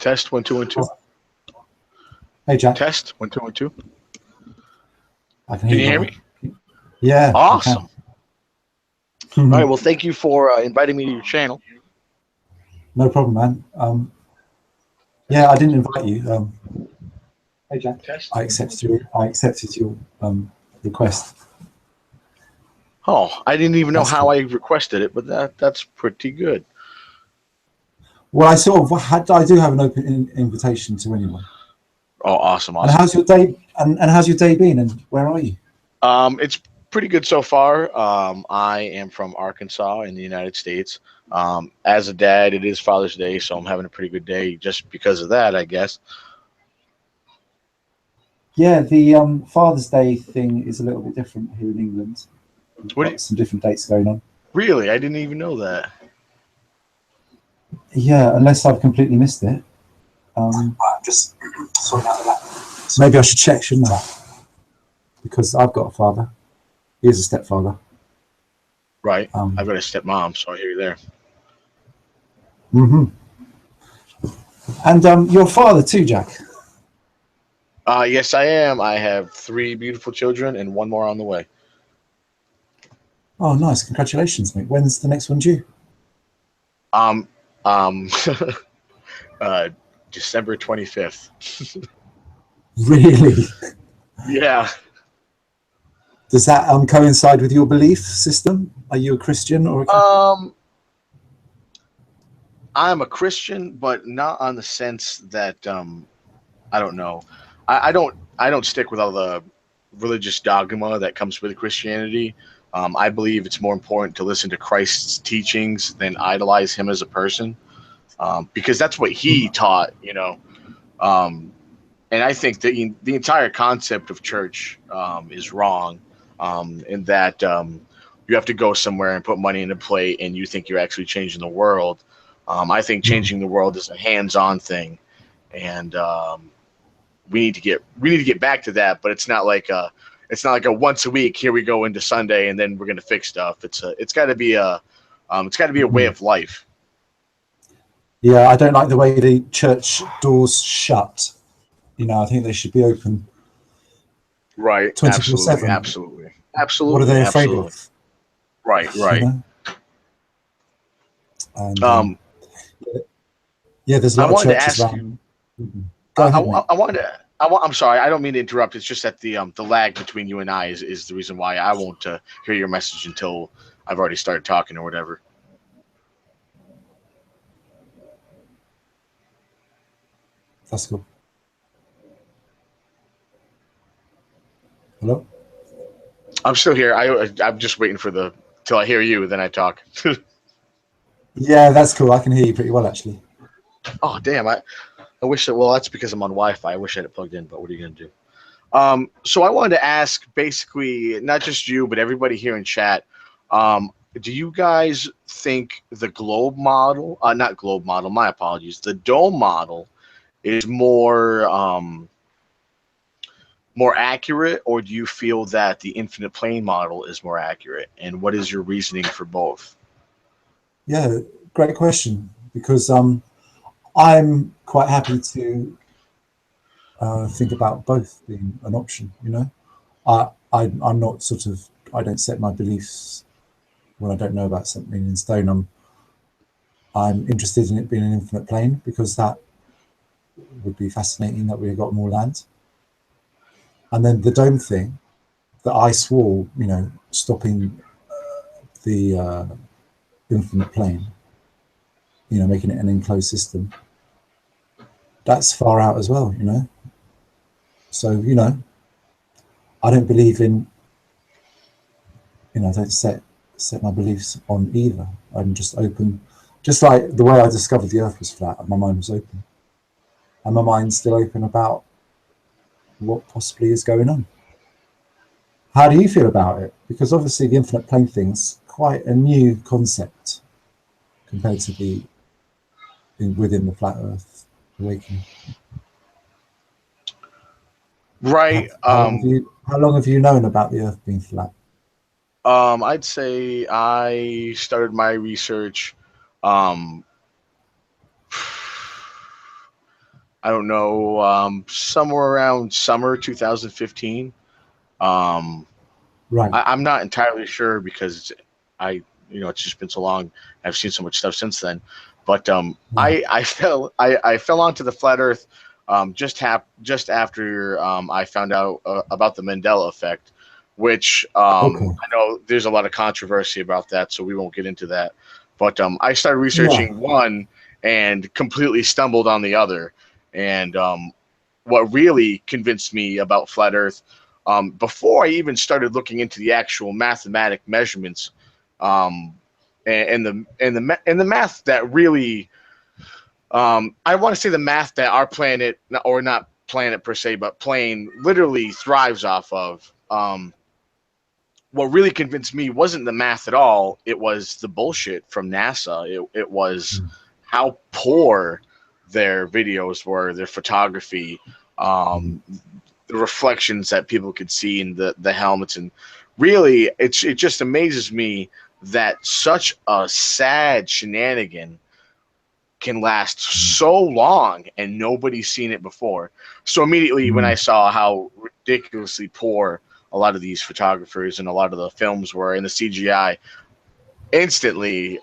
Test 1 2 1 2. Hey, Jack. Test 1 2 1 2. I can Can you hear hear you. me? Yeah. Awesome. I All right. can. Well, thank you for inviting me to your channel. No problem, man. Yeah, I didn't invite you. Hey, Jack. Test. I accepted your request. Oh, I didn't even know That's how cool. I requested it, but that's pretty good. Well, I do have an open invitation to anyone. Oh, awesome, And awesome. how's your day? And how's your day been? And where are you? It's pretty good so far. I am from Arkansas in the United States. As a dad, it is Father's Day, so I'm having a pretty good day just because of that, I guess. Yeah, the Father's Day thing is a little bit different here in England. We've What? got some different dates going on. Really? I didn't even know that. Yeah, unless I've completely missed it. Just sorting out that. Maybe I should check, shouldn't I? Because I've got a father. He is a stepfather. Right. I've Um, got a stepmom, so I hear you there. hmm And your father too, Jack. Yes, I am. I have 3 beautiful children and 1 more on the way. Oh, nice. Congratulations, mate. When's the next one due? Um, um, uh, December 25th. Really? Yeah. Does that coincide with your belief system? Are you a Christian or a Catholic? Um, I'm a Christian, but not on the sense that I don't know. I don't stick with all the religious dogma that comes with Christianity. I believe it's more important to listen to Christ's teachings than idolize him as a person, because that's what he taught. Um, and I think that the entire concept of church is wrong, in that you have to go somewhere and put money in a plate, and you think you're actually changing the world. I think changing the world is a hands-on thing, and we need to get back to that. But it's not like a once a week. Here we go into Sunday, and then we're gonna fix stuff. It's got to be a way Mhm. of life. Yeah, I don't like the way the church doors shut. I think they should be open Right. Absolutely. 24/7. Absolutely. What are Absolutely. they afraid Absolutely. of? Right. You Right. know? And Um, yeah, there's a I lot of wanted to churches ask you. around. Mhm. Go I, ahead, I, mate. I wanted to. I'm sorry. I don't mean to interrupt. It's just that the lag between you and I is the reason why I won't hear your message until I've already started talking or whatever. That's cool. Hello? I'm still here. I'm just waiting for the till I hear you, then I talk. Yeah, that's cool. I can hear you pretty well, actually. Oh damn! I wish that. Well, that's because I'm on Wi-Fi. I wish I had it plugged in. But what are you gonna do? So I wanted to ask, basically, not just you, but everybody here in chat. Um, do you guys think the globe model, not globe model, my apologies, the dome model is more accurate, or do you feel that the infinite plane model is more accurate? And what is your reasoning for both? Yeah, great question. Because I'm quite happy to think about both being an option. I'm not sort of, I don't set my beliefs when I don't know about something in stone. I'm interested in it being an infinite plane because that would be fascinating that we've got more land. And then the dome thing that I swore, stopping the infinite plane, making it an enclosed system, that's far out as well. So, I don't believe in, I don't set my beliefs on either. I'm just open, just like the way I discovered the earth was flat, and my mind was open. And my mind's still open about what possibly is going on. How do you feel about it? Because obviously the infinite plane thing's quite a new concept compared to within the flat Earth awakening. Right. How long have you known about the Earth being flat? I'd say I started my research. Um, I don't know, somewhere around summer 2015. Um, Right. I'm not entirely sure because it's just been so long. I've seen so much stuff since then. But Yeah. I fell onto the flat Earth just after I found out about the Mandela effect, which Okay. I know there's a lot of controversy about that, so we won't get into that. But I started Yeah. researching one and completely stumbled on the other. And what really convinced me about flat Earth, before I even started looking into the actual mathematic measurements, um, and the math that really, I want to say the math that our planet, or not planet per se, but plane literally thrives off of. What really convinced me wasn't the math at all. It was the bullshit from NASA. It was Mm. how poor their videos were, their photography, Mm. um, the reflections that people could see in the helmets, and really, it just amazes me that such a sad shenanigan can last Mm. so long and nobody's seen it before. So immediately when I Mm. saw how ridiculously poor a lot of these photographers and a lot of the films were in the CGI, instantly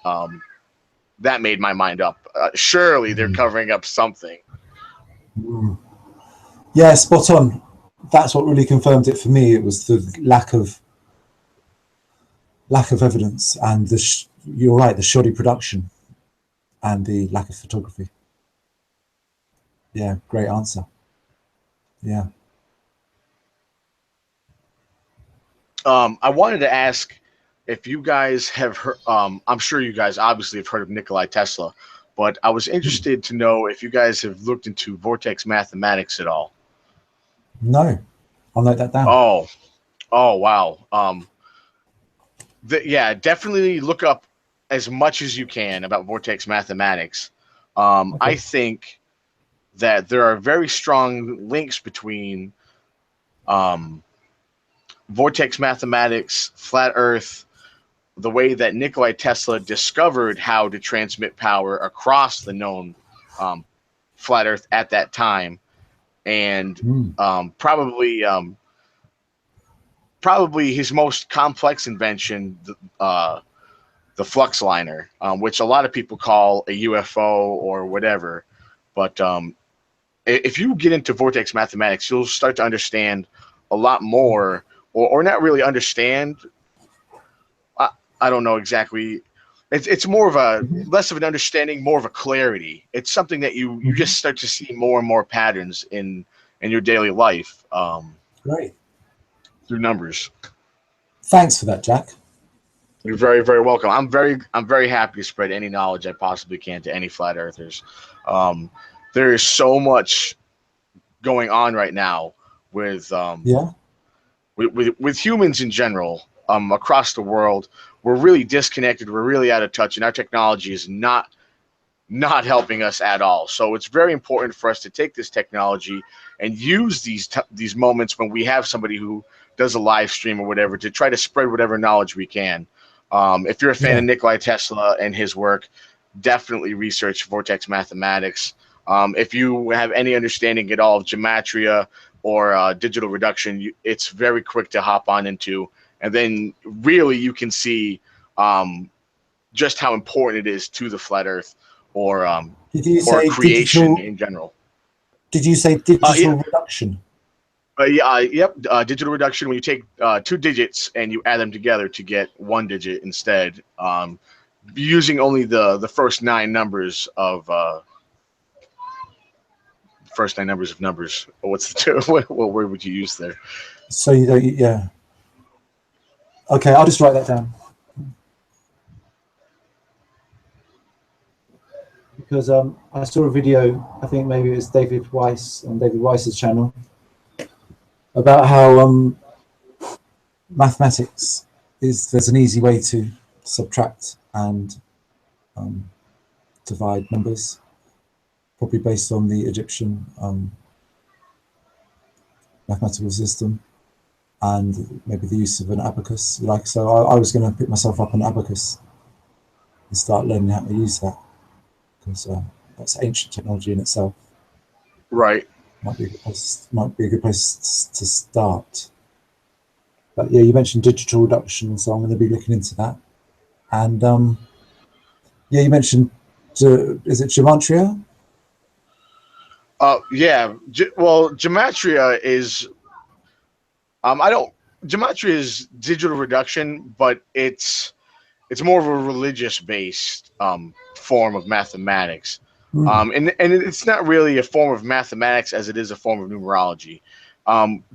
that made my mind up. Surely they're Mm. covering up something. Mm. Yeah, spot on. That's what really confirmed it for me. It was the lack of evidence and you're right, the shoddy production and the lack of photography. Yeah, great answer. Yeah. I wanted to ask if you guys have heard. I'm sure you guys obviously have heard of Nikolai Tesla, but I was Hmm. interested to know if you guys have looked into vortex mathematics at all. No, I'll note that down. Oh, oh wow. Yeah, definitely look up as much as you can about vortex mathematics. I Okay. think that there are very strong links between um, vortex mathematics, flat Earth, the way that Nikolai Tesla discovered how to transmit power across the known um, flat Earth at that time, and Mm. um, probably um, probably his most complex invention, the flux liner, which a lot of people call a UFO or whatever. But if you get into vortex mathematics, you'll start to understand a lot more, or not really understand. I, I don't know exactly. It's more of a Hmm. less of an understanding, more of a clarity. It's something that you Hmm. just start to see more and more patterns in your daily life Great. through numbers. Thanks for that, Jack. You're very, very welcome. I'm very happy to spread any knowledge I possibly can to any flat earthers. Um, there is so much going on right now with Yeah. with humans in general across the world. We're really disconnected. We're really out of touch, and our technology is not helping us at all. So it's very important for us to take this technology and use these moments when we have somebody who does a live stream or whatever to try to spread whatever knowledge we can. If you're a fan of Yeah. Nikolai Tesla and his work, definitely research vortex mathematics. If you have any understanding at all of gematria or digital reduction, it's very quick to hop on into, and then really you can see just how important it is to the flat Earth or um, Did you or say creation digital? in general. Did you say Yeah, digital reduction? yeah, yep. Digital reduction when you take two digits and you add them together to get one digit instead, using only the first nine numbers of numbers. What's the two? What word would you use there? So you don't. Yeah. Okay, I'll just write that down because I saw a video. I think maybe it was David Weiss on David Weiss's channel about how mathematics is there's an easy way to subtract and um, divide numbers, probably based on the Egyptian mathematical system and maybe the use of an abacus. Like, so I was going to pick myself up an abacus and start learning how to use that because that's ancient technology in itself. Right. Might be a good place to start. But yeah, you mentioned digital reduction, so I'm going to be looking into that. And yeah, you mentioned is it gematria? Yeah. Well, gematria is I don't gematria is digital reduction, but it's more of a religious based form of mathematics. Mm, And it's not really a form of mathematics as it is a form of numerology.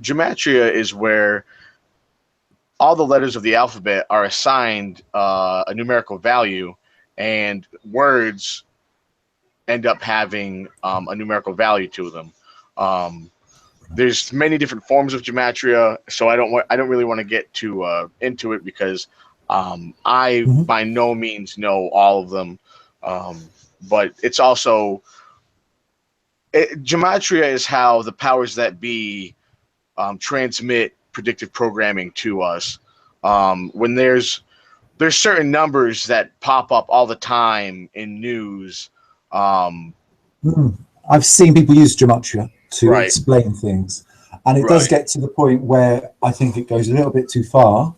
Gematria is where all the letters of the alphabet are assigned a numerical value, and words end up having a numerical value to them. Um, there's many different forms of gematria, so I don't really want to get too into it because I hmm by no means know all of them. Um, but it's also gematria is how the powers that be transmit predictive programming to us. When there's certain numbers that pop up all the time in news. Um, mm. I've seen people use gematria to right, explain things, and it does right. get to the point where I think it goes a little bit too far.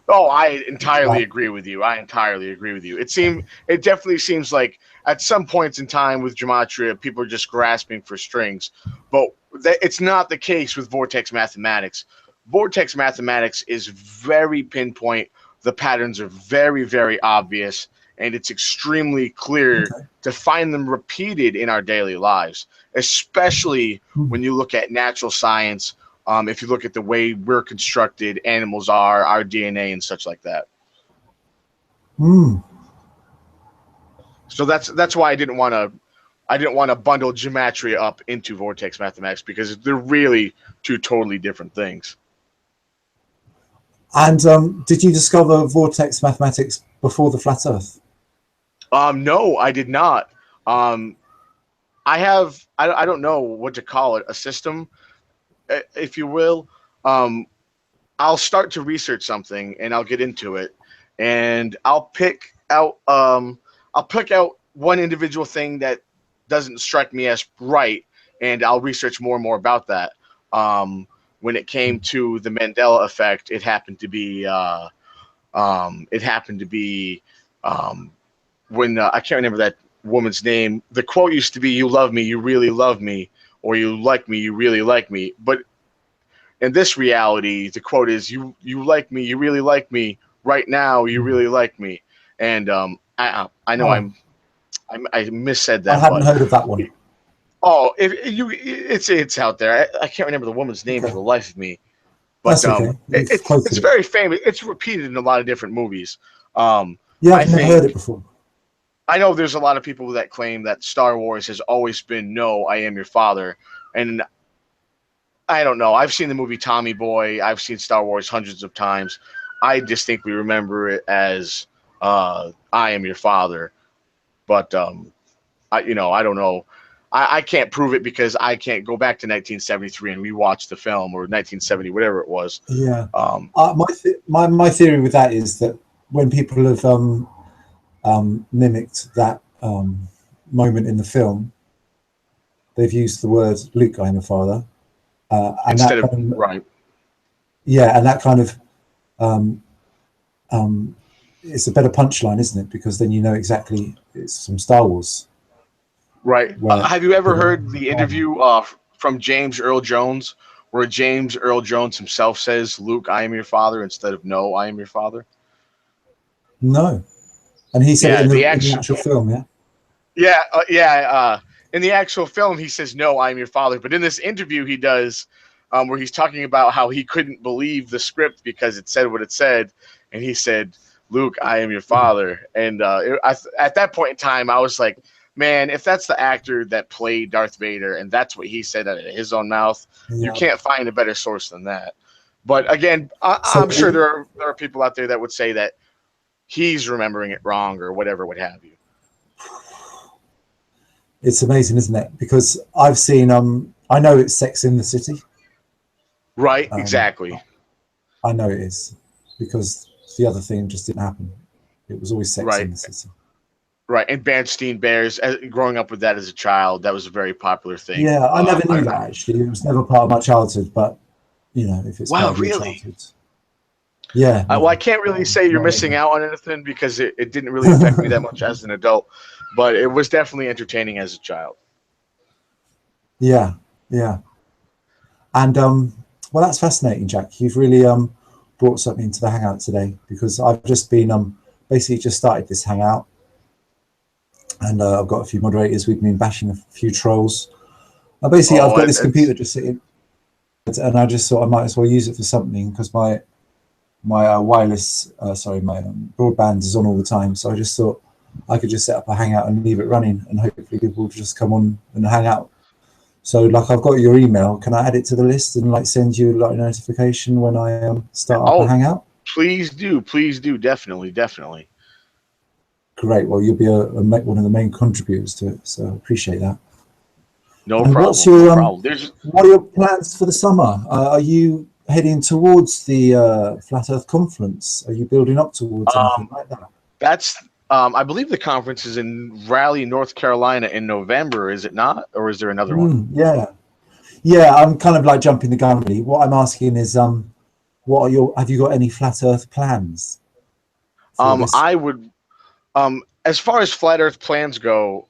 Oh, I entirely Like, agree with you. I entirely agree with you. It definitely seems like at some points in time with gematria, people are just grasping for strings, but it's not the case with vortex mathematics. Vortex mathematics is very pinpoint. The patterns are very, very obvious, and it's extremely clear okay, to find them repeated in our daily lives, especially mm, when you look at natural science, if you look at the way we're constructed, animals are, our DNA, and such like that. mm. So that's why I didn't want to bundle gematria up into vortex mathematics because they're really two totally different things. And did you discover vortex mathematics before the flat Earth? No, I did not. Um, I don't know what to call it, a system, if you will. Um, I'll start to research something and I'll get into it, and I'll pick out one individual thing that doesn't strike me as right, and I'll research more and more about that. Um, when it came to the Mandela effect, it happened to be um, when I can't remember that woman's name. The quote used to be, "You love me, you really love me," or "You like me, you really like me." But in this reality, the quote is, "You like me, you really like me right now, you Mm. really like me." And I know Oh, I missaid I that, hadn't but heard of that one. oh, if you it's out there. I can't remember the woman's name for Okay, the life of me, but that's okay. You've it's quoted it. very famous. It's repeated in a lot of different movies. Um, Yeah, I I've never heard it think before. I know there's a lot of people that claim that Star Wars has always been "No, I am your father," and I don't know. I've seen the movie Tommy Boy. I've seen Star Wars hundreds of times. I distinctly remember it as "I am your father," but I don't know. I can't prove it because I can't go back to 1973 and rewatch the film or 1970, whatever it was. Yeah, Um, my theory with that is that when people have mimicked that moment in the film, they've used the word "Luke, I am a father," and instead that of kind of, right, yeah, and that kind of um, um, it's a better punchline, isn't it? Because then you know exactly it's from Star Wars, right. where Have you ever the heard the interview from James Earl Jones, where James Earl Jones himself says, "Luke, I am your father," instead of "No, I am your father"? no, and he said it Yeah, the in the actual actual film, yeah. Yeah. In the actual film, he says, "No, I'm your father." But in this interview, he does, where he's talking about how he couldn't believe the script because it said what it said, and he said, "Luke, I am your father." And at that point in time, I was like, "Man, if that's the actor that played Darth Vader, and that's what he said out of his own mouth, you Yeah. can't find a better source than that." But again, So I'm sure there are people out there that would say that he's remembering it wrong or whatever, what have you. it's amazing, isn't it? Because I've seen I know it's Sex in the City. Right? Um, Exactly. I know it is because the other thing just didn't happen. It was always Sex Right. in the City. Right, and Bernstein Bears. Growing up with that as a child, that was a very popular thing. Yeah, I never knew that actually. It was never part of my childhood, but you know, if it's Wow, part of your really? childhood, yeah, Well, I never. can't really say you're Not missing really. out on anything because it didn't really affect me that much as an adult, but it was definitely entertaining as a child. Yeah, yeah, and well, that's fascinating, Jack. You've really brought something to the hangout today because I've just been basically just started this hangout, and I've got a few moderators. We've been bashing a few trolls. Basically, I've Oh, got this it's computer just sitting, and I just thought I might as well use it for something because my wireless, sorry, my broadband is on all the time. So I just thought I could just set up a hangout and leave it running, and hopefully people will just come on and hang out. So like I've got your email. Can I add it to the list and like send you like a notification when I start up a oh, hangout? please do, definitely, definitely. Great. Well, you'll be one of the main contributors to it, so I appreciate that. No And what's problem, no your problem. There's what are your plans for the summer? Are you heading towards the Flat Earth Conference? Are you building up towards anything um like that? that's I believe the conference is in Raleigh, North Carolina in November, is it not? Or is there another one? Yeah, yeah. I'm kind of like jumping the gun really. What I'm asking is, what are your? Have you got any Flat Earth plans for this? I would as far as flat earth plans go,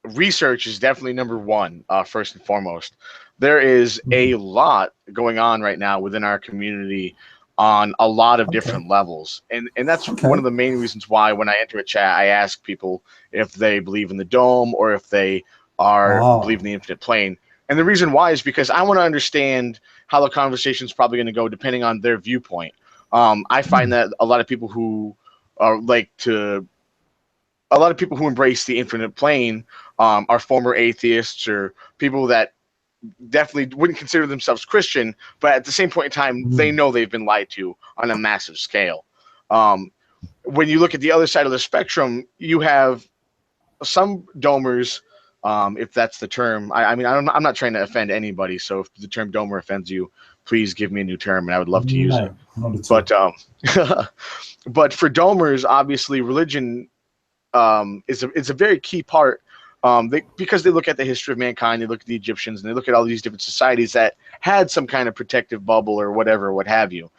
research is definitely number one, first and foremost. There is Mm, a lot going on right now within our community on a lot of okay, different levels. And that's one okay. of the main reasons why when I enter a chat, I ask people if they believe in the dome or if they are believe Oh, in the infinite plane. And the reason why is because I want to understand how the conversation is probably going to go depending on their viewpoint. I find mm, that a lot of people who are like to a lot of people who embrace the infinite plane are former atheists or people that definitely wouldn't consider themselves Christian, but at the same point in time, they mm, know they've been lied to on a massive scale. Um, when you look at the other side of the spectrum, you have some domers, if that's the term. I mean, I'm not trying to offend anybody, so if the term domer offends you, please give me a new term, and I would love to use it. no, not at all. But but for domers, obviously, religion is a very key part. Because they look at the history of mankind, they look at the Egyptians, and they look at all these different societies that had some kind of protective bubble or whatever, what have you.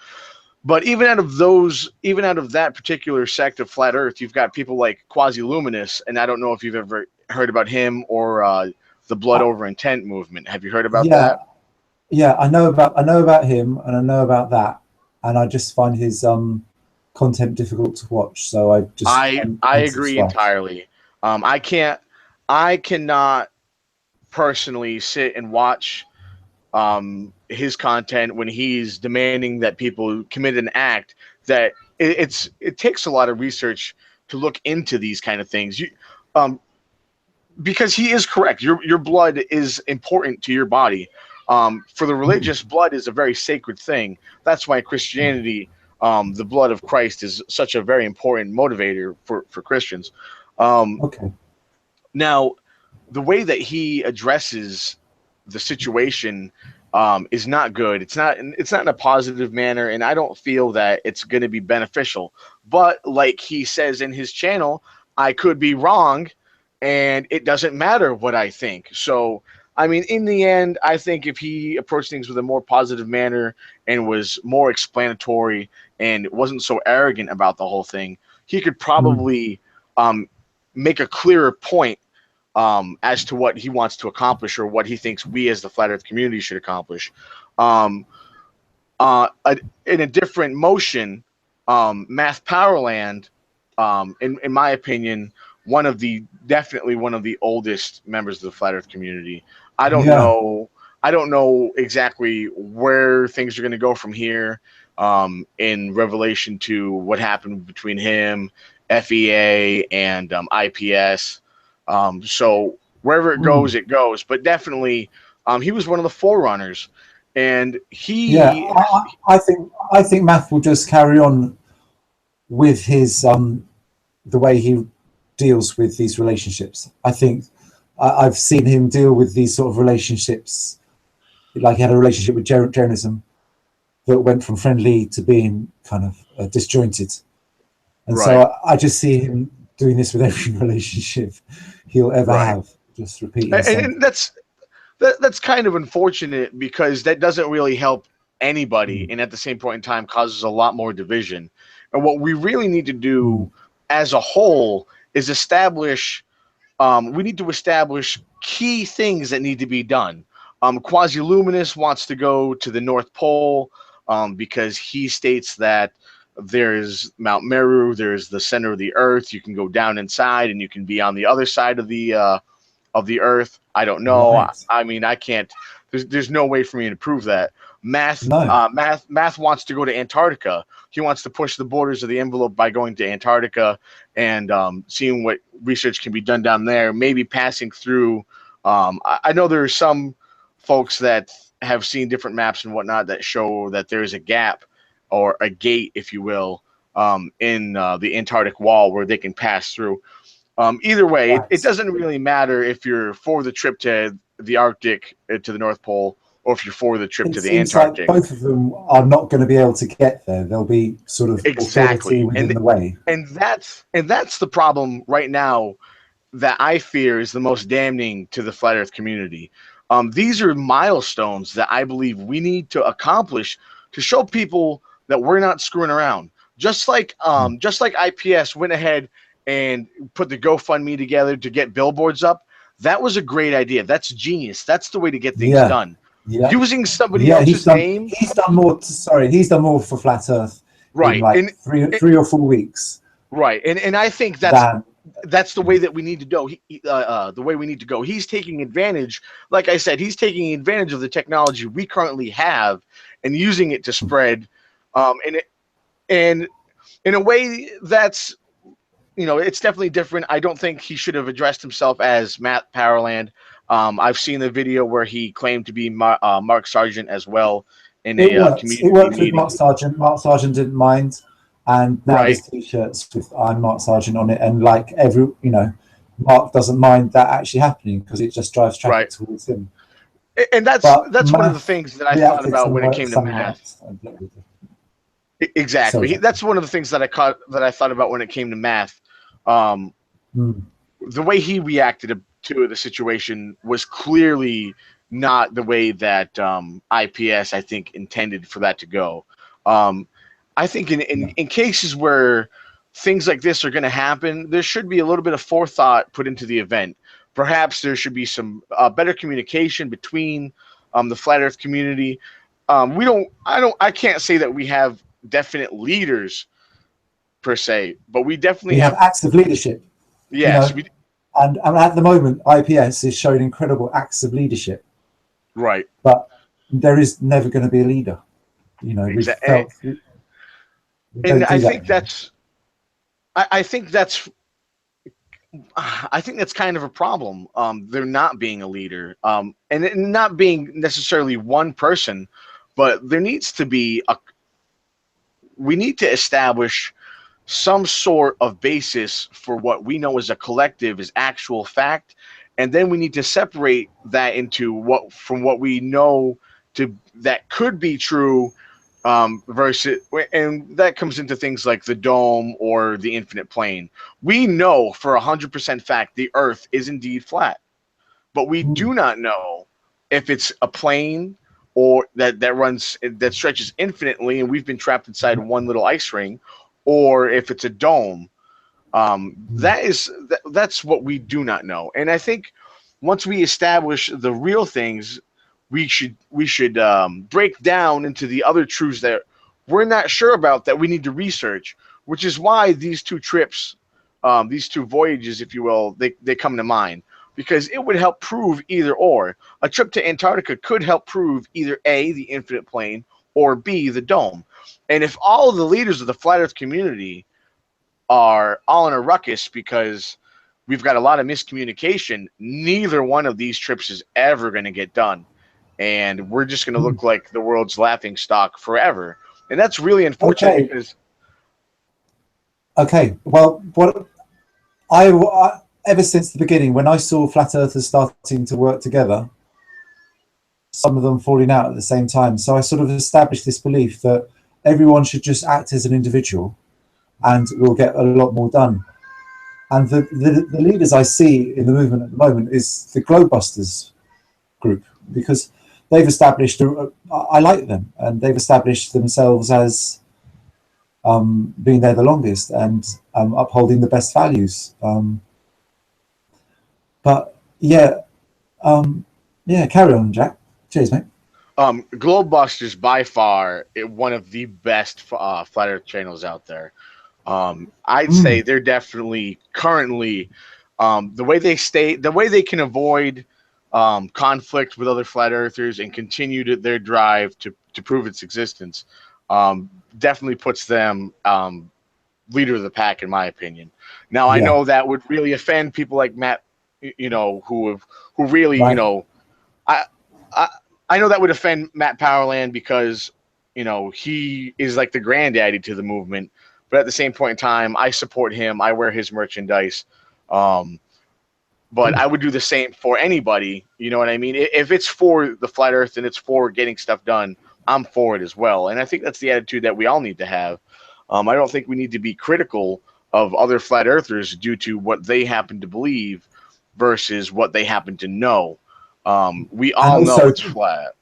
But even out of that particular sect of flat Earth, you've got people like Quasi-Luminous, and I don't know if you've ever heard about him or the Blood Uh, Over Intent movement. Have you heard about yeah, that? yeah. I know about him, and I know about that, and I just find his content difficult to watch. So I just I agree unsubscribe. entirely. I can't, I cannot personally sit and watch his content when he's demanding that people commit an act that it takes a lot of research to look into these kind of things. Um, because he is correct. Your blood is important to your body. For the Mm, religious, blood is a very sacred thing. That's why mm, Christianity, the blood of Christ, is such a very important motivator for Christians. Um, okay. Now, the way that he addresses the situation is not good. It's not in a positive manner, and I don't feel that it's going to be beneficial. But like he says in his channel, I could be wrong, and it doesn't matter what I think. So, I mean, in the end, I think if he approached things with a more positive manner and was more explanatory and wasn't so arrogant about the whole thing, he could Mm, probably um, make a clearer point as to what he wants to accomplish or what he thinks we as the flat Earth community should accomplish. Um, uh, in a different motion, Math Powerland, in my opinion, definitely one of the oldest members of the flat Earth community. I don't yeah. know. I don't know exactly where things are going to go from here in Revelation to what happened between him, FEA, and IPS. So wherever Mm. it goes. But definitely, he was one of the forerunners, and Yeah, he I think Math will just carry on with his the way he deals with these relationships. I think I've seen him deal with these sort of relationships. Like he had a relationship with Jeranism that went from friendly to being kind of disjointed, and so right. I just see him. doing this with every relationship he'll ever Right. have, just repeating the And, same. and that's kind of unfortunate because that doesn't really help anybody, Mm. and at the same point in time causes a lot more division. And what we really need to Mm. do as a whole is establish. We need to establish key things that need to be done. Quasi-Luminous wants to go to the North Pole because he states that there's Mount Meru, there's the center of the Earth. You can go down inside, and you can be on the other side of the Earth. I don't know. Right. I mean, I can't. There's no way for me to prove that. No. Math wants to go to Antarctica. He wants to push the borders of the envelope by going to Antarctica and seeing what research can be done down there. Maybe passing through. I know there are some folks that have seen different maps and whatnot that show that there is a gap or a gate, if you will, in the Antarctic wall where they can pass through. Either way, it Right. doesn't really matter if you're for the trip to the Arctic, to the North Pole, or if you're for the trip It to the seems like Antarctic. both of them are not going to be able to get there. There'll be sort of authority Exactly, within the way. and that's the problem right now that I fear is the most damning to the flat Earth community. These are milestones that I believe we need to accomplish to show people that we're not screwing around. Mm. Just like IPS went ahead and put the GoFundMe together to get billboards up. That was a great idea. That's genius. That's the way to get things Yeah. done. Yeah. Using somebody Yeah. else's name, He's done more. Sorry, he's done more for Flat Earth in right? like And three or 4 weeks right, and I think than. that's the way that we need to go. The way we need to go. He's taking advantage, like I said, he's taking advantage of the technology we currently have and using it to spread, and in a way that's it's definitely different. I don't think he should have addressed himself as Matt Powerland. I've seen the video where he claimed to be Mark Sargent as well in It a works. It community worked with Mark meeting. Sargent. Mark Sargent didn't mind, and now Right, there's T-shirts with "I'm Mark Sargent" on it, and like Mark doesn't mind that actually happening because it just drives right. traffic towards him. And But that's one of the Math things that I thought reacted about when it came to somewhere math. else. Sorry, Exactly. Jack. That's one of the things that I thought about when it came to math. Um, Mm. the way he reacted to the situation was clearly not the way that IPS I think intended for that to go. Um, I think Yeah. in cases where things like this are going to happen, there should be a little bit of forethought put into the event. Perhaps there should be some better communication between the flat Earth community. I can't say that we have definite leaders per se, but we definitely We have have. acts of leadership, you Yes, know, and at the moment, IPS is showing incredible acts of leadership, right. but there is never going to be a leader. We've Exactly. felt we And don't do that anymore. I think that's kind of a problem. They're not being a leader, and not being necessarily one person, but there needs to be we need to establish some sort of basis for what we know as a collective is actual fact, and then we need to separate that into what we know to that could be true, versus, and that comes into things like the dome or the infinite plane. We know for 100% fact the Earth is indeed flat, but we Mm. do not know if it's a plane or that stretches infinitely and we've been trapped inside one little ice ring, or if it's a dome. Mm. That's what we do not know. And I think once we establish the real things, we should break down into the other truths that we're not sure about that we need to research. Which is why these two trips, these two voyages, if you will, they come to mind, because it would help prove either or. A trip to Antarctica could help prove either A, the infinite plane, or B, the dome. And if all of the leaders of the flat Earth community are all in a ruckus because we've got a lot of miscommunication, neither one of these trips is ever going to get done. And we're just going to Mm. look like the world's laughing stock forever. And that's really unfortunate Okay. because. Okay. Well, ever since the beginning, when I saw flat earthers starting to work together, some of them falling out at the same time, so I sort of established this belief that everyone should just act as an individual, and we'll get a lot more done. And the leaders I see in the movement at the moment is the Globebusters group, because they've established, I like them, and they've established themselves as being there the longest and upholding the best values. But yeah, yeah, carry on, Jack. Cheers, mate. Globebusters by far one of the best flat Earth channels out there. I'd say Mm, they're definitely currently the way they stay, the way they can avoid conflict with other flat earthers and continue their drive to prove its existence. Definitely puts them leader of the pack, in my opinion. Now, I yeah, know that would really offend people like Matt, who really, right. I, I, I know that would offend Matt Powerland because, he is like the granddaddy to the movement. But at the same point in time, I support him. I wear his merchandise. Um, but I would do the same for anybody. You know what I mean? If it's for the flat Earth and it's for getting stuff done, I'm for it as well. And I think that's the attitude that we all need to have. I don't think we need to be critical of other flat earthers due to what they happen to believe versus what they happen to know. We And all know also, it's flat.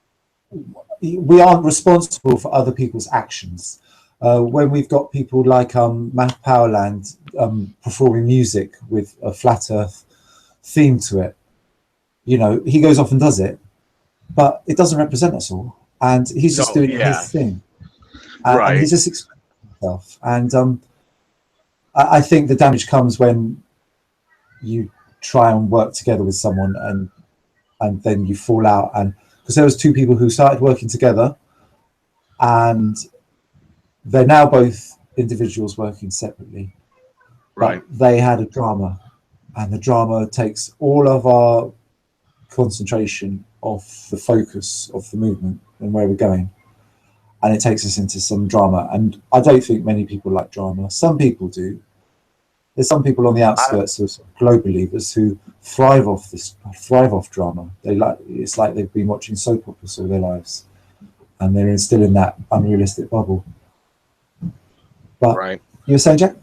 we aren't responsible for other people's actions. When we've got people like Matt Powerland performing music with a flat Earth theme to it, he goes off and does it, but it doesn't represent us all, and he's just No, doing yeah, his thing, and right. he's just expressing himself. And I think the damage comes when you try and work together with someone, and then you fall out, and because there was two people who started working together, and they're now both individuals working separately, but Right. they had a drama, and the drama takes all of our concentration off the focus of the movement and where we're going, and it takes us into some drama. And I don't think many people like drama. Some people do. There's some people on the I, outskirts of globe believers who thrive off drama. It's like they've been watching soap operas all their lives, and they're still in that unrealistic bubble. But right. you were saying, Jack?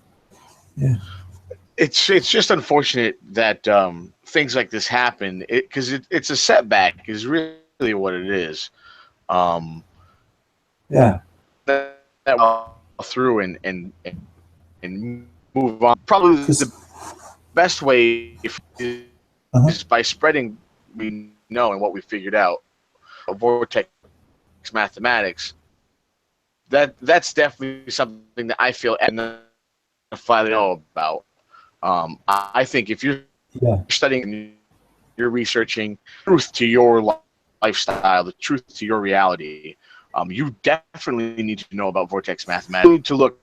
Yeah, It's just unfortunate that things like this happen because it's a setback is really what it is. Um, yeah, that through and move on. Probably the because best way uh-huh. is by spreading we know and what we figured out. Vortex mathematics. That's definitely something that I feel and finally know about. I think if you're Yeah, studying, you're researching truth to your lifestyle, the truth to your reality. You definitely need to know about vortex mathematics. You need to look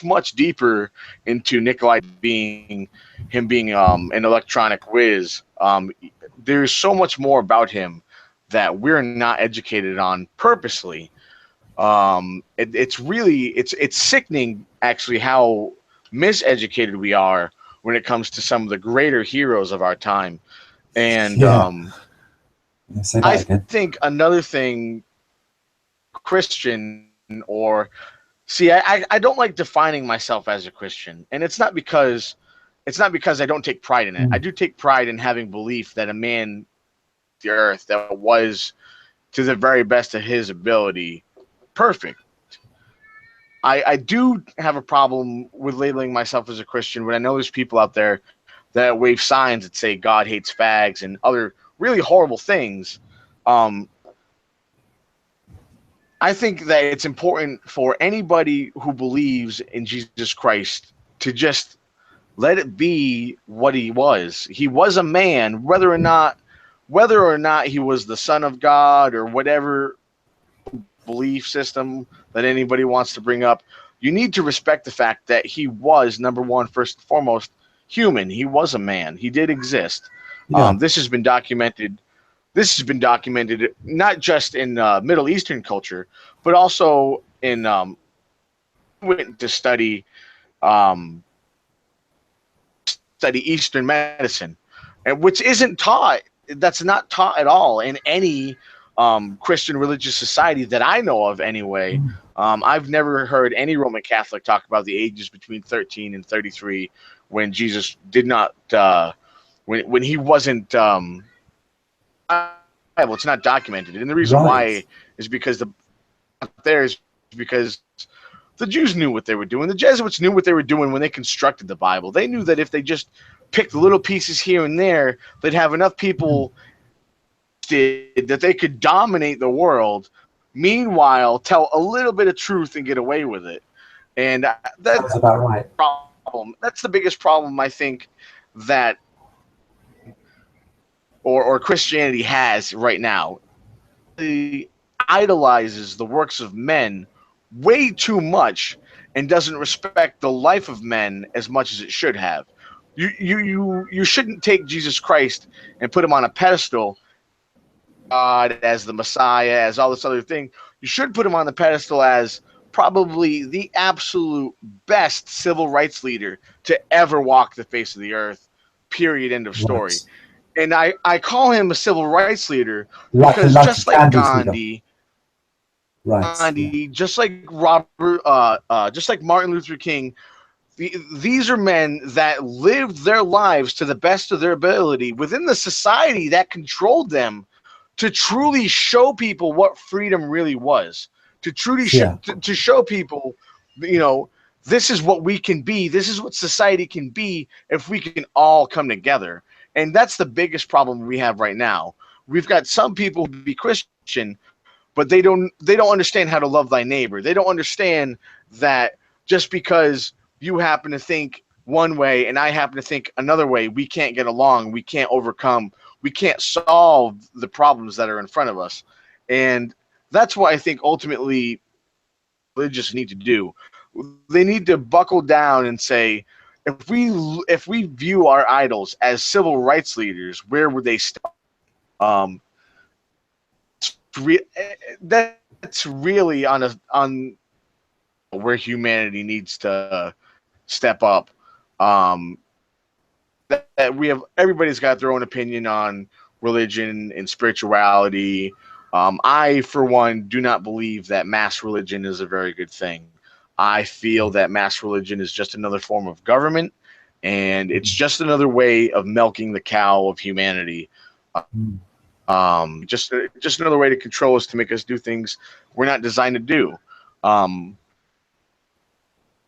much deeper into Nikolai being an electronic whiz. There's so much more about him that we're not educated on purposely. It's sickening actually how miseducated we are when it comes to some of the greater heroes of our time. And yeah. Yeah, say I that again. think another thing, Christian or see, I don't like defining myself as a Christian, and it's not because I don't take pride in it. I Mm. do take pride in having belief that a man, the earth, that was to the very best of his ability, perfect. I do have a problem with labeling myself as a Christian when I know there's people out there that wave signs that say God hates fags and other really horrible things. Um, I think that it's important for anybody who believes in Jesus Christ to just let it be what he was. He was a man, whether or not he was the son of God or whatever belief system that anybody wants to bring up. You need to respect the fact that he was number one, first and foremost, human. He was a man. He did exist. Yeah, This has been documented. This has been documented not just in Middle Eastern culture, but also in went to um, study Eastern medicine, and which isn't taught. That's not taught at all in any Christian religious society that I know of, anyway. mm. I've never heard any Roman Catholic talk about the ages between 13 and 33 when Jesus did not when he wasn't Bible. It's not documented, and the reason Right. why is because there is because the Jews knew what they were doing. The Jesuits knew what they were doing when they constructed the Bible. They knew that if they just picked little pieces here and there, they'd have enough people that they could dominate the world. Meanwhile, tell a little bit of truth and get away with it. And Sounds about right. problem. That's the biggest problem I think that or Christianity has right now. It idolizes the works of men way too much and doesn't respect the life of men as much as it should have. You shouldn't take Jesus Christ and put him on a pedestal, God as the Messiah, as all this other thing. You should put him on the pedestal as probably the absolute best civil rights leader to ever walk the face of the earth. Period. End of story. Right. And I call him a civil rights leader Like because a Gandhi figure. Right. Yeah. Just like just like Martin Luther King, these are men that lived their lives to the best of their ability within the society that controlled them to truly show people what freedom really was, to truly Yeah. to show people, you know, this is what we can be. This is what society can be if we can all come together. And that's the biggest problem we have right now. We've got some people who be Christian, but they don't understand how to love thy neighbor. They don't understand that just because you happen to think one way and I happen to think another way, we can't get along, we can't overcome, we can't solve the problems that are in front of us. And that's what I think ultimately religious need to do. They need to buckle down and say, if we view our idols as civil rights leaders, where would they start? Um, that's really on where humanity needs to step up. Um, that we have everybody's got their own opinion on religion and spirituality. I, for one, do not believe that mass religion is a very good thing. I feel that mass religion is just another form of government, and it's just another way of milking the cow of humanity. Mm. Just another way to control us, to make us do things we're not designed to do. Um,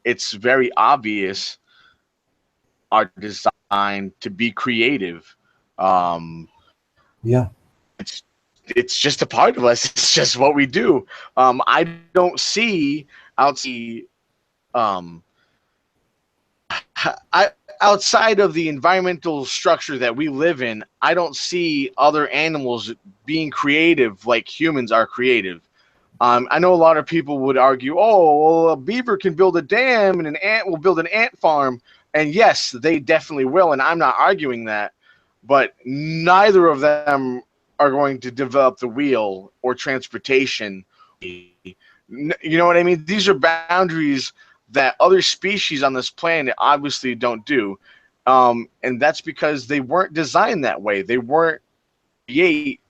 it's very obvious are designed to be creative. Um, Yeah. it's it's just a part of us. It's just what we do. I don't see um, I, outside of the environmental structure that we live in. I don't see other animals being creative like humans are creative. I know a lot of people would argue, oh, well, a beaver can build a dam and an ant will build an ant farm. And yes, they definitely will. And I'm not arguing that. But neither of them are going to develop the wheel or transportation. You know what I mean? These are boundaries that other species on this planet obviously don't do. And that's because they weren't designed that way. They weren't create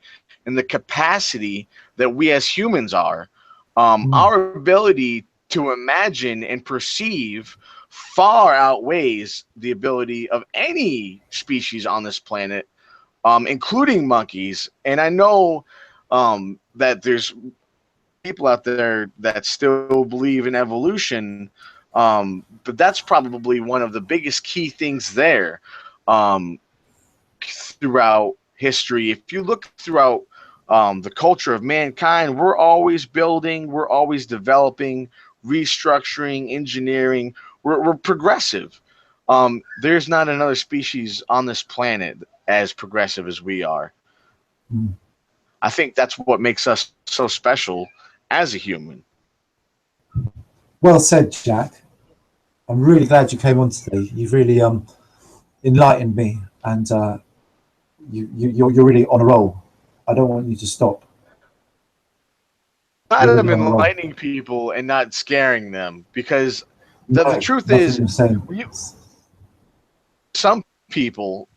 in the capacity that we as humans are. Mm. Our ability to imagine and perceive far outweighs the ability of any species on this planet, including monkeys. And I know that there's people out there that still believe in evolution, but that's probably one of the biggest key things there. Um, Throughout history, if you look throughout the culture of mankind, we're always building, we're always developing, restructuring, engineering. We're progressive. There's not another species on this planet as progressive as we are. Mm. I think that's what makes us so special as a human. Well said, Jack. I'm really glad you came on today. You've really enlightened me, and you're really on a roll. I don't want you to stop. Glad You're I'm really on a roll. enlightening people and not scaring them, because the No, truth nothing is, you're saying. some people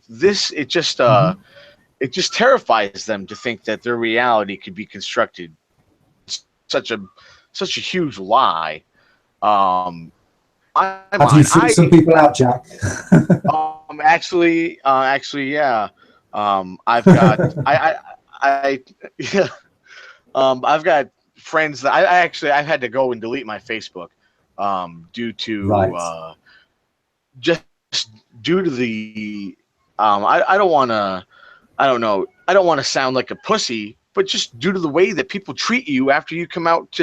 this Mm-hmm. it just terrifies them to think that their reality could be constructed. It's such a huge lie. Um, my Have you mind, freaked some people out, Jack? actually, yeah. I've got I yeah. I've got friends that I actually I've had to go and delete my Facebook, due to Right. just due to the I don't want to I don't know I don't want to sound like a pussy, but just due to the way that people treat you after you come out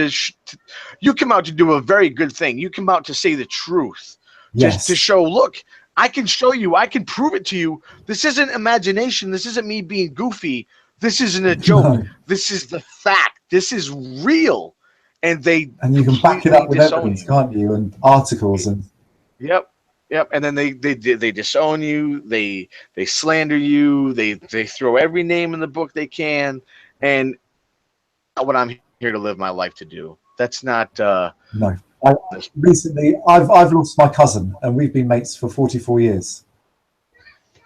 you come out to do a very good thing. You come out to say the truth, just to Yes. show, look, I can show you, I can prove it to you. This isn't imagination. This isn't me being goofy. This isn't a joke. No. This is the fact. This is real. And they And you can back it completely up with disown evidence, you. can't you? And articles and Yep. Yep. And then they disown you. They slander you. They throw every name in the book they can. And not what I'm here to live my life to do. That's not no. Recently, I've lost my cousin, and we've been mates for 44 years.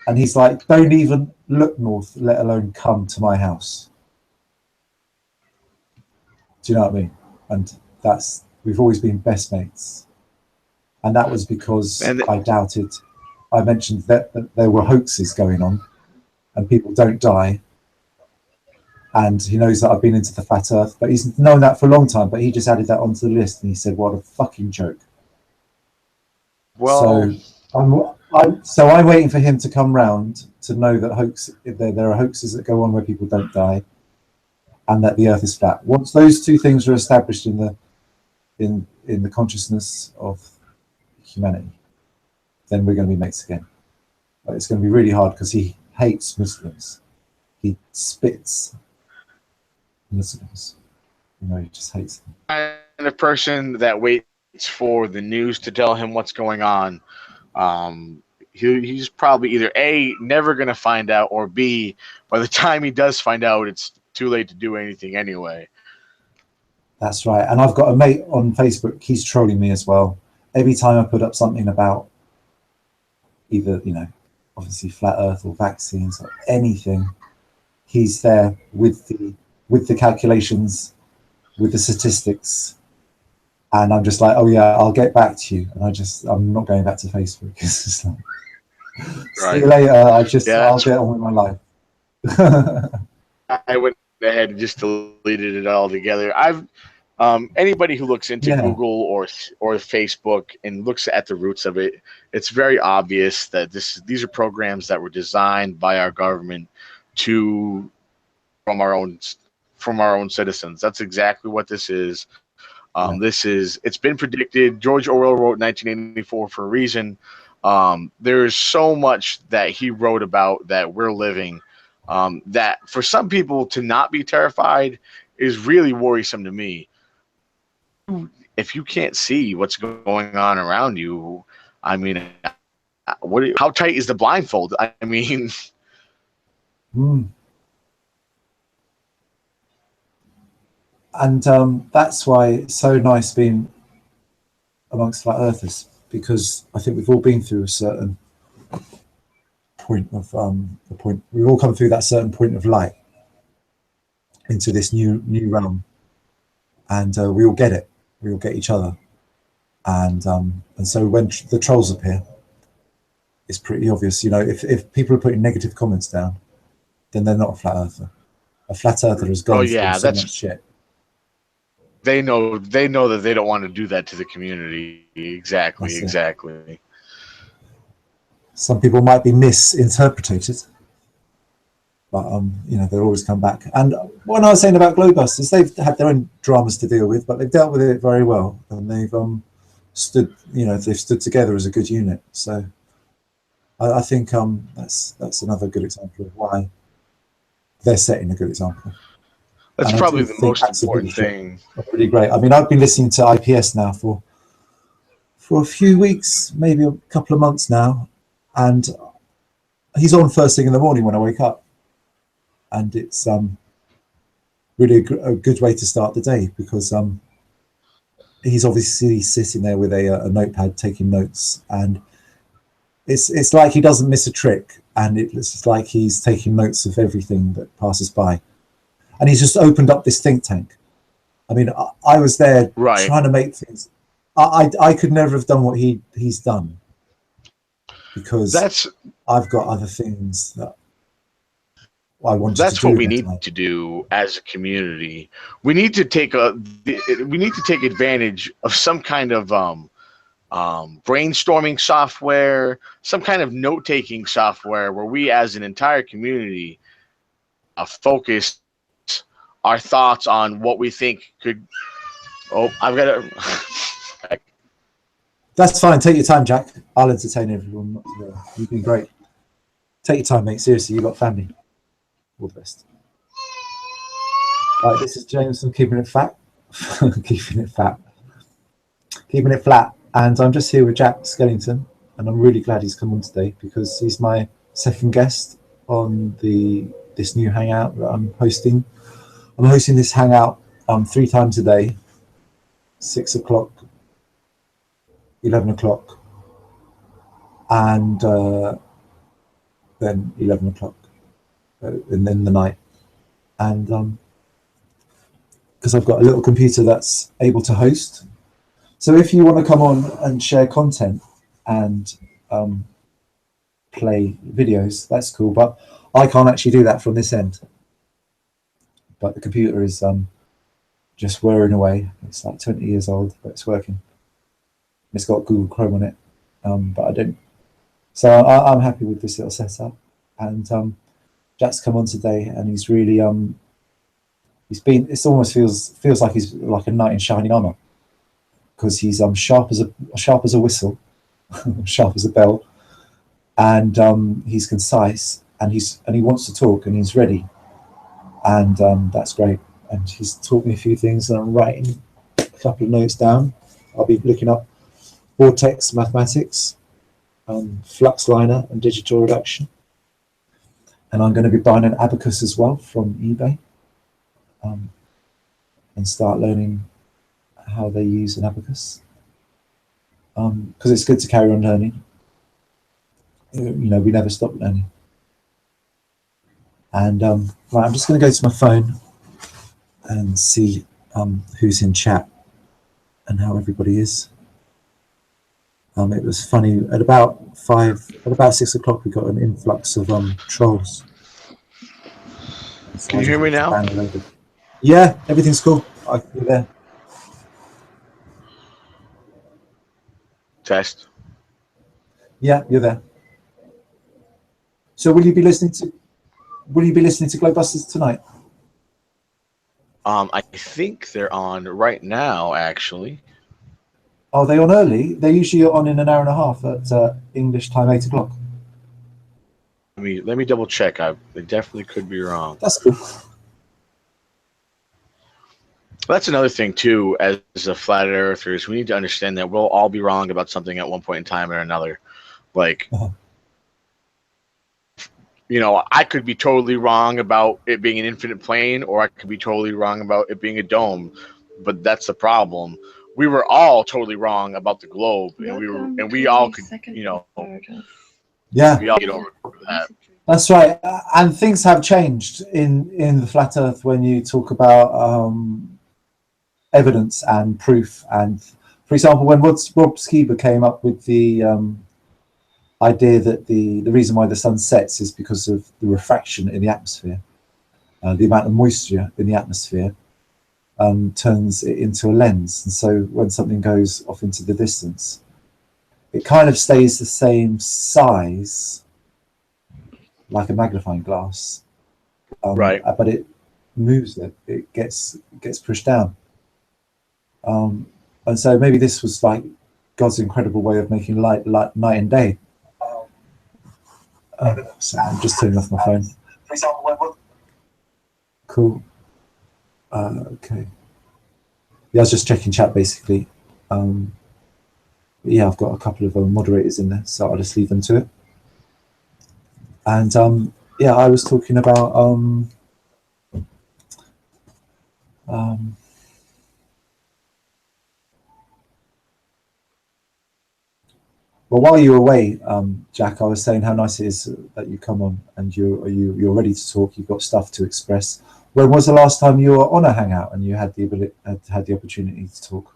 And he's like, don't even look north, let alone come to my house. Do you know what I mean? And we've always been best mates. And that was because and I mentioned that there were hoaxes going on and people don't die. And he knows that I've been into the flat earth, but he's known that for a long time, but he just added that onto the list and he said, what a fucking joke. well So I'm waiting for him to come round to know that there are hoaxes that go on where people don't die and that the earth is flat. Once those two things are established in the consciousness of humanity, then we're going to be mates again. But it's going to be really hard because he hates Muslims. He spits Muslims. He just hates them. kind of person that waits for the news to tell him what's going on. He's probably either A, never going to find out, or B, by the time he does find out, it's too late to do anything anyway. That's right. And I've got a mate on Facebook, he's trolling me as well. Every time I put up something about either, obviously flat earth or vaccines or anything, he's there with the calculations, with the statistics. And I'm just like, oh yeah, I'll get back to you. And I'm not going back to Facebook. It's just like, see you later. I'll get on with my life. I went ahead and just deleted it all together. Anybody who looks into Google or Facebook and looks at the roots of it, it's very obvious that these are programs that were designed by our government from our own citizens. That's exactly what this is. It's been predicted. George Orwell wrote 1984 for a reason. There's so much that he wrote about that we're living, that for some people to not be terrified is really worrisome to me. If you can't see what's going on around you, I mean, how tight is the blindfold? I mean, And that's why it's so nice being amongst flat earthers, because I think we've all been through a certain point of we've all come through that certain point of light into this new realm, and we all get it. We all get each other, and so when the trolls appear, it's pretty obvious. If people are putting negative comments down, then they're not a flat earther. A flat earther has gone through so much shit. They know that they don't want to do that to the community. Exactly. Some people might be misinterpreted, but they'll always come back. And what I was saying about Glowbusters, they've had their own dramas to deal with, but they've dealt with it very well, and they've stood together as a good unit. So I think that's another good example of why they're setting a good example. That's probably the most important thing. Pretty great. I mean, I've been listening to IPS now for a few weeks, maybe a couple of months now, and he's on first thing in the morning when I wake up, and it's really a good way to start the day, because he's obviously sitting there with a notepad taking notes, and it's like he doesn't miss a trick, and it's like he's taking notes of everything that passes by. And he's just opened up this think tank. I mean, I was there trying to make things I could never have done what he's done because That's I've got other things that I wanted to that's what do we that need time. to do as a community. We need to take advantage of some kind of brainstorming software, some kind of note taking software where we as an entire community focus our thoughts on what we think could. Oh, I've got to. That's fine. Take your time, Jack. I'll entertain everyone. Not to worry. You've been great. Take your time, mate. Seriously, you've got family. All the best. Right, this is James from Keeping It Fat. Keeping it fat. Keeping it flat. And I'm just here with Jack Skellington, and I'm really glad he's come on today because he's my second guest on this new hangout that I'm hosting. I'm hosting this hangout 3 times a day, 6 o'clock, 11 o'clock, and then 11 o'clock, and then the night. And because I've got a little computer that's able to host. So if you want to come on and share content and play videos, that's cool. But I can't actually do that from this end. But the computer is just whirring away. It's like 20 years old, but it's working. It's got Google Chrome on it, but I don't. So I'm happy with this little setup. And Jack's come on today, and he's really he's been. It almost feels like he's like a knight in shining armor because he's sharp as a whistle, sharp as a bell, and he's concise, and he wants to talk, and he's ready, and that's great. And he's taught me a few things, and I'm writing a couple of notes down. I'll be looking up vortex mathematics, flux liner, and digital reduction. And I'm going to be buying an abacus as well from eBay, and start learning how they use an abacus, because it's good to carry on learning. We never stop learning. And right, I'm just going to go to my phone and see who's in chat and how everybody is. It was funny at about 6 o'clock we got an influx of trolls. So Can you hear me now? Yeah, everything's cool. You're there. Test. Yeah, you're there. So will you be listening to Glowbusters tonight? I think they're on right now, actually. Are they on early? They're usually on in an hour and a half at English time, 8 o'clock. Let me double check. They definitely could be wrong. That's cool. That's another thing too. As a flat earthers, we need to understand that we'll all be wrong about something at one point in time or another. Like, I could be totally wrong about it being an infinite plane, or I could be totally wrong about it being a dome. But that's the problem. We were all totally wrong about the globe, and we all could, yeah, we all get over that. That's right. And things have changed in the flat Earth when you talk about evidence and proof. And for example, when Rob Skiba came up with the idea that the reason why the sun sets is because of the refraction in the atmosphere, the amount of moisture in the atmosphere turns it into a lens. And so when something goes off into the distance, it kind of stays the same size like a magnifying glass, Right. But it moves it gets pushed down, and so maybe this was like God's incredible way of making light night and day. So I'm just turning off my phone. Cool. Okay. Yeah, I was just checking chat basically. Yeah, I've got a couple of moderators in there, so I'll just leave them to it. And yeah, I was talking about well, while you were away, Jack, I was saying how nice it is that you come on and you're ready to talk. You've got stuff to express. When was the last time you were on a hangout and you had the opportunity to talk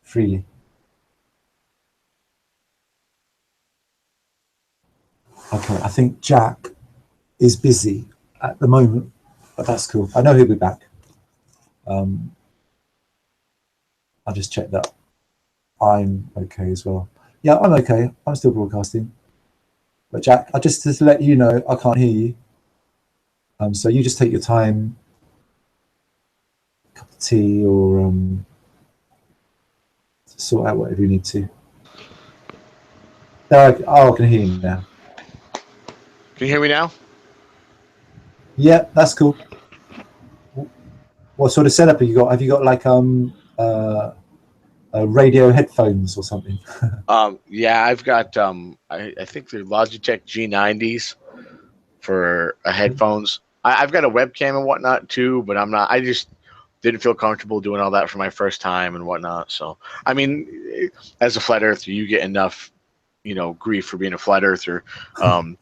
freely? Okay, I think Jack is busy at the moment, but that's cool. I know he'll be back. Um, I just checked that I'm okay as well. Yeah, I'm okay. I'm still broadcasting. But Jack, I just to let you know, I can't hear you. So you just take your time, cup of tea, or sort out whatever you need to. There, I can hear you now. Can you hear me now? Yeah, that's cool. What sort of setup have you got? Have you got like radio headphones or something? Yeah, I've got I think they're Logitech G90s for headphones. I've got a webcam and whatnot too, but I'm not. I just didn't feel comfortable doing all that for my first time and whatnot. So, I mean, as a flat earther, you get enough, grief for being a flat earther. Um,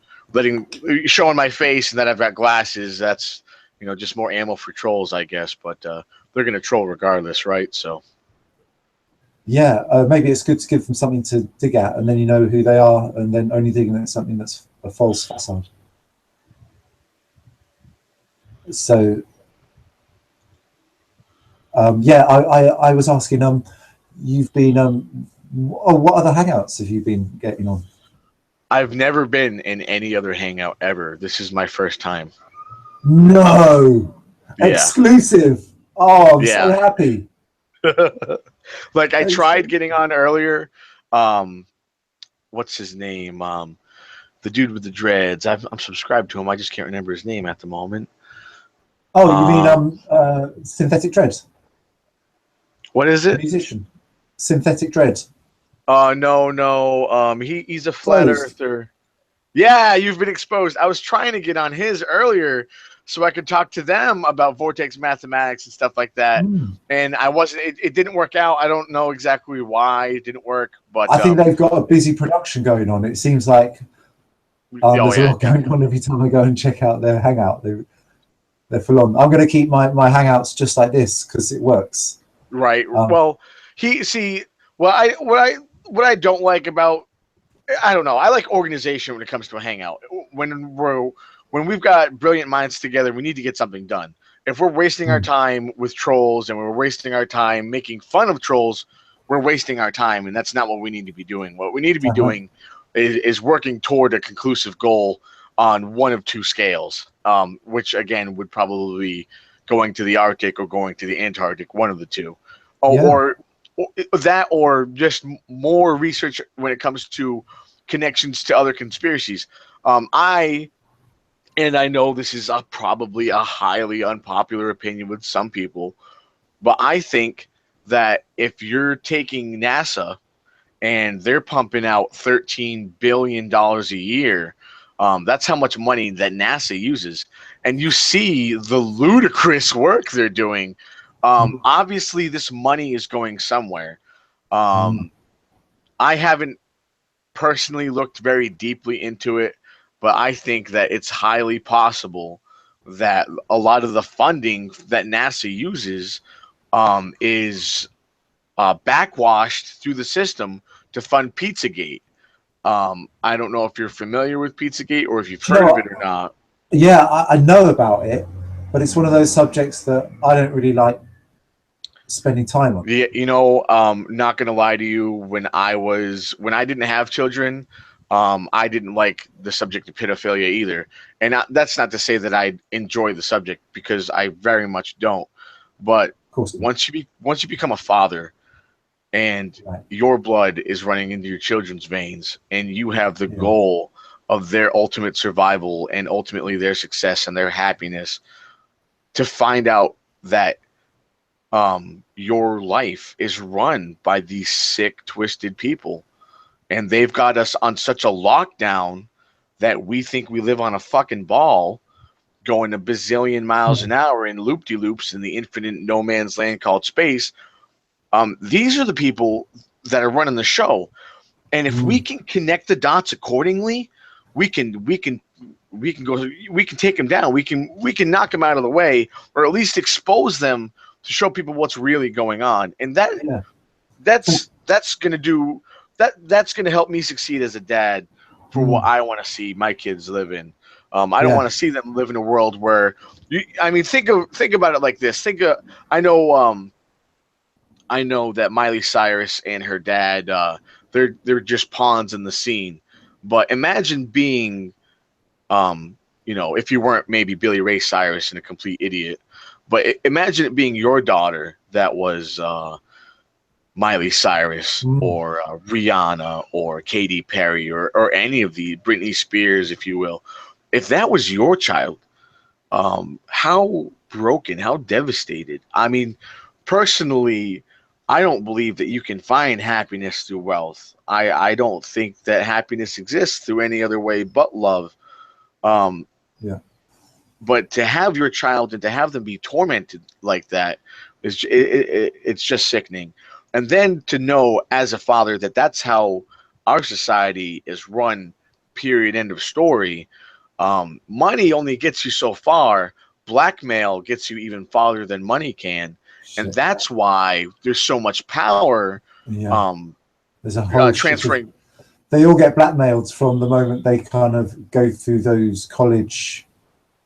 showing my face and that I've got glasses. That's just more ammo for trolls, I guess. But they're gonna troll regardless, right? So. Yeah, maybe it's good to give them something to dig at, and then you know who they are, and then only digging at something that's a false facade. So, yeah, I was asking, you've been, what other hangouts have you been getting on? I've never been in any other hangout ever. This is my first time. No, Yeah, exclusive. Oh, I'm so yeah. happy. Like I tried Excellent. getting on earlier. Um, what's his name? The dude with the dreads. I'm subscribed to him. I just can't remember his name at the moment. Oh, you mean Um, Synthetic Dread, what is the it? musician? Synthetic Dread. No, no. He's a flat Closed. earther. Yeah, you've been exposed. I was trying to get on his earlier so I could talk to them about vortex mathematics and stuff like that. Mm. And I wasn't. It didn't work out. I don't know exactly why it didn't work, but I think they've got a busy production going on. It seems like oh there's a yeah, lot going on every time I go and check out their hangout. They're full on. I'm going to keep my hangouts just like this because it works. right. Um, Well, he see. Well, what I don't like about I don't know. I like organization when it comes to a hangout. When we've got brilliant minds together, we need to get something done. If we're wasting our mm, time with trolls and we're wasting our time making fun of trolls, we're wasting our time, and that's not what we need to be doing. What we need to be uh-huh. doing is working toward a conclusive goal on one of two scales, which again would probably be going to the Arctic or going to the Antarctic, one of the two, Yeah. or that, or just more research when it comes to connections to other conspiracies. I know this is probably a highly unpopular opinion with some people, but I think that if you're taking NASA and they're pumping out $13 billion a year, that's how much money that NASA uses. And you see the ludicrous work they're doing. Mm, Obviously, this money is going somewhere. mm. Um, I haven't personally looked very deeply into it, but I think that it's highly possible that a lot of the funding that NASA uses is backwashed through the system to fund Pizzagate. I don't know if you're familiar with Pizzagate or if you've Do you know heard of it what? or not. Yeah, I know about it, but it's one of those subjects that I don't really like spending time on. Yeah, not gonna lie to you, when I didn't have children, I didn't like the subject of pedophilia either. And that's not to say that I enjoy the subject because I very much don't. But Of course, not. once you become a father and Right. your blood is running into your children's veins and you have the Yeah. goal of their ultimate survival and ultimately their success and their happiness, to find out that your life is run by these sick, twisted people, and they've got us on such a lockdown that we think we live on a fucking ball, going a bazillion miles Mm, an hour in loop-de-loops in the infinite no man's land called space. These are the people that are running the show, and if we mm. can connect the dots accordingly, we can take them down. We can knock them out of the way, or at least expose them to show people what's really going on. And Yeah. So, that's gonna do that's gonna help me succeed as a dad. for what I want to see my kids live in. I don't Yeah. want to see them live in a world where I mean, think about it like this. I know that Miley Cyrus and her dad, they're just pawns in the scene. But imagine being, if you weren't maybe Billy Ray Cyrus and a complete idiot, but imagine it being your daughter that was Miley Cyrus Mm. or Rihanna or Katy Perry or any of the Britney Spears, if you will. If that was your child, how broken, how devastated. I mean, personally, I don't believe that you can find happiness through wealth. I don't think that happiness exists through any other way but love. Um, Yeah. but to have your child and to have them be tormented like that it's just sickening. And then to know as a father that that's how our society is run. Period. End of story. Money only gets you so far. Blackmail gets you even farther than money can, and Shit. that's why there's so much power Yeah. There's a whole transferring. They all get blackmailed from the moment they kind of go through those college.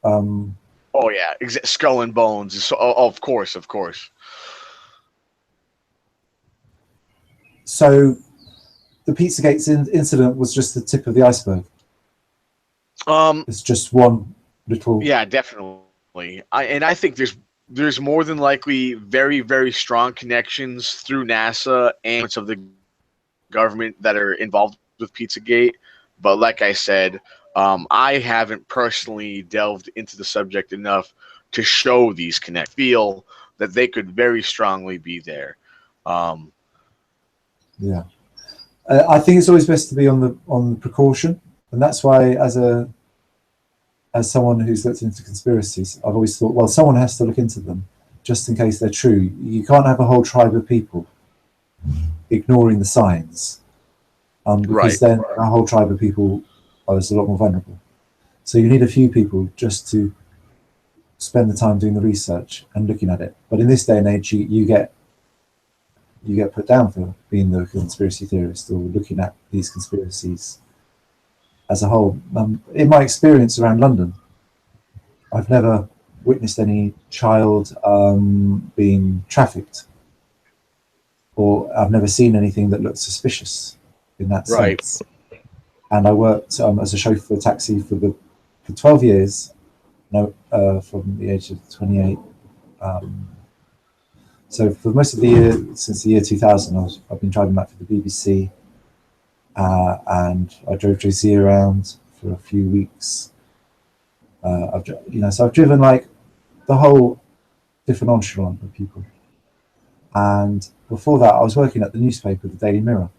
Oh yeah, Skull and Bones. So, of course, of course. So the Pizzagate incident was just the tip of the iceberg. It's just one little. Yeah, definitely. I think there's more than likely very very strong connections through NASA and of the government that are involved with Pizzagate. But like I said, I haven't personally delved into the subject enough to show these connect. Feel that they could very strongly be there. Yeah, I think it's always best to be on precaution, and that's why as someone who's looked into conspiracies, I've always thought, well, someone has to look into them just in case they're true. You can't have a whole tribe of people ignoring the signs, because then a whole tribe of people is a lot more vulnerable. So you need a few people just to spend the time doing the research and looking at it. But in this day and age, you get put down for being the conspiracy theorist or looking at these conspiracies as a whole. In my experience around London, I've never witnessed any child being trafficked, or I've never seen anything that looked suspicious in that sense. And I worked as a chauffeur for a taxi for 12 years, from the age of 28. So for most of the year, since the year 2000, I've been driving that for the BBC, and I drove JC around for a few weeks. So I've driven like the whole different echelon of people. And before that, I was working at the newspaper, the Daily Mirror,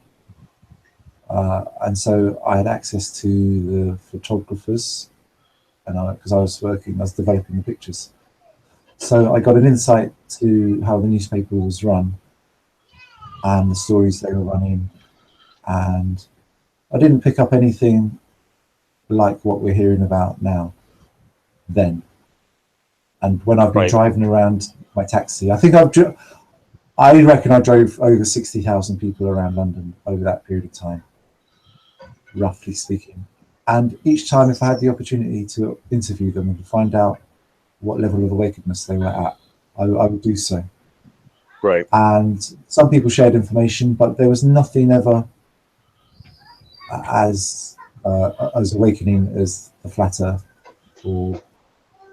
and so I had access to the photographers, and because I was developing the pictures. So I got an insight to how the newspaper was run and the stories they were running, and I didn't pick up anything like what we're hearing about now then. And when I've been driving around my taxi, I reckon I drove over 60,000 people around London over that period of time, roughly speaking. And each time, if I had the opportunity to interview them and to find out what level of awakeness they were at, I would do so. Right. And some people shared information, but there was nothing ever as awakening as the flat Earth or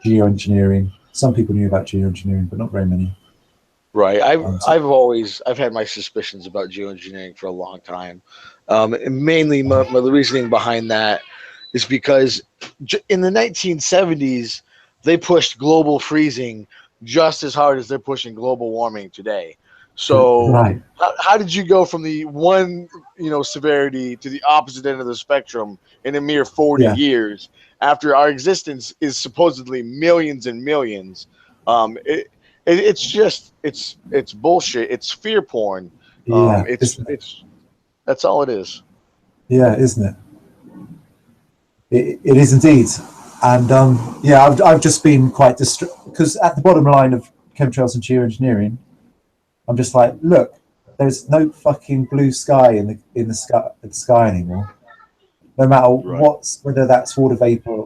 geoengineering. Some people knew about geoengineering, but not very many. Right. I've had my suspicions about geoengineering for a long time. And mainly my reasoning behind that is because in the 1970s, they pushed global freezing just as hard as they're pushing global warming today. So how did you go from the one, severity to the opposite end of the spectrum in a mere 40 years after our existence is supposedly millions and millions? It's bullshit. It's fear porn. That's all it is. Yeah, isn't it? It is indeed. And I've just been quite distressed because at the bottom line of chemtrails and geoengineering, I'm just like, look, there's no fucking blue sky in the sky anymore. no matter Right. whether that's water vapor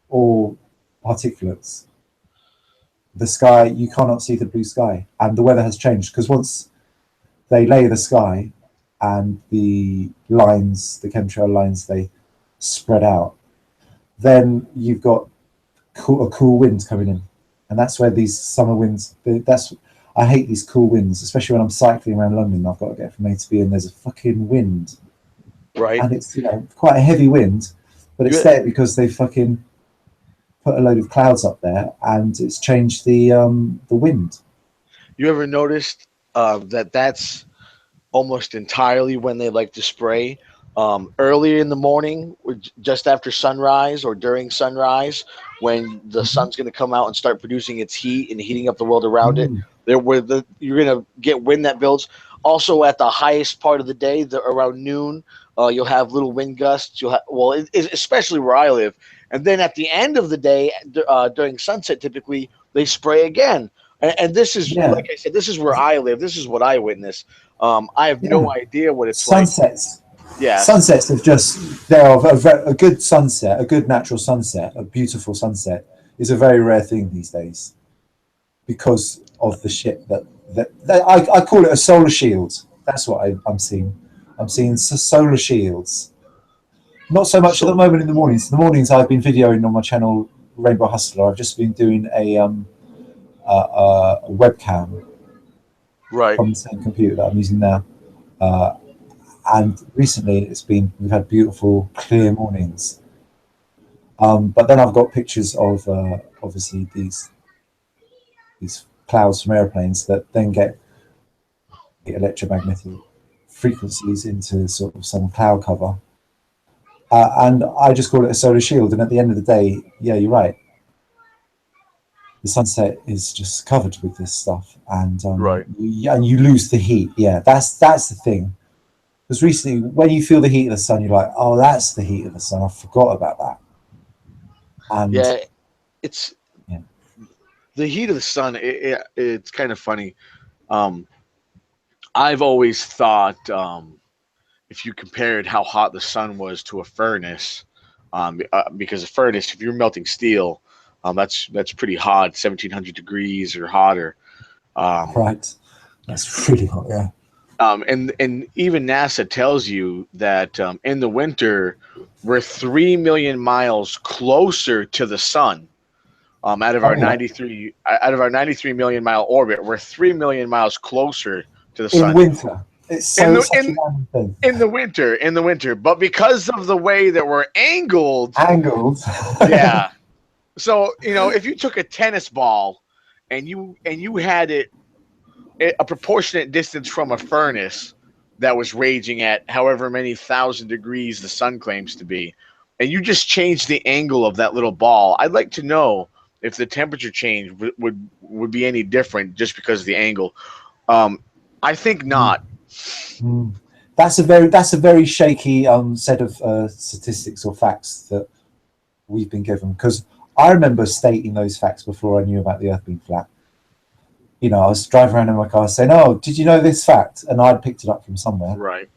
or particulates. The sky, you cannot see the blue sky, and the weather has changed because once they layer the sky and the lines, the chemtrail lines, they spread out, then you've got a cool wind coming in, and that's where these summer winds. That's I hate these cool winds, especially when I'm cycling around London. I've got to get from A to B, and there's a fucking wind, Right. and it's quite a heavy wind, but it's You, there because they fucking put a load of clouds up there, and it's changed the wind. you ever noticed that that's almost entirely when they like to spray? Early in the morning, just after sunrise or during sunrise, when the Mhm. sun's going to come out and start producing its heat and heating up the world around it. Mm. You're going to get wind that builds. Also, at the highest part of the day, around noon, you'll have little wind gusts. Especially where I live. And then at the end of the day, during sunset, typically they spray again. And this is, Yeah, like I said, this is where I live. This is what I witness. I have no yeah. idea what it's like. Sunsets. Yes. Sunsets have just they're a good sunset, a good natural sunset, a beautiful sunset is a very rare thing these days because of the shit that I call it a solar shield. That's what I'm seeing. I'm seeing solar shields. Not so much at the So moment in the mornings. In the mornings, I've been videoing on my channel Rainbow Hustler. I've just been doing a webcam right. from the same computer that I'm using now. Uh, and recently, we've had beautiful clear mornings. But then I've got pictures of obviously these clouds from airplanes that then get electromagnetic frequencies into sort of some cloud cover. And I just call it a solar shield. And at the end of the day, yeah, you're right. The sunset is just covered with this stuff, and Right. you lose the heat. Yeah, that's the thing. Because recently, when you feel the heat of the sun, you're like, oh, that's the heat of the sun. I forgot about that. And Yeah. It's yeah, the heat of the sun. It's kind of funny. Um, I've always thought if you compared how hot the sun was to a furnace, because a furnace, if you're melting steel, that's pretty hot, 1,700 degrees or hotter. Um, right. That's really hot. Yeah. and even NASA tells you that in the winter we're 3 million miles closer to the sun. Oh yeah. Out of our 93 million mile orbit, we're 3 million miles closer to the In sun winter, it's in so the such a random thing. in the winter. But because of the way that we're angled, Angled. yeah. So if you took a tennis ball and you had it a proportionate distance from a furnace that was raging at however many thousand degrees the sun claims to be, and you just changed the angle of that little ball, I'd like to know if the temperature change would be any different just because of the angle. Um, I think Mm. not. Mm. That's a very shaky set of statistics or facts that we've been given because I remember stating those facts before I knew about the Earth being flat. I was driving around in my car saying, "Oh, did you know this fact?" And I'd picked it up from somewhere. Right.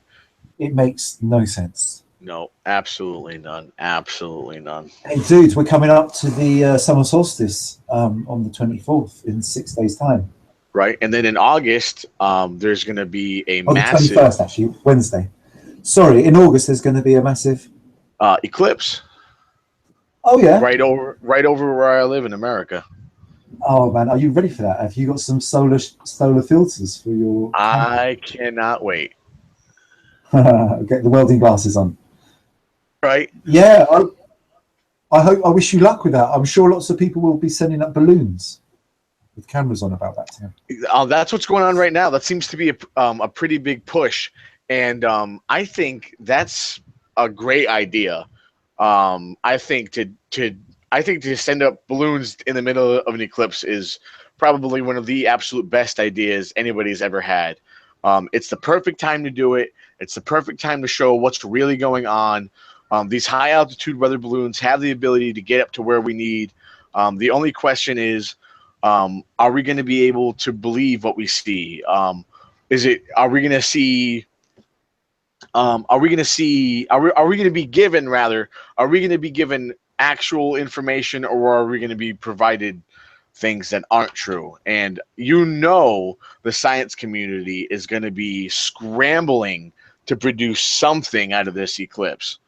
It makes no sense. No, absolutely none. Absolutely none. Hey, dude, we're coming up to the summer solstice on the 24th in 6 days' time. Right. And then in August, there's going to be a Oh, the massive 21st, actually, Wednesday. Sorry, in August, there's going to be a massive. eclipse Oh, yeah. right over where I live in America. Oh, man. Are you ready for that? Have you got some solar filters for your camera? I cannot wait. Get the welding glasses on. Right. Yeah, I wish you luck with that. I'm sure lots of people will be sending up balloons with cameras on about that time. That's what's going on right now. That seems to be a pretty big push, and I think that's a great idea. I think to send up balloons in the middle of an eclipse is probably one of the absolute best ideas anybody's ever had. It's the perfect time to do it. It's the perfect time to show what's really going on. These high altitude weather balloons have the ability to get up to where we need. The only question is, are we going to be able to believe what we see? Are we going to see Are we going to see? Are we going to be given rather? Are we going to be given actual information, or are we going to be provided things that aren't true? And the science community is going to be scrambling to produce something out of this eclipse.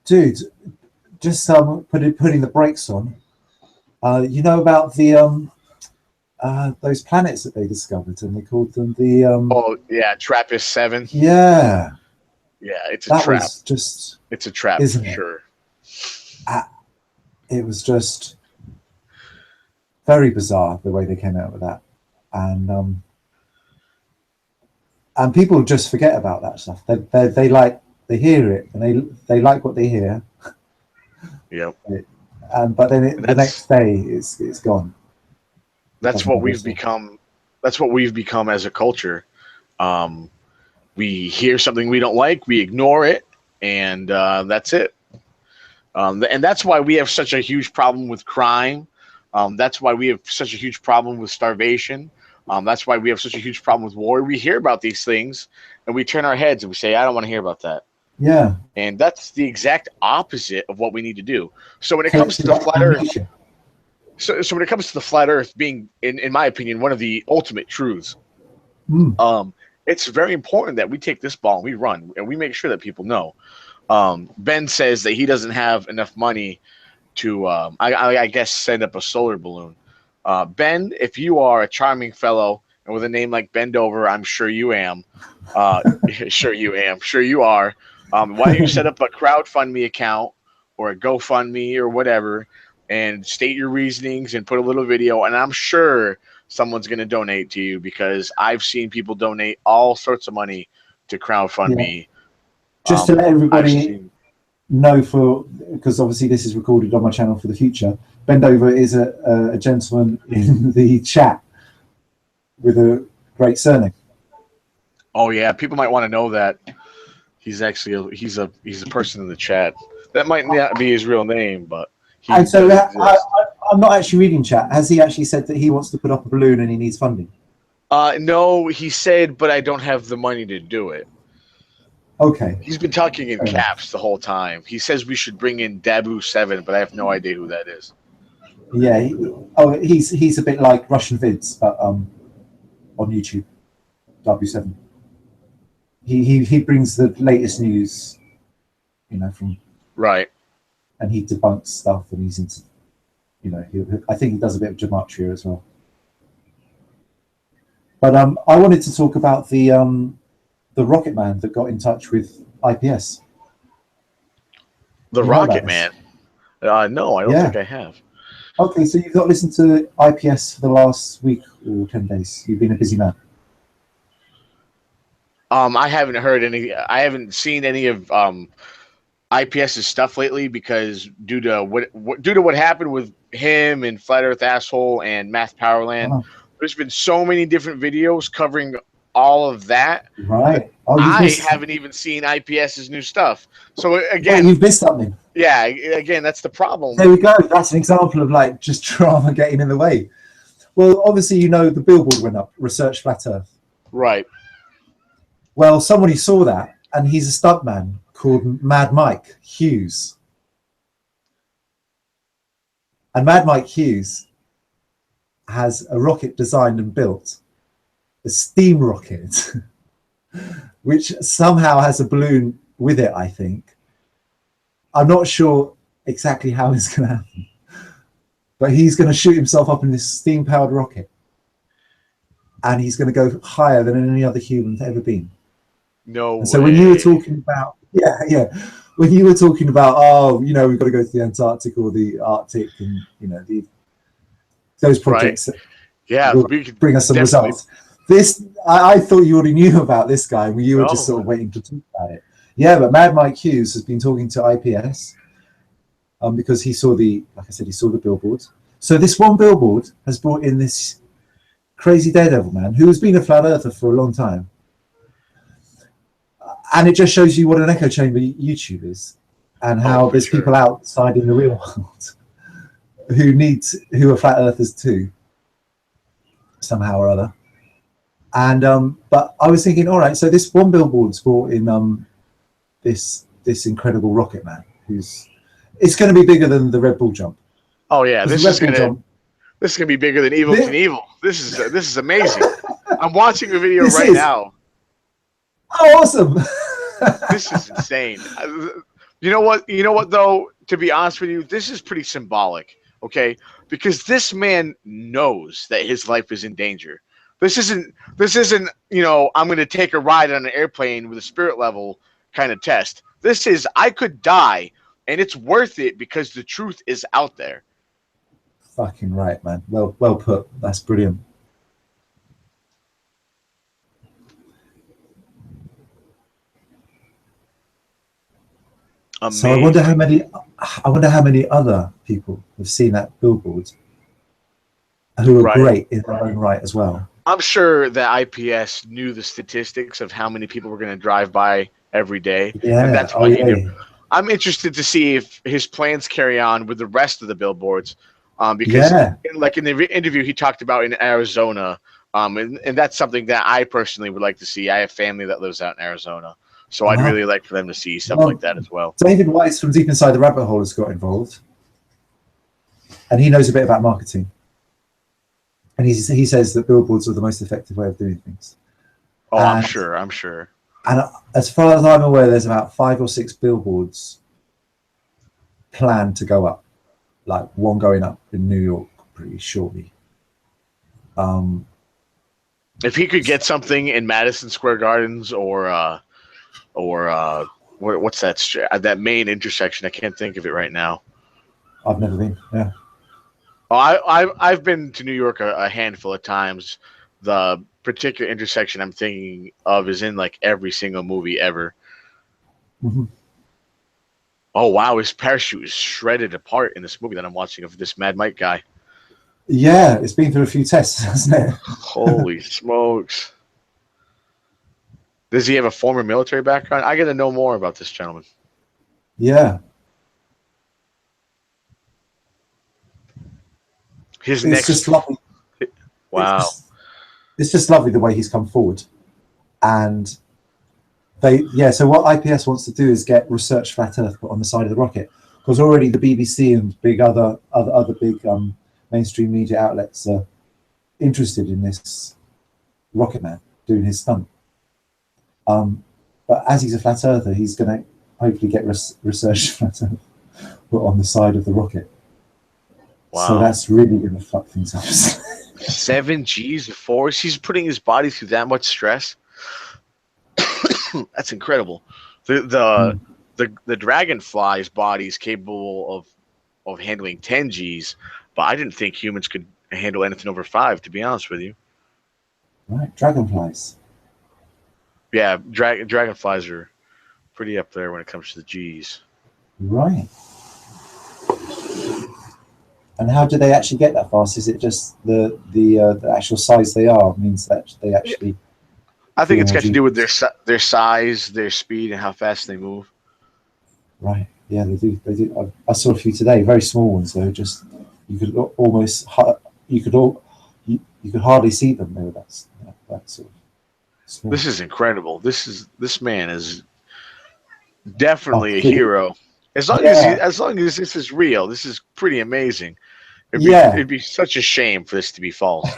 Dude, just putting the brakes on. You know about the those planets that they discovered, and they called them the Oh yeah, TRAPPIST-7. yeah, Yeah, it's a that trap. was just, It's a trap isn't for it? sure. It was just very bizarre the way they came out with that, and people just forget about that stuff. They hear it and they like what they hear. Yep. But then the That's next day it's gone. that's what we've become. That's what we've become as a culture. Um, we hear something we don't like, we ignore it, and that's it. And that's why we have such a huge problem with crime. That's why we have such a huge problem with starvation. That's why we have such a huge problem with war. We hear about these things and we turn our heads and we say, I don't want to hear about that. Yeah. And that's the exact opposite of what we need to do. So when it comes to the flat Earth, so when it comes to the flat Earth being, in my opinion, one of the ultimate truths, it's very important that we take this ball and we run and we make sure that people know. Ben says that he doesn't have enough money to, I guess, send up a solar balloon. Ben, if you are a charming fellow and with a name like Bendover, I'm sure you am. Sure you are. Why don't you set up a crowdfund account or a GoFundMe or whatever and state your reasonings and put a little video, and I'm sure someone's going to donate to you because I've seen people donate all sorts of money to crowdfund. Just to let everybody know, because obviously this is recorded on my channel for the future, Bendover is a gentleman in the chat with a great surname. Oh yeah, people might want to know that he's actually he's a person in the chat. That might not be his real name, but and so I'm not actually reading chat. Has he actually said that he wants to put up a balloon and he needs funding? No, he said, but I don't have the money to do it. Okay. He's been talking in caps the whole time. He says we should bring in Dabu7, but I have no idea who that is. Yeah. He's a bit like Russian Vids, but on YouTube. Dabu7. He brings the latest news, from right, and he debunks stuff, and he's into, I think he does a bit of gematria as well. But I wanted to talk about the Rocket Man that got in touch with IPS. The Rocket Man? No, I don't think I have. Okay, so you've not listened to IPS for the last week or 10 days. You've been a busy man. I haven't heard any. I haven't seen any of IPS's stuff lately because due to what happened with him and Flat Earth Asshole and Math Powerland, there's been so many different videos covering all of that. Right. I haven't even seen IPS's new stuff. So again, you've missed something. Yeah, again, that's the problem. There we go. That's an example of just drama getting in the way. Well, obviously, the billboard went up, Research Flat Earth. Right. Well, somebody saw that, and he's a stuntman called Mad Mike Hughes. And Mad Mike Hughes has a rocket designed and built, a steam rocket, which somehow has a balloon with it, I think. I'm not sure exactly how it's going to happen, but he's going to shoot himself up in this steam-powered rocket, and he's going to go higher than any other human's ever been. No way. So when you were talking about, when you were talking about, we've got to go to the Antarctic or the Arctic, and those projects, will bring us some results. I thought you already knew about this guy. You were just sort of waiting to talk about it. Yeah, but Mad Mike Hughes has been talking to IPS because he saw he saw the billboards. So this one billboard has brought in this crazy daredevil man who has been a flat earther for a long time. And it just shows you what an echo chamber YouTube is, and how there's people outside in the real world who are flat earthers too, somehow or other. And but I was thinking, all right, so this one billboard's brought in this incredible rocket man who's it's going to be bigger than the Red Bull jump. Oh yeah, Because the Red Bull jump, this is gonna be bigger than Evil this, Knievel. This is amazing. I'm watching a video this right is now. oh awesome. This is insane. You know what? You know what though? To be honest with you, this is pretty symbolic. Okay, because this man knows that his life is in danger. This isn't. This isn't. You know, I'm going to take a ride on an airplane with a spirit level kind of test. This is. I could die, and it's worth it because the truth is out there. Fucking right, man. Well put. That's brilliant. So Amazing. I wonder how many other people have seen that billboard who are Right. great in their own right as well. I'm sure that IPS knew the statistics of how many people were going to drive by every day, and Yeah. that's Oh why he knew. yeah. I'm interested to see if his plans carry on with the rest of the billboards, because Yeah. like in the interview he talked about in Arizona, and that's something that I personally would like to see. I have family that lives out in Arizona, so I'd Uh-huh. really like for them to see stuff like Well, that as well. David Weiss from Deep Inside the Rabbit Hole has got involved, and he knows a bit about marketing. And he says that billboards are the most effective way of doing things. Oh, I'm And sure. I'm sure. and as far as I'm aware, there's about 5 or 6 billboards planned to go up, like one going up in New York pretty shortly. Um, If he could get something in Madison Square Gardens or what's that main intersection? I can't think of it right now. I've never been. Yeah. Oh, I've been to New York a handful of times. The particular intersection I'm thinking of is in like every single movie ever. Mm-hmm. Oh wow, his parachute is shredded apart in this movie that I'm watching of this Mad Mike guy. Yeah, it's been through a few tests, hasn't it? Holy smokes! Does he have a former military background? I got to know more about this gentleman. Yeah. His It's just next, lovely. wow. It's just lovely the way he's come forward. And so what IPS wants to do is get research flat Earth put on the side of the rocket, because already the BBC and big other big mainstream media outlets are interested in this rocket man doing his stunt. But as he's a flat earther, he's going to hopefully get research flat Earth put on the side of the rocket. Wow. So that's really going to fuck things up. 7 G's of force. He's putting his body through that much stress. That's incredible. The dragonfly's body is capable of handling 10 G's, but I didn't think humans could handle anything over 5. To be honest with you. Right, dragonflies. Yeah, dragonflies are pretty up there when it comes to the G's. Right. And how do they actually get that fast? Is it just the actual size they are means that they actually? I think it's got to do with their size, their speed, and how fast they move. Right. Yeah, they do. They do. I saw a few today, very small ones though. Just you could almost you could hardly see them. They were that sort of small. This is incredible. This man is definitely a hero. As long as this is real, this is pretty amazing. It'd be such a shame for this to be false.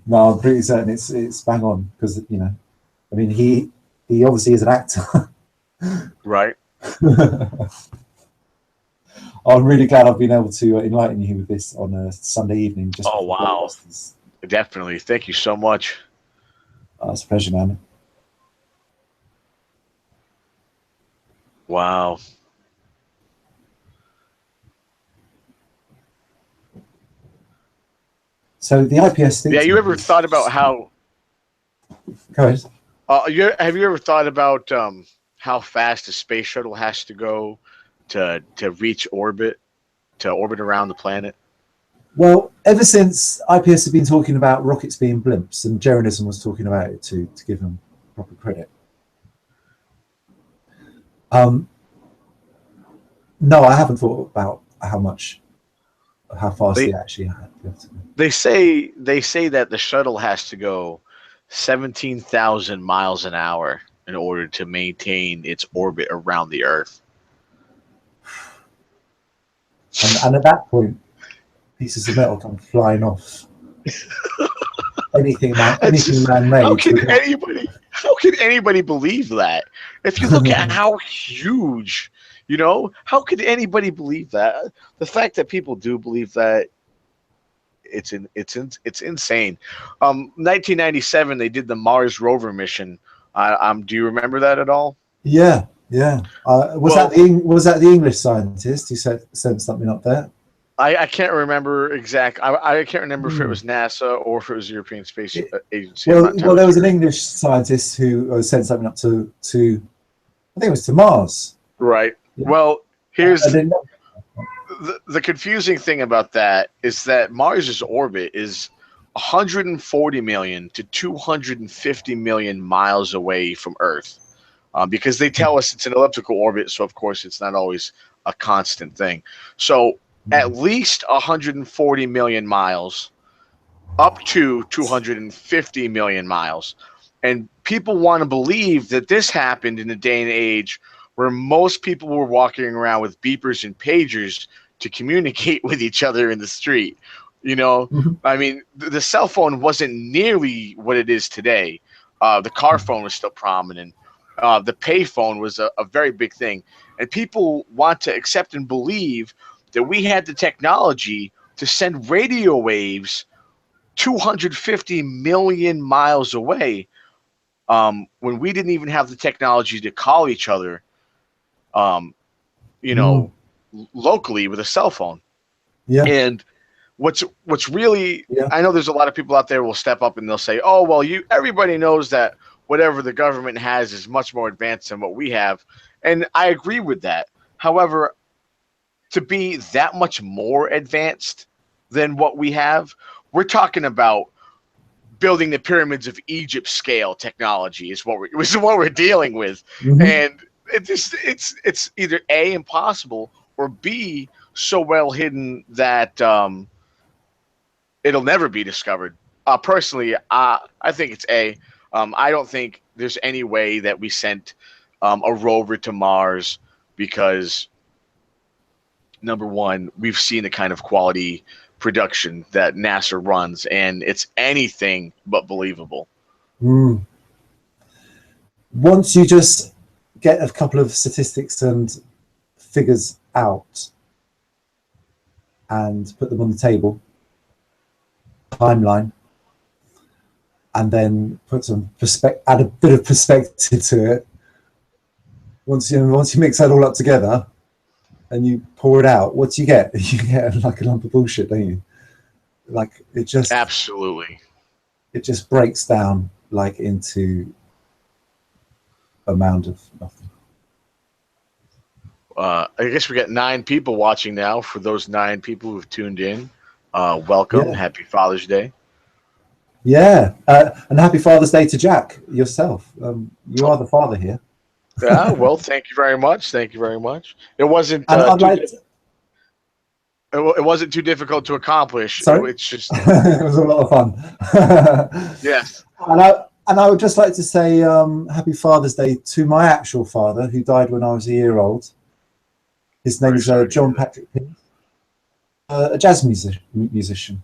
No, I'm pretty certain it's bang on because I mean he obviously is an actor. Right. I'm really glad I've been able to enlighten you with this on a Sunday evening. Oh wow! Definitely. Thank you so much. It's a pleasure, man. Wow. So the IPS. Yeah, you ever thought about how? Go ahead. Have you ever thought about how fast a space shuttle has to go to reach orbit, to orbit around the planet? Well, ever since IPS have been talking about rockets being blimps, and Jeranism was talking about it to give them proper credit. No, I haven't thought about how much how fast They they actually have to go. they say that the shuttle has to go 17,000 miles an hour in order to maintain its orbit around the Earth. And at that point, pieces of metal come flying off. It's Anything just man-made would not. how can anybody believe that? If you look at how huge, how could anybody believe that? The fact that people do believe that, it's insane. 1997 they did the Mars rover mission. Do you remember that at all? Yeah, yeah. Well, Was that the English scientist who sent something up there? I can't remember I can't remember if it Hmm. was NASA or if it was the European Space It, Agency. I'm well, not entirely there was an sure. English scientist who sent something up to I think it was to Mars. Right. Yeah. Well, I here's didn't know. the confusing thing about that is that Mars's orbit is 140 million to 250 million miles away from Earth, because they tell us it's an elliptical orbit, so of course it's not always a constant thing. So at least 140 million miles up to 250 million miles. And people want to believe that this happened in a day and age where most people were walking around with beepers and pagers to communicate with each other in the street. Mhm. I mean, the cell phone wasn't nearly what it is today. The car phone was still prominent. The pay phone was a very big thing. And people want to accept and believe that we had the technology to send radio waves 250 million miles away, when we didn't even have the technology to call each other, um, you Mm. know, locally with a cell phone. Yeah, And what's really, yeah. I know there's a lot of people out there will step up and they'll say, "Oh, well, everybody knows that whatever the government has is much more advanced than what we have," and I agree with that. However, to be that much more advanced than what we have, we're talking about building the pyramids of Egypt scale technology is what we're dealing with, Hmm. and it's either A, impossible, or B, so well hidden that it'll never be discovered. Personally, I think it's A. I don't think there's any way that we sent a rover to Mars because, number one, we've seen the kind of quality production that NASA runs, and it's anything but believable. Mm. Once you just get a couple of statistics and figures out and put them on the table, timeline, and then put some add a bit of perspective to it. Once you mix that all up together and you pour it out, what do you get? You get like a lump of bullshit, don't you? Like Absolutely. it just breaks down like into a mound of nothing. I guess we got 9 people watching now. For those 9 people who've tuned in, welcome. Yeah, Happy Father's Day. yeah, and happy Father's Day to Jack yourself. You are the father here, Yeah, well, thank you very much. Thank you very much. It wasn't and I'd like to, it wasn't too difficult to accomplish. sorry. It's just It was a lot of fun. yes. And I would just like to say happy Father's Day to my actual father, who died when I was a year old. His Very name's sorry to hear John that. Patrick Pym, a jazz musician.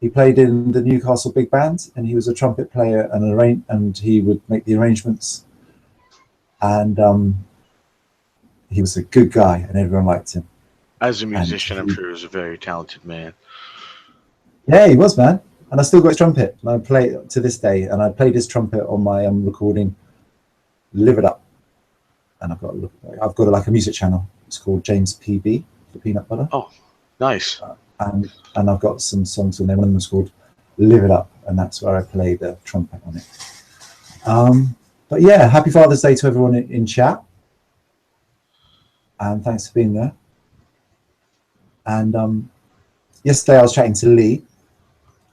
He played in the Newcastle Big Band, and he was a trumpet player and he would make the arrangements. And he was a good guy, and everyone liked him. As a And musician, I'm sure he was a very talented man. yeah, he was, man. And I still got his trumpet, and I play it to this day. And I played his trumpet on my recording, "Live It Up." And I've got like a music channel. It's called James PB for Peanut Butter, Oh, nice. and I've got some songs on there. One of them is called "Live It Up," and that's where I play the trumpet on it. But yeah, happy Father's Day to everyone in chat, and thanks for being there. And yesterday I was chatting to Lee.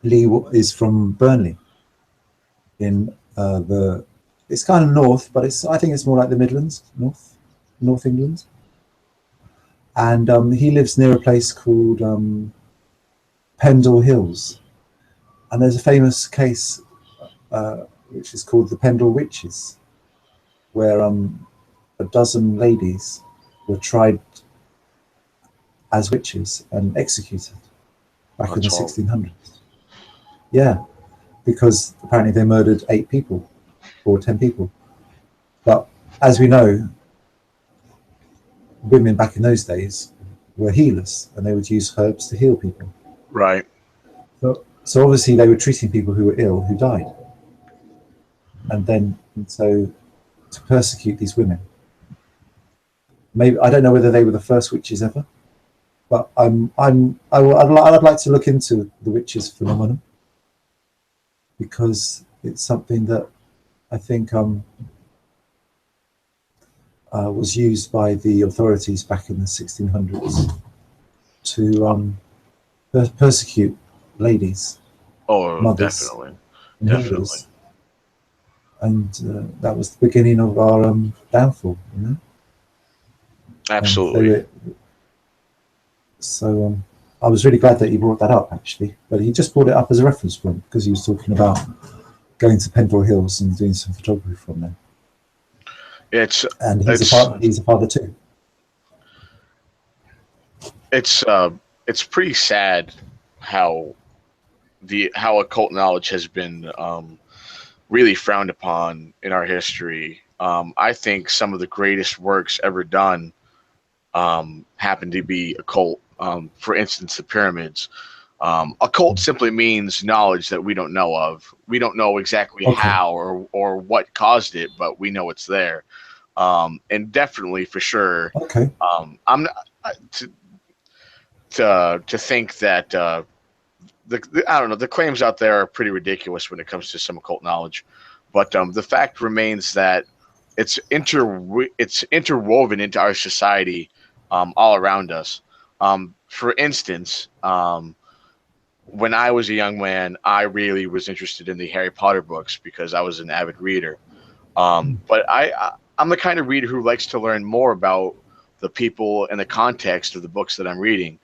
Lee is from Burnley, in it's kind of north, but I think it's more like the Midlands, North England. And he lives near a place called Pendle Hills, and there's a famous case which is called the Pendle Witches, where a dozen ladies were tried as witches and executed back in the 1600s. Yeah, because apparently they murdered 8 people or 10 people. But as we know, women back in those days were healers, and they would use herbs to heal people. Right. So obviously they were treating people who were ill who died, and so to persecute these women. Maybe I don't know whether they were the first witches ever, but I'd like to look into the witches phenomenon, because it's something that I think was used by the authorities back in the 1600s to persecute ladies, mothers, definitely, and healers. And that was the beginning of our downfall, you know. Absolutely. So I was really glad that he brought that up, actually. But he just brought it up as a reference point because he was talking about going to Pendle Hills and doing some photography from there. He's a father too. It's pretty sad how occult knowledge has been really frowned upon in our history. I think some of the greatest works ever done happen to be occult. For instance, the pyramids. Occult simply means knowledge that we don't know of. We don't know exactly how or what caused it, but we know it's there. And definitely, for sure, I'm not, to think that I don't know, the claims out there are pretty ridiculous when it comes to some occult knowledge, but the fact remains that it's interwoven into our society, all around us. For instance, when I was a young man, I really was interested in the Harry Potter books because I was an avid reader. But I'm the kind of reader who likes to learn more about the people and the context of the books that I'm reading.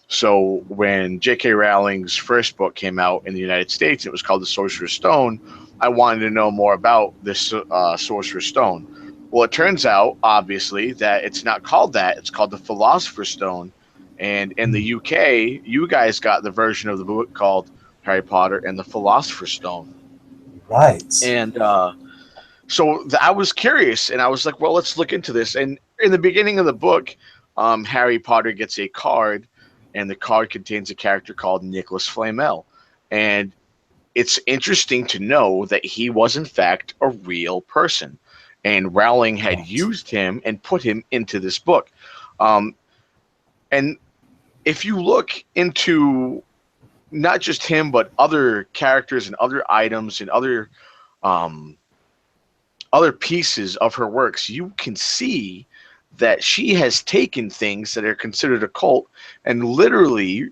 So when J.K. Rowling's first book came out in the United States, it was called The Sorcerer's Stone. I wanted to know more about this Sorcerer's Stone. Well, it turns out, obviously, that it's not called that. It's called the Philosopher's Stone. And in the UK, you guys got the version of the book called Harry Potter and the Philosopher's Stone. Right. And so I was curious, and I was like, well, let's look into this. And in the beginning of the book, Harry Potter gets a card, and the card contains a character called Nicholas Flamel. And it's interesting to know that he was, in fact, a real person. And Rowling had used him and put him into this book. And if you look into not just him, but other characters and other items and other pieces of her works, you can see that she has taken things that are considered occult and literally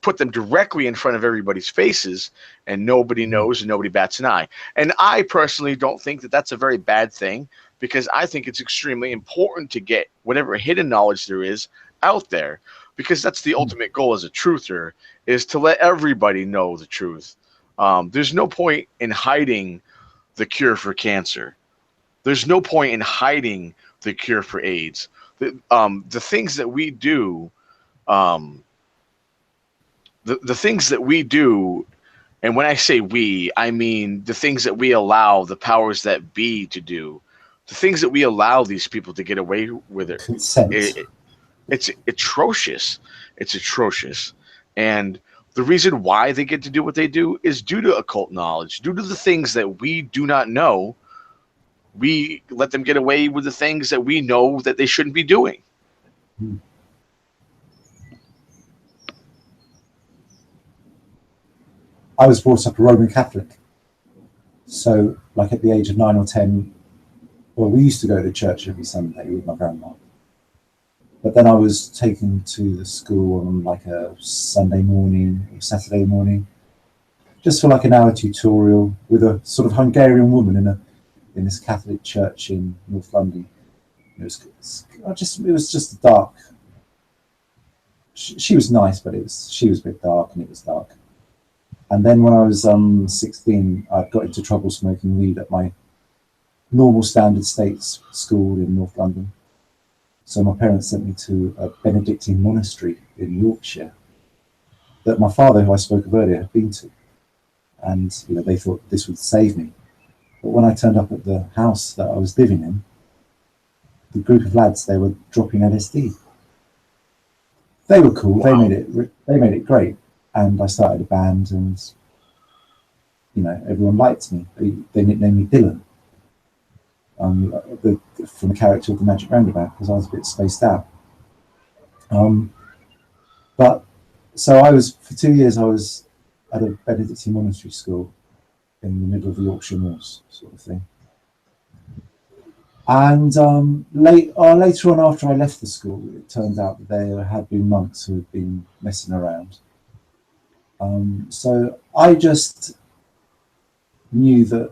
put them directly in front of everybody's faces, and nobody knows and nobody bats an eye. And I personally don't think that that's a very bad thing, because I think it's extremely important to get whatever hidden knowledge there is out there, because that's the ultimate goal as a truther, is to let everybody know the truth. There's no point in hiding the cure for cancer. There's no point in hiding the cure for AIDS. The things that we do, the things that we do, and when I say we, I mean the things that we allow the powers that be to do, the things that we allow these people to get away with it. It's atrocious. It's atrocious. And the reason why they get to do what they do is due to occult knowledge, due to the things that we do not know. We let them get away with the things that we know that they shouldn't be doing. I was brought up a Roman Catholic. So, like at the age of 9 or 10, well, we used to go to church every Sunday with my grandma. But then I was taken to the school on like a Sunday morning or Saturday morning, just for like an hour tutorial with a sort of Hungarian woman in this Catholic church in North London. It was just a she was nice, but she was a bit dark, and it was dark. And then when I was 16, I got into trouble smoking weed at my normal standard states school in North London. So my parents sent me to a Benedictine monastery in Yorkshire that my father, who I spoke of earlier, had been to. And they thought this would save me. But when I turned up at the house that I was living in, the group of lads, they were dropping LSD. They were cool. Wow. They made it great. And I started a band, and everyone liked me. They nicknamed me Dylan, from the character of the Magic Roundabout, because I was a bit spaced out. But so for 2 years I was at a Benedictine monastery school in the middle of the Yorkshire Moors, sort of thing. And later on, after I left the school, it turned out that there had been monks who had been messing around. So I just knew that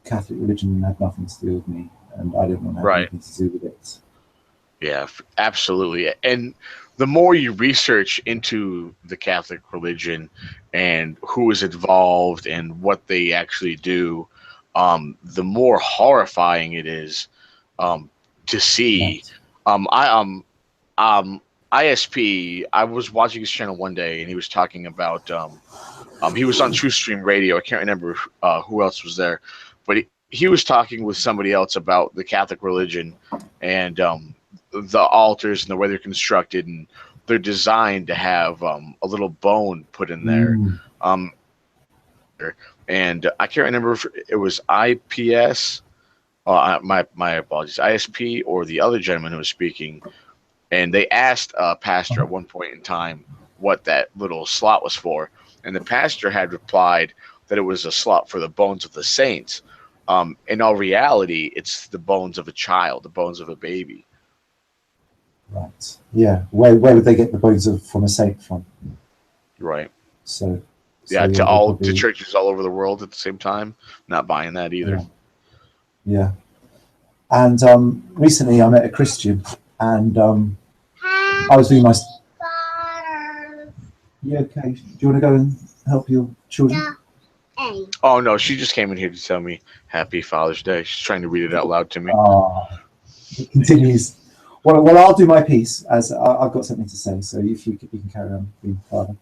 Catholic religion had nothing to do with me, and I didn't want to have anything to do with it. Yeah, absolutely. And the more you research into the Catholic religion and who is involved and what they actually do, the more horrifying it is to see. Right. I ISP. I was watching his channel one day, and he was talking about. He was on True Stream Radio. I can't remember who else was there, but he was talking with somebody else about the Catholic religion and the altars and the way they're constructed, and they're designed to have a little bone put in there. And I can't remember if it was IPS. My apologies, ISP or the other gentleman who was speaking, and they asked a pastor at one point in time what that little slot was for, and the pastor had replied that it was a slot for the bones of the saints. In all reality, it's the bones of a child, the bones of a baby. Right. Yeah. Where would they get the bones from a saint from? Right. So yeah, to probably, to churches all over the world at the same time. Not buying that either. Yeah. And recently I met a Christian, and I was doing my. You okay? Do you want to go and help your children? Oh no, she just came in here to tell me Happy Father's Day. She's trying to read it out loud to me. It continues. Well, I'll do my piece, as I've got something to say. So if you can carry on being father.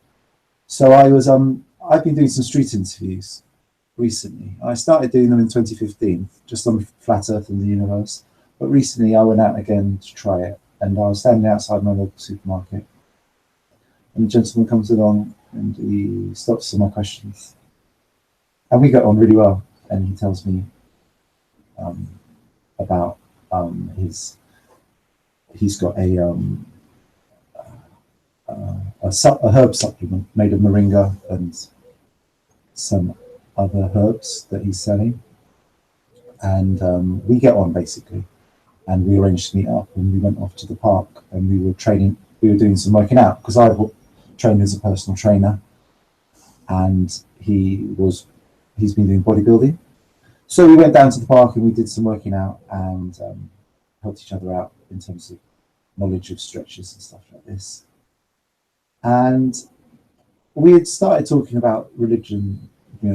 So I've been doing some street interviews recently. I started doing them in 2015, just on flat Earth and the universe. But recently I went out again to try it, and I was standing outside my local supermarket, and the gentleman comes along and he stops some of my questions, and we got on really well. And he tells me about he's got a herb supplement made of moringa and some other herbs that he's selling, and we get on basically, and we arranged to meet up, and we went off to the park, and we were doing some working out, because I trained as a personal trainer, and he's been doing bodybuilding. So we went down to the park and we did some working out, and helped each other out in terms of knowledge of stretches and stuff like this. And we had started talking about religion,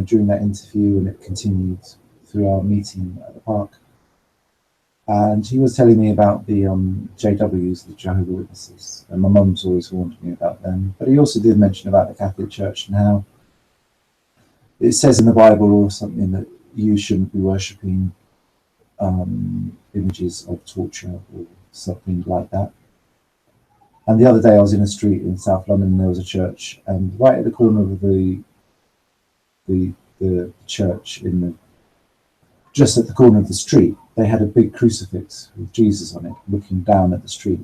during that interview, and it continued through our meeting at the park. And he was telling me about the JWs, the Jehovah's Witnesses, and my mum's always warned me about them. But he also did mention about the Catholic Church and how it says in the Bible or something that you shouldn't be worshipping images of torture or something like that. And the other day I was in a street in South London, and there was a church, and right at the corner of the church, just at the corner of the street, they had a big crucifix with Jesus on it, looking down at the street.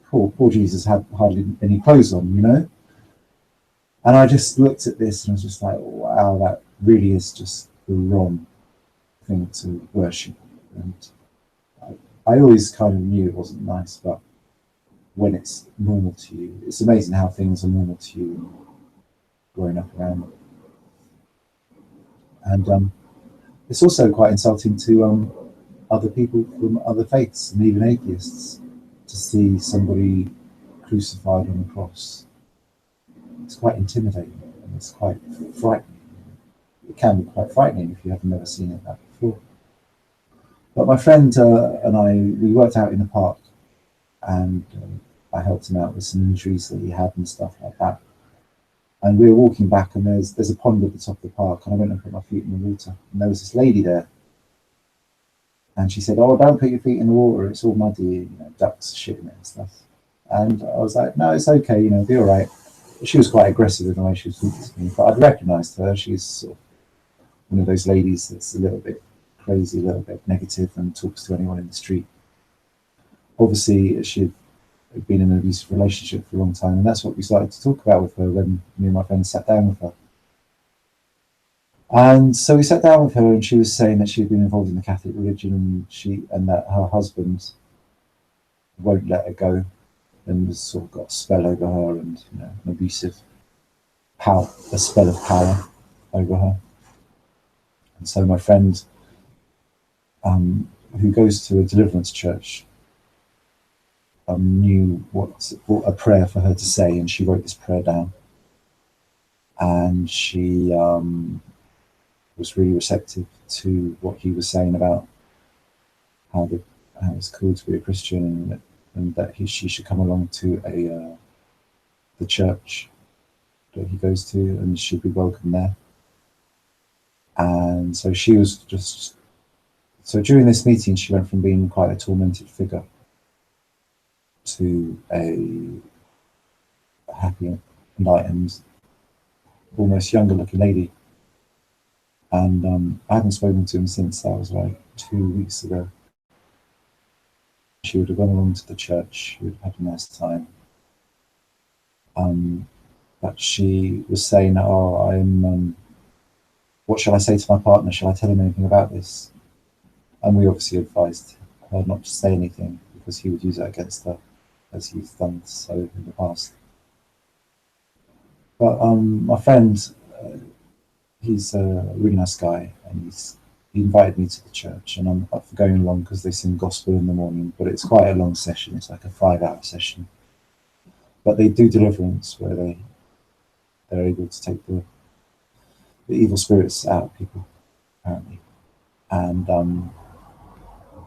Poor Jesus had hardly any clothes on, And I just looked at this and I was just like, wow, that really is just the wrong thing to worship. And I always kind of knew it wasn't nice, but when it's normal to you, it's amazing how things are normal to you growing up around them. And it's also quite insulting to other people from other faiths and even atheists to see somebody crucified on the cross. It's quite intimidating, and it's quite frightening. It can be quite frightening if you have never seen it that before. But my friend and I, we worked out in the park, and I helped him out with some injuries that he had and stuff like that. And we were walking back, and there's a pond at the top of the park, and I went and put my feet in the water, and there was this lady there, and she said, "Oh, don't put your feet in the water; it's all muddy, ducks shit in it and stuff." And I was like, "No, it's okay, be all right." She was quite aggressive in the way she was talking to me, but I'd recognised her. She's sort of one of those ladies that's a little bit crazy, a little bit negative, and talks to anyone in the street. Obviously, she'd been in an abusive relationship for a long time, and that's what we started to talk about with her when me and my friend sat down with her. And so we sat down with her, and she was saying that she'd been involved in the Catholic religion, and that her husband won't let her go, and has sort of got a spell over her, and an abusive power, a spell of power over her. And so my friend, who goes to a deliverance church, knew what a prayer for her to say, and she wrote this prayer down. And she was really receptive to what he was saying about how it's cool to be a Christian, and that she should come along to the church that he goes to, and she'd be welcome there. And so she was so during this meeting, she went from being quite a tormented figure to a happy, enlightened, almost younger looking lady. And I haven't spoken to him since. That was like 2 weeks ago. She would have gone along to the church. She would have had a nice time. But she was saying, "Oh, what shall I say to my partner? Shall I tell him anything about this?" And we obviously advised her not to say anything, because he would use it against her, as he's done so in the past. But my friend, he's a really nice guy, and he invited me to the church, and I'm up for going along because they sing gospel in the morning, but it's quite a long session. It's like a 5-hour session. But they do deliverance where they're able to take the evil spirits out of people, apparently. And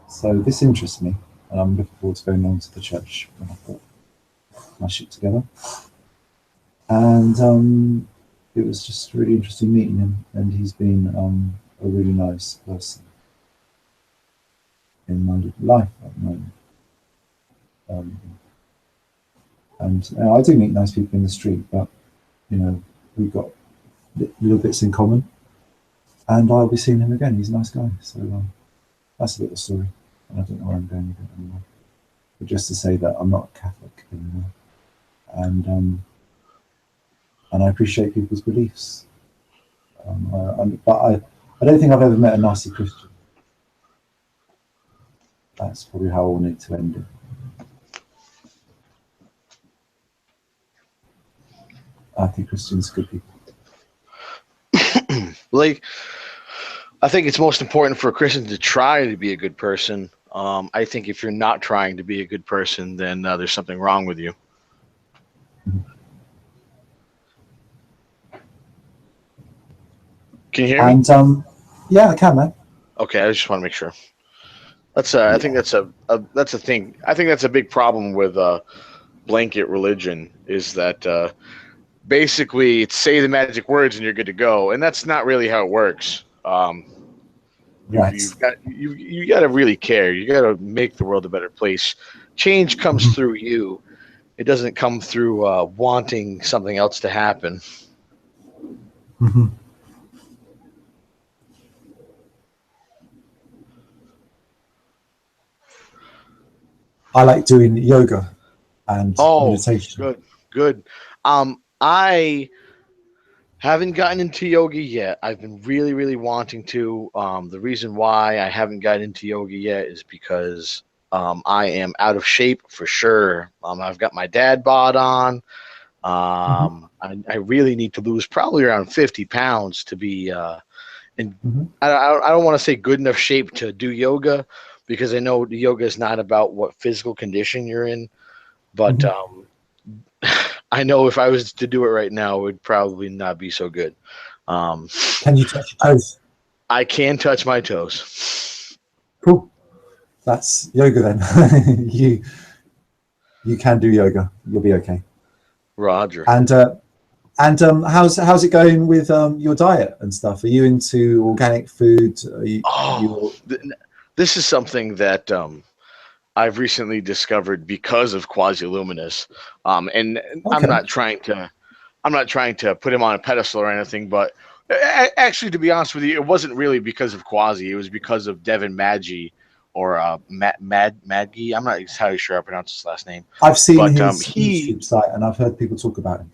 so this interests me, and I'm looking forward to going along to the church when I've got my shit together. And it was just really interesting meeting him, and he's been a really nice person in my life at the moment. And I do meet nice people in the street, but we've got little bits in common, and I'll be seeing him again. He's a nice guy. So that's a little story. I don't know where I'm going with it anymore. But just to say that I'm not a Catholic anymore, and I appreciate people's beliefs. But I don't think I've ever met a nasty Christian. That's probably how I wanted to end it. I think Christians are good people. Like, I think it's most important for a Christian to try to be a good person. I think if you're not trying to be a good person, then there's something wrong with you. Can you hear me? And yeah, I can, man. Okay, I just want to make sure. I think that's a thing. I think that's a big problem with blanket religion, is that basically it's say the magic words and you're good to go, and that's not really how it works. Right. You got to really care. You got to make the world a better place. Change comes through you. It doesn't come through wanting something else to happen. Mm-hmm. I like doing yoga and meditation. Good. I haven't gotten into yoga yet. I've been really, really wanting to. The reason why I haven't gotten into yoga yet is because I am out of shape for sure. I've got my dad bod on. I really need to lose probably around 50 pounds to be I don't want to say good enough shape to do yoga, because I know yoga is not about what physical condition you're in, but I know if I was to do it right now, it would probably not be so good. Um, Can you touch I, your toes? I can touch my toes. Cool. That's yoga then. You can do yoga. You'll be okay. Roger. And how's it going with your diet and stuff? Are you into organic food? Are Oh, you this is something that I've recently discovered because of Quasi-Luminous. And I'm okay? not trying to put him on a pedestal or anything, but actually, to be honest with you, it wasn't really because of Quasi. It was because of Devin Maggi or Madgi. I'm not entirely sure I pronounce his last name, I've seen but his YouTube site and I've heard people talk about him.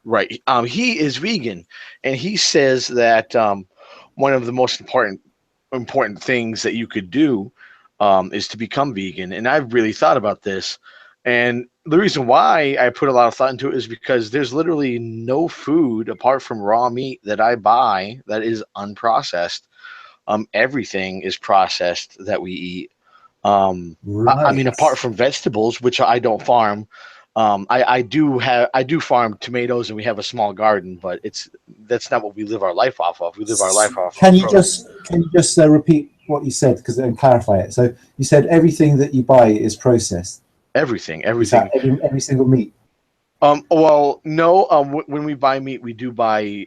right. He is vegan, and he says that one of the most important things that you could do is to become vegan. And I've really thought about this, and the reason why I put a lot of thought into it is because there's literally no food apart from raw meat that I buy that is unprocessed. Everything is processed that we eat. I mean, Right. apart from vegetables, which I don't farm, I do farm tomatoes, and we have a small garden, but that's not what we live our life off of. We live our life off Can of you produce. just repeat what you said because and clarify it? So you said everything that you buy is processed. Everything, Is that everything. every single meat? Well, no. When we buy meat, we do buy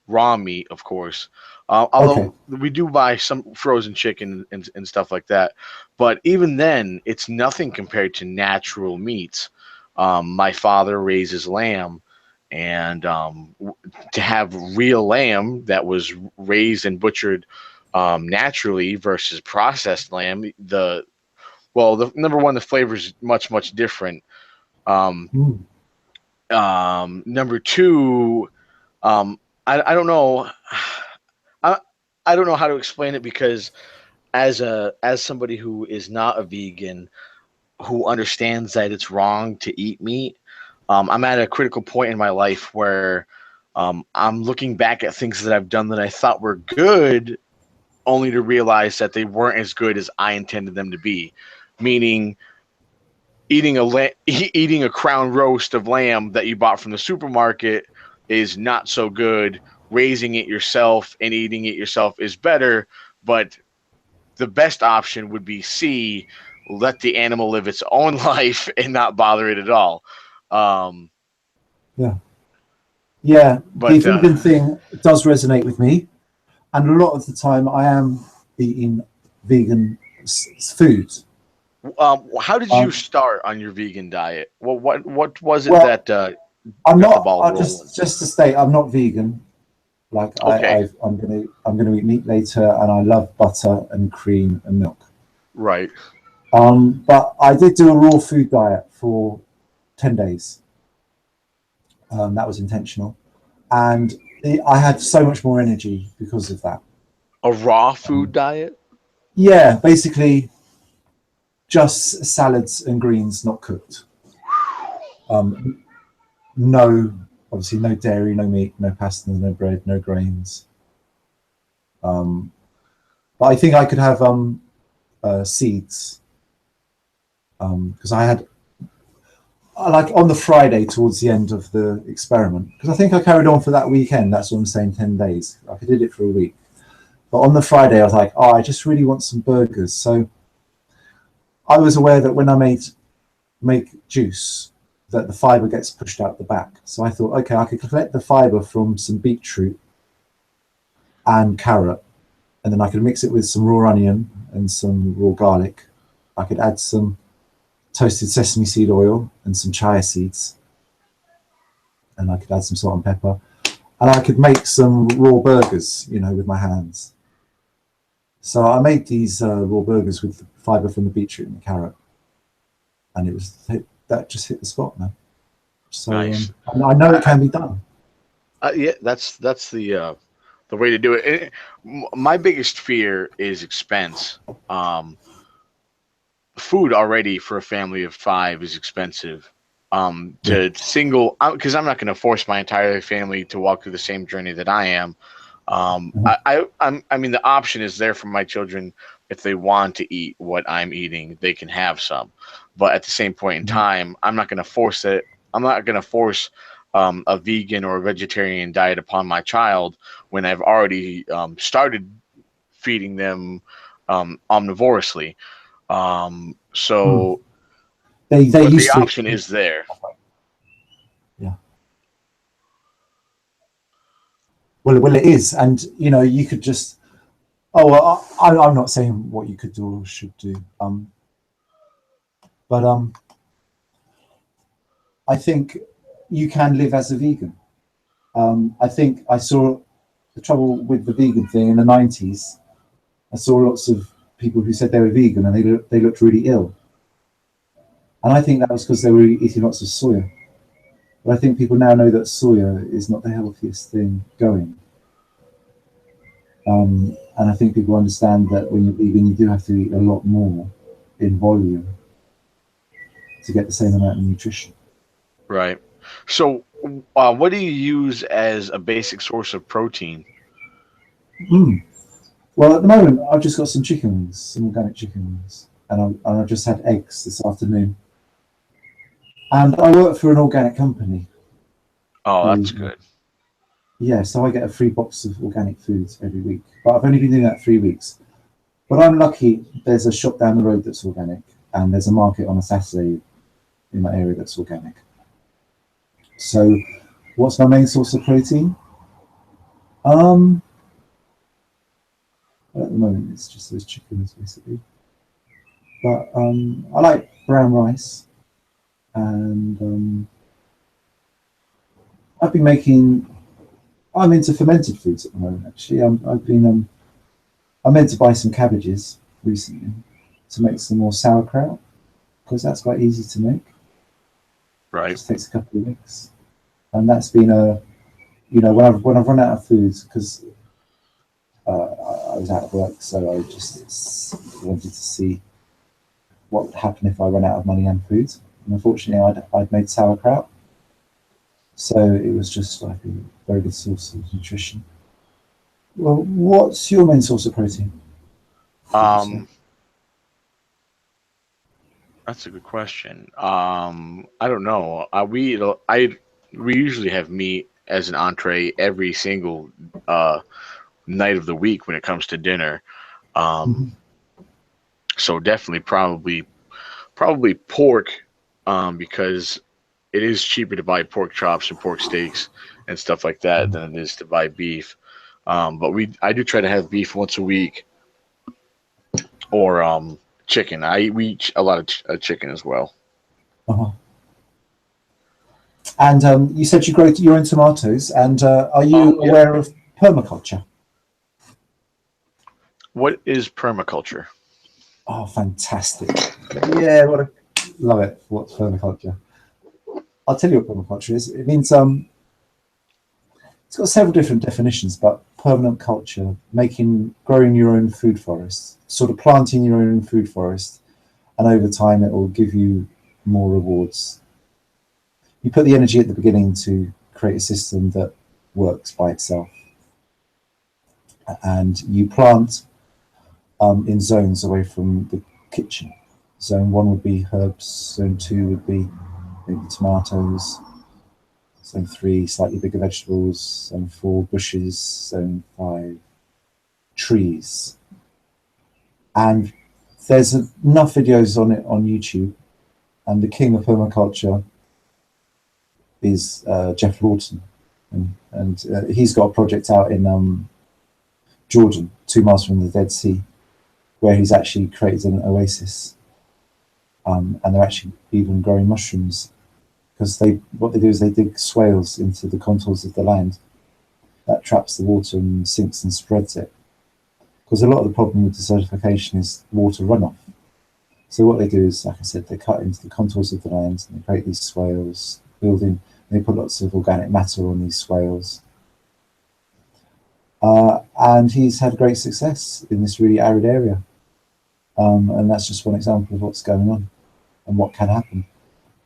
raw meat, of course. Okay. Although we do buy some frozen chicken and stuff like that. But even then, it's nothing compared to natural meats. My father raises lamb, and to have real lamb that was raised and butchered naturally versus processed lamb, the number one, the flavor is much different. Um, Mm. Number two, I don't know. I I don't know how to explain it because as somebody who is not a vegan, who understands that it's wrong to eat meat, I'm at a critical point in my life where I'm looking back at things that I've done that I thought were good, only to realize that they weren't as good as I intended them to be. Meaning, eating a crown roast of lamb that you bought from the supermarket is not so good. Raising it yourself and eating it yourself is better, but the best option would be C, let the animal live its own life and not bother it at all. Um, Yeah. Yeah. The but vegan thing does resonate with me, and a lot of the time I am eating vegan food. how did you Um, start on your vegan diet? What was it well, that I'm got the not. ball I rolling? just to state, I'm not vegan. Like Okay, I'm gonna eat meat later, and I love butter and cream and milk. right. But I did do a raw food diet for 10 days. That was intentional, and I had so much more energy because of that. A raw food Um, diet? yeah, basically just salads and greens, not cooked. Um, no, obviously no dairy, no meat, no pasta, no bread, no grains. Um, but I think I could have seeds because I had like on the Friday towards the end of the experiment because I think I carried on for that weekend. That's what I'm saying, 10 days. Like I did it for a week, but on the Friday I was like, oh, I just really want some burgers. So I was aware that when I make juice, that the fiber gets pushed out the back. So I thought, okay, I could collect the fiber from some beetroot and carrot, and then I could mix it with some raw onion and some raw garlic. I could add some toasted sesame seed oil and some chia seeds, and I could add some salt and pepper, and I could make some raw burgers, with my hands. So I made these raw burgers with the fiber from the beetroot and the carrot, and that just hit the spot, man. So Nice. I know it I, can be done. yeah, that's the way to do it. My biggest fear is expense. Um, Food already for a family of five is expensive. Yeah. To single, because I'm not going to force my entire family to walk through the same journey that I am. Mhm. I mean, the option is there for my children. If they want to eat what I'm eating, they can have some. But at the same point in Mhm. time, I'm not going to force it. I'm not gonna force a vegan or a vegetarian diet upon my child when I've already started feeding them omnivorously. Hmm. So, They but the used to. option is there. Yeah. Well, it is, and you could just. Oh, well, I'm not saying what you could do or should do. But I think you can live as a vegan. I think I saw the trouble with the vegan thing in the 90s. I saw lots of people who said they were vegan and they looked really ill. And I think that was because they were eating lots of soya. But I think people now know that soya is not the healthiest thing going. And I think people understand that when you're vegan, you do have to eat a lot more in volume to get the same amount of nutrition. Right. So, what do you use as a basic source of protein? Mm. Well, at the moment, I've just got some chicken wings, some organic chicken wings, and I've just had eggs this afternoon. And I work for an organic company Oh, who, that's good. yeah, so I get a free box of organic foods every week. But I've only been doing that 3 weeks. But I'm lucky there's a shop down the road that's organic, and there's a market on a Saturday in my area that's organic. So, what's my main source of protein? Um, at the moment, it's just those chickens basically. But I like brown rice, and I've been making. I'm into fermented foods at the moment. Actually, I've been. I meant to buy some cabbages recently to make some more sauerkraut because that's quite easy to make. Right. Just takes a couple of weeks, and that's been a. When I've run out of foods because I was out of work, so I just wanted to see what would happen if I run out of money and food. And unfortunately, I'd made sauerkraut, so it was just like a very good source of nutrition. Well, what's your main source of protein? Would you say? Um, that's a good question. I don't know. We usually have meat as an entree every single uh night of the week when it comes to dinner. Um, Mhm. so definitely probably pork, because it is cheaper to buy pork chops and pork steaks and stuff like that than it is to buy beef. But I do try to have beef once a week or chicken. We eat a lot of chicken as well. Uh-huh. And you said you grow your own tomatoes, and are you Yeah. aware of permaculture? What is permaculture? Oh, fantastic! Yeah, love it. What's permaculture? I'll tell you what permaculture is. It means it's got several different definitions, but permanent culture, growing your own food forest, sort of planting your own food forest, and over time it will give you more rewards. You put the energy at the beginning to create a system that works by itself, and you plant in zones away from the kitchen. Zone one would be herbs. Zone two would be maybe tomatoes. Zone three, slightly bigger vegetables. Zone four, bushes. Zone five, trees. And there's enough videos on it on YouTube. And the king of permaculture is Jeff Lawton, and he's got a project out in Jordan, 2 miles from the Dead Sea, where he's actually created an oasis, and they're actually even growing mushrooms because what they do is they dig swales into the contours of the land that traps the water and sinks and spreads it. Because a lot of the problem with desertification is water runoff. So what they do is, like I said, they cut into the contours of the land and they create these swales, building. They put lots of organic matter on these swales, and he's had great success in this really arid area. And that's just one example of what's going on and what can happen.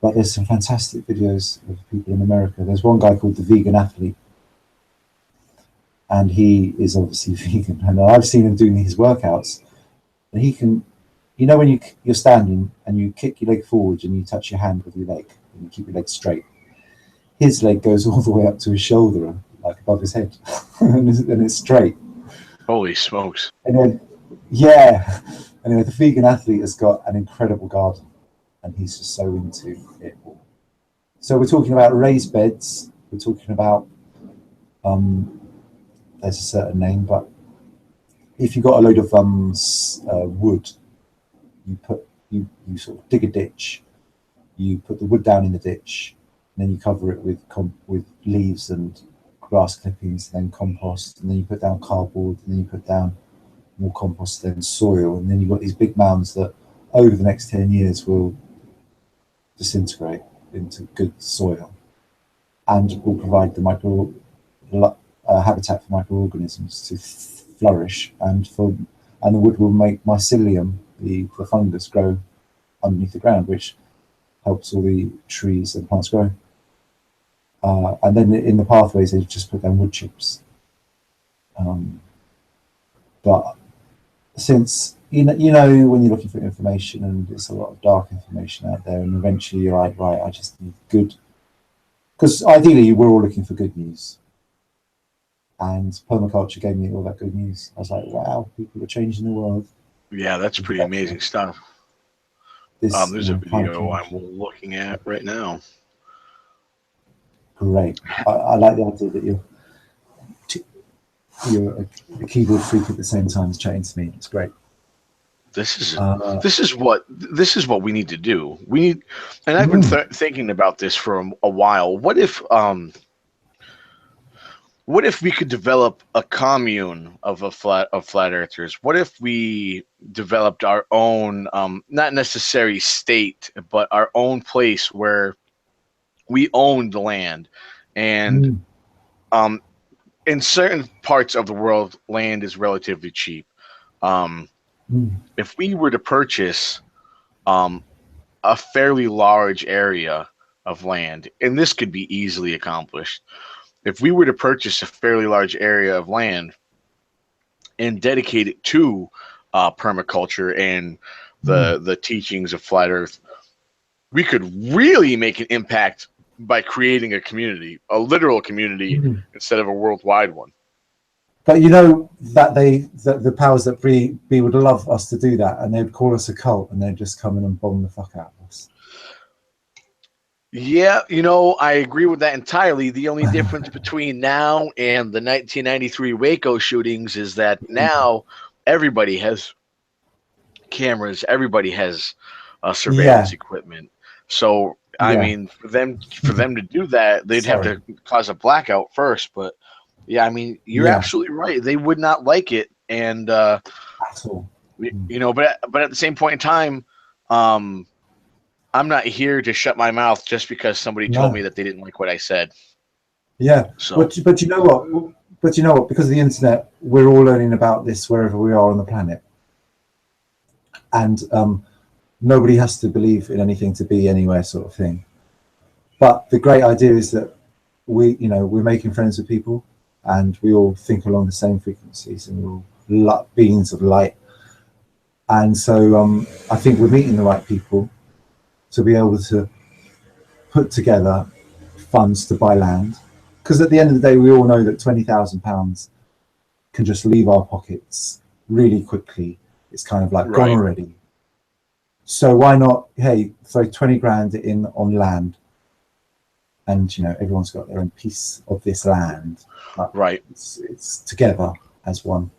But there's some fantastic videos of people in America. There's one guy called the Vegan Athlete, and he is obviously vegan. And I've seen him doing his workouts, and he can, when you're standing and you kick your leg forward and you touch your hand with your leg and you keep your leg straight. his leg goes all the way up to his shoulder, like above his head, and it's straight. Holy smokes! And then, yeah, anyway, the vegan athlete has got an incredible garden, and he's just so into it all. So we're talking about raised beds. We're talking about there's a certain name, but if you got a load of wood, you sort of dig a ditch. You put the wood down in the ditch, and then you cover it with leaves and grass clippings, and then compost, and then you put down cardboard, and then you put down more compost, then soil, and then you've got these big mounds that over the next 10 years will disintegrate into good soil and will provide the habitat for microorganisms to flourish, and the wood will make mycelium, the fungus, grow underneath the ground, which helps all the trees and plants grow. And then in the pathways, they just put down wood chips. But since you know when you're looking for information, and there's a lot of dark information out there, and eventually you're like, right, I just need good, because ideally we're all looking for good news. And permaculture gave me all that good news. I was like, wow, people are changing the world. Yeah, that's pretty amazing stuff. There's a video I'm looking at right now. Great. I like the idea that you're a keyboard freak at the same time as chatting to me. It's great. This is what we need to do. We need, and I've been thinking about this for a while. What if we could develop a commune of flat earthers? What if we developed our own, not necessarily state, but our own place where we own the land, and in certain parts of the world, land is relatively cheap. If we were to purchase a fairly large area of land, and this could be easily accomplished, if we were to purchase a fairly large area of land and dedicate it to permaculture and the teachings of flat Earth, we could really make an impact by creating a community, a literal community, instead of a worldwide one. But you know that the powers that be would love us to do that, and they'd call us a cult, and they'd just come in and bomb the fuck out of us. Yeah, I agree with that entirely. The only difference between now and the 1993 Waco shootings is that now everybody has cameras, everybody has surveillance equipment. So, I mean, for them to do that, they'd have to cause a blackout first. But yeah, I mean, you're absolutely right. They would not like it, and but at the same point in time, I'm not here to shut my mouth just because somebody told me that they didn't like what I said. Yeah. So. But you know what? Because of the internet, we're all learning about this wherever we are on the planet, and nobody has to believe in anything to be anywhere, sort of thing. But the great idea is that we're making friends with people, and we all think along the same frequencies, and we're all beings of light. And so I think we're meeting the right people to be able to put together funds to buy land, because at the end of the day, we all know that £20,000 can just leave our pockets really quickly. It's kind of like gone already. So why not, hey, throw 20 grand in on land, and everyone's got their own piece of this land. Right. It's together as one.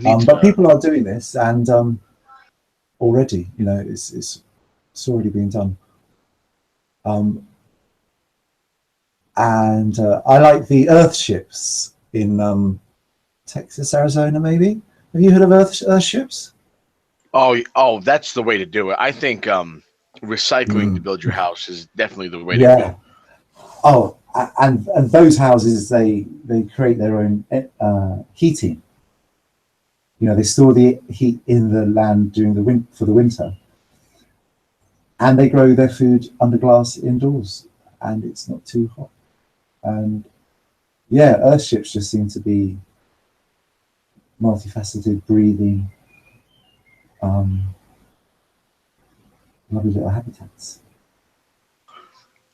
But people are doing this, and already, it's already been done. And I like the Earth ships in Texas, Arizona, maybe. Have you heard of Earth ships? Oh, that's the way to do it. I think recycling to build your house is definitely the way to go. Oh, and those houses, they create their own heating. They store the heat in the land during for the winter, and they grow their food under glass indoors, and it's not too hot. And Earth ships just seem to be multifaceted, breathing, lovely little habitats.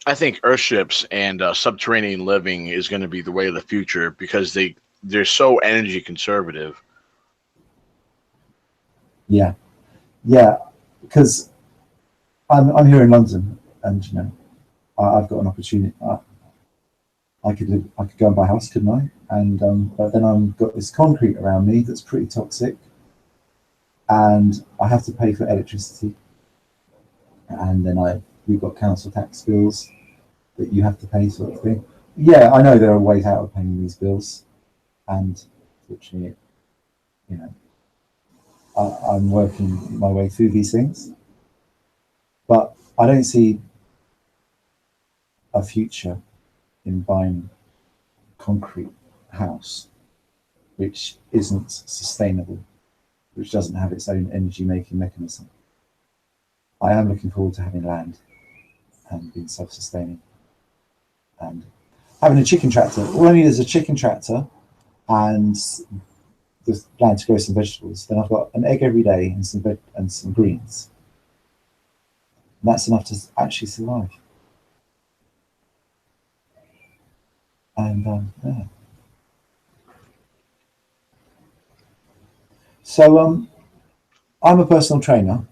I think Earthships and subterranean living is going to be the way of the future because they're so energy conservative. Yeah, yeah, because I'm here in London, and you know I've got an opportunity. I could go and buy a house, couldn't I? And but then I've got this concrete around me that's pretty toxic, and I have to pay for electricity, and then we've got council tax bills that you have to pay, sort of thing. Yeah, I know there are ways out of paying these bills, and fortunately, you know, I'm working my way through these things, but I don't see a future in buying concrete house which isn't sustainable, which doesn't have its own energy making mechanism. I am looking forward to having land and being self sustaining and having a chicken tractor. All I need is a chicken tractor and the land to grow some vegetables. Then I've got an egg every day and some greens. And that's enough to actually survive. And yeah. So I'm a personal trainer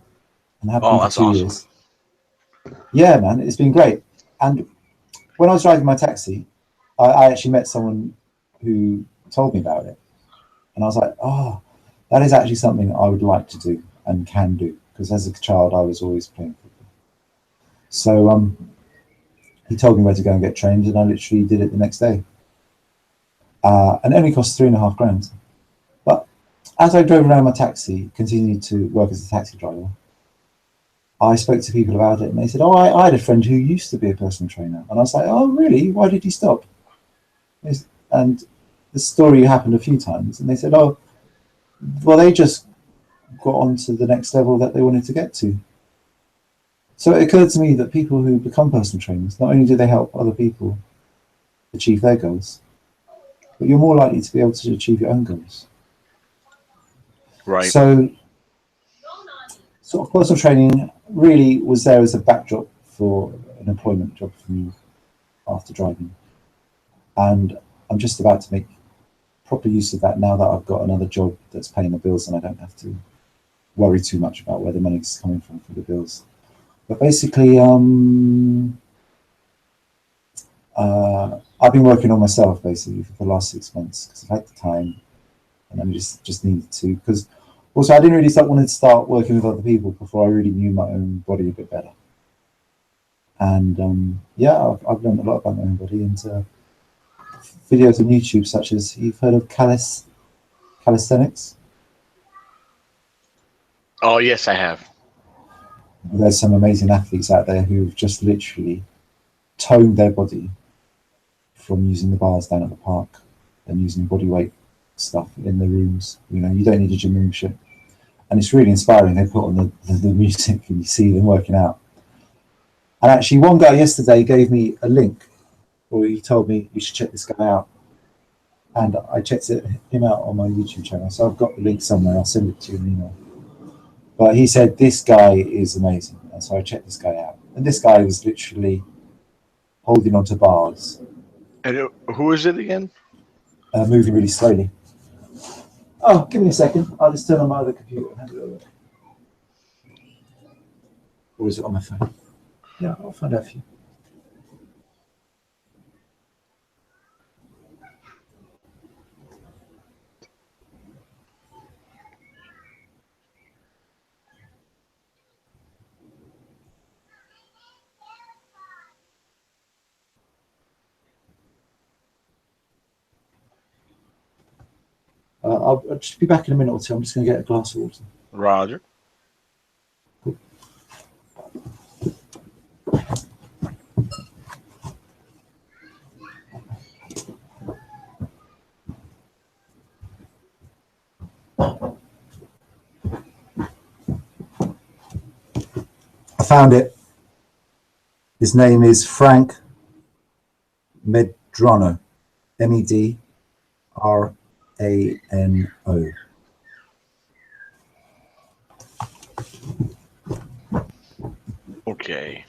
and have been Oh, for that's 2 years. awesome. Yeah, man, it's been great. And when I was driving my taxi, I actually met someone who told me about it. And I was like, oh, that is actually something I would like to do and can do. Because as a child, I was always playing football. So he told me where to go and get trained, and I literally did it the next day. And it only cost £3.5 grand. But as I drove around my taxi, continued to work as a taxi driver, I spoke to people about it, and they said, "Oh, I had a friend who used to be a personal trainer," and I was like, "Oh, really? Why did he stop?" And the story happened a few times, and they said, "Oh, well, they just got on to the next level that they wanted to get to." So it occurred to me that people who become personal trainers, not only do they help other people achieve their goals, but you're more likely to be able to achieve your own goals. Right. So, sort of personal training really was there as a backdrop for an employment job for me after driving. And I'm just about to make proper use of that now that I've got another job that's paying the bills and I don't have to worry too much about where the money's coming from for the bills. But basically, I've been working on myself basically for the last 6 months because I've had the time and I just needed to. Because also, I didn't really want to start working with other people before I really knew my own body a bit better. And yeah, I've learned a lot about my own body and videos on YouTube, such as you've heard of calisthenics. Oh, yes, I have. There's some amazing athletes out there who've just literally toned their body from using the bars down at the park and using body weight stuff in the rooms. You know, you don't need a gym membership. And it's really inspiring. They put on the music and you see them working out. And actually, one guy yesterday gave me a link, or he told me you should check this guy out. And I checked him out on my YouTube channel. So I've got the link somewhere. I'll send it to you in an email. But he said this guy is amazing. And so I checked this guy out. And this guy was literally holding onto bars, And who is it again? moving really slowly. Oh, give me a second. I'll just turn on my other computer and have a look. Or is it on my phone? Yeah, I'll find out for you. I'll just be back in a minute or two. I'm just going to get a glass of water. Roger. Cool. I found it. His name is Frank Medrano. Medrano. Okay.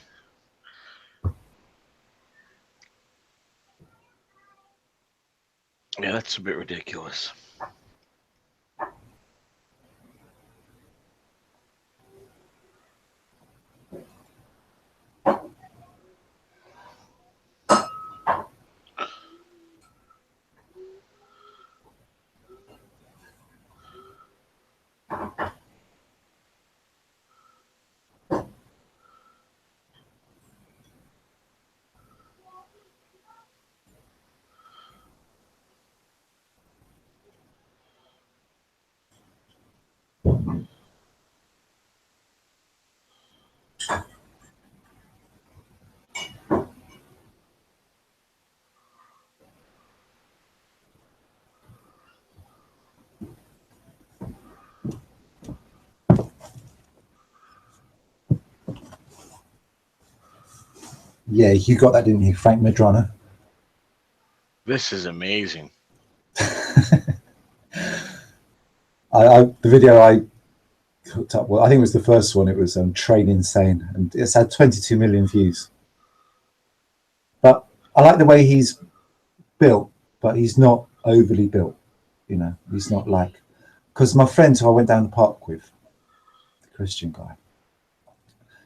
Yeah, that's a bit ridiculous. Yeah, you got that, didn't you, Frank Medrano? This is amazing. The video I hooked up, well, I think it was the first one. It was Train Insane, and it's had 22 million views. But I like the way he's built, but he's not overly built. You know, he's not like, because my friend who I went down the park with, the Christian guy,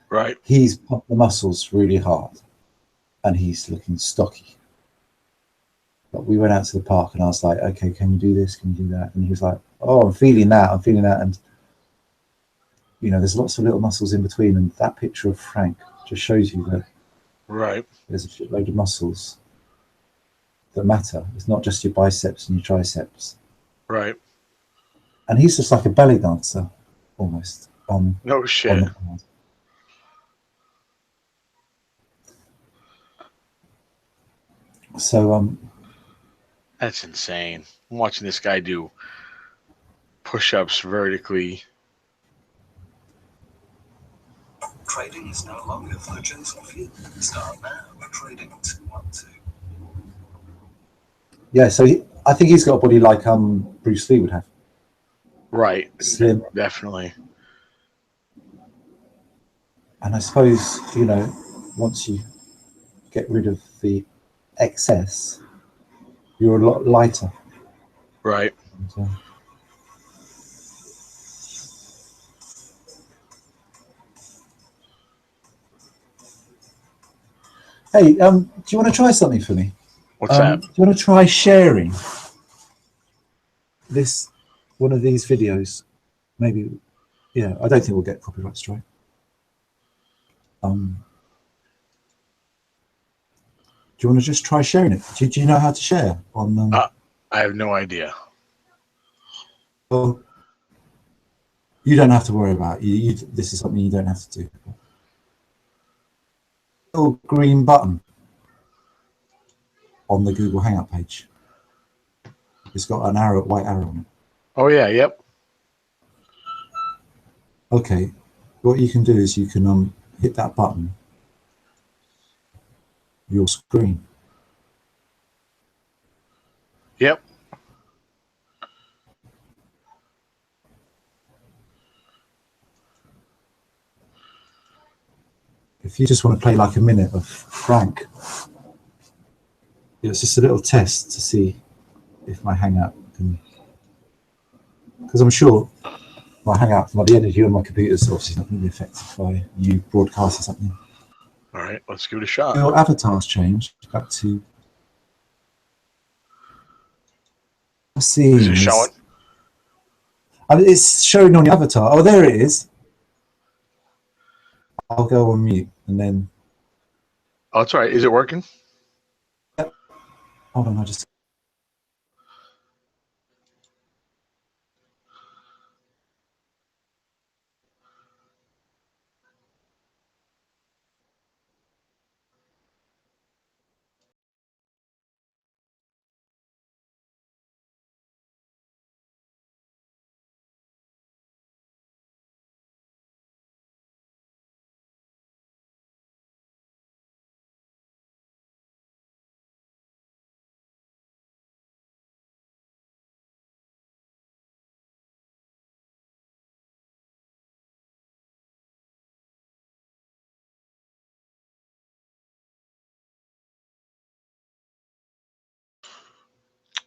Right. he's pumped the muscles really hard, and he's looking stocky. But we went out to the park, and I was like, okay, can you do this? Can you do that? And he was like, oh, I'm feeling that. I'm feeling that. And you know, there's lots of little muscles in between, and that picture of Frank just shows you that Right. there's a shitload of muscles that matter. It's not just your biceps and your triceps. Right. And he's just like a belly dancer, almost No on shit. the card. So That's insane. I'm watching this guy do push-ups vertically. Trading is no longer for the gentle few. Start now. Trading 212. yeah, so I think he's got a body like Bruce Lee would have. Right. Slim. Definitely. And I suppose, you know, once you get rid of the excess, you're a lot lighter. Right. And, hey, do you want to try something for me? What's that? Do you want to try sharing this, one of these videos? Maybe, yeah, I don't think we'll get copyright strike. Do you want to just try sharing it? Do you know how to share on? I have no idea. Well, you don't have to worry about it. This is something you don't have to do. Little green button on the Google Hangout page. It's got an arrow, white arrow on it. Oh yeah. Yep. Okay, what you can do is you can hit that button, your screen. Yep. If you just want to play like a minute of Frank, it's just a little test to see if my Hangout can, because I'm sure my Hangout, the energy on my computer is obviously not going to be affected by you broadcasting something. All right. Let's give it a shot. Your avatar's changed back to. See, Is it showing? it's showing on your avatar. Oh, there it is. I'll go on mute and then. Oh, it's all right. Is it working? Hold on, I just.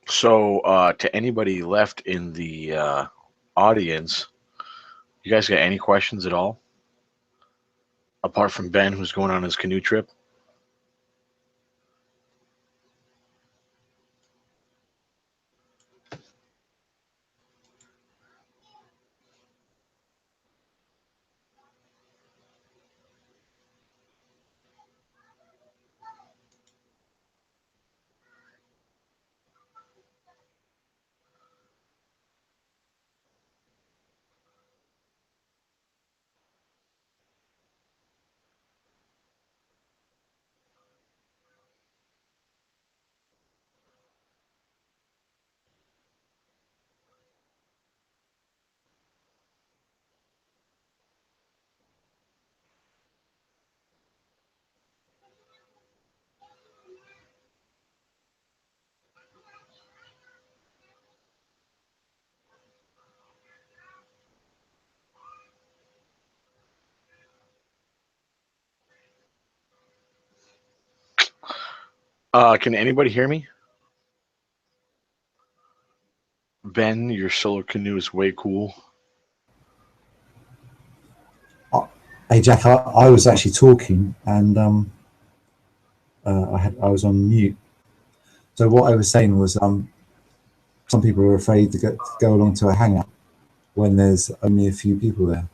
So, to anybody left in the audience, you guys got any questions at all? Apart from Ben, who's going on his canoe trip? Can anybody hear me? Ben, your solar canoe is way cool. Hey Jack, I was actually talking and I was on mute. So what I was saying was some people are afraid to go along to a hangout when there's only a few people there.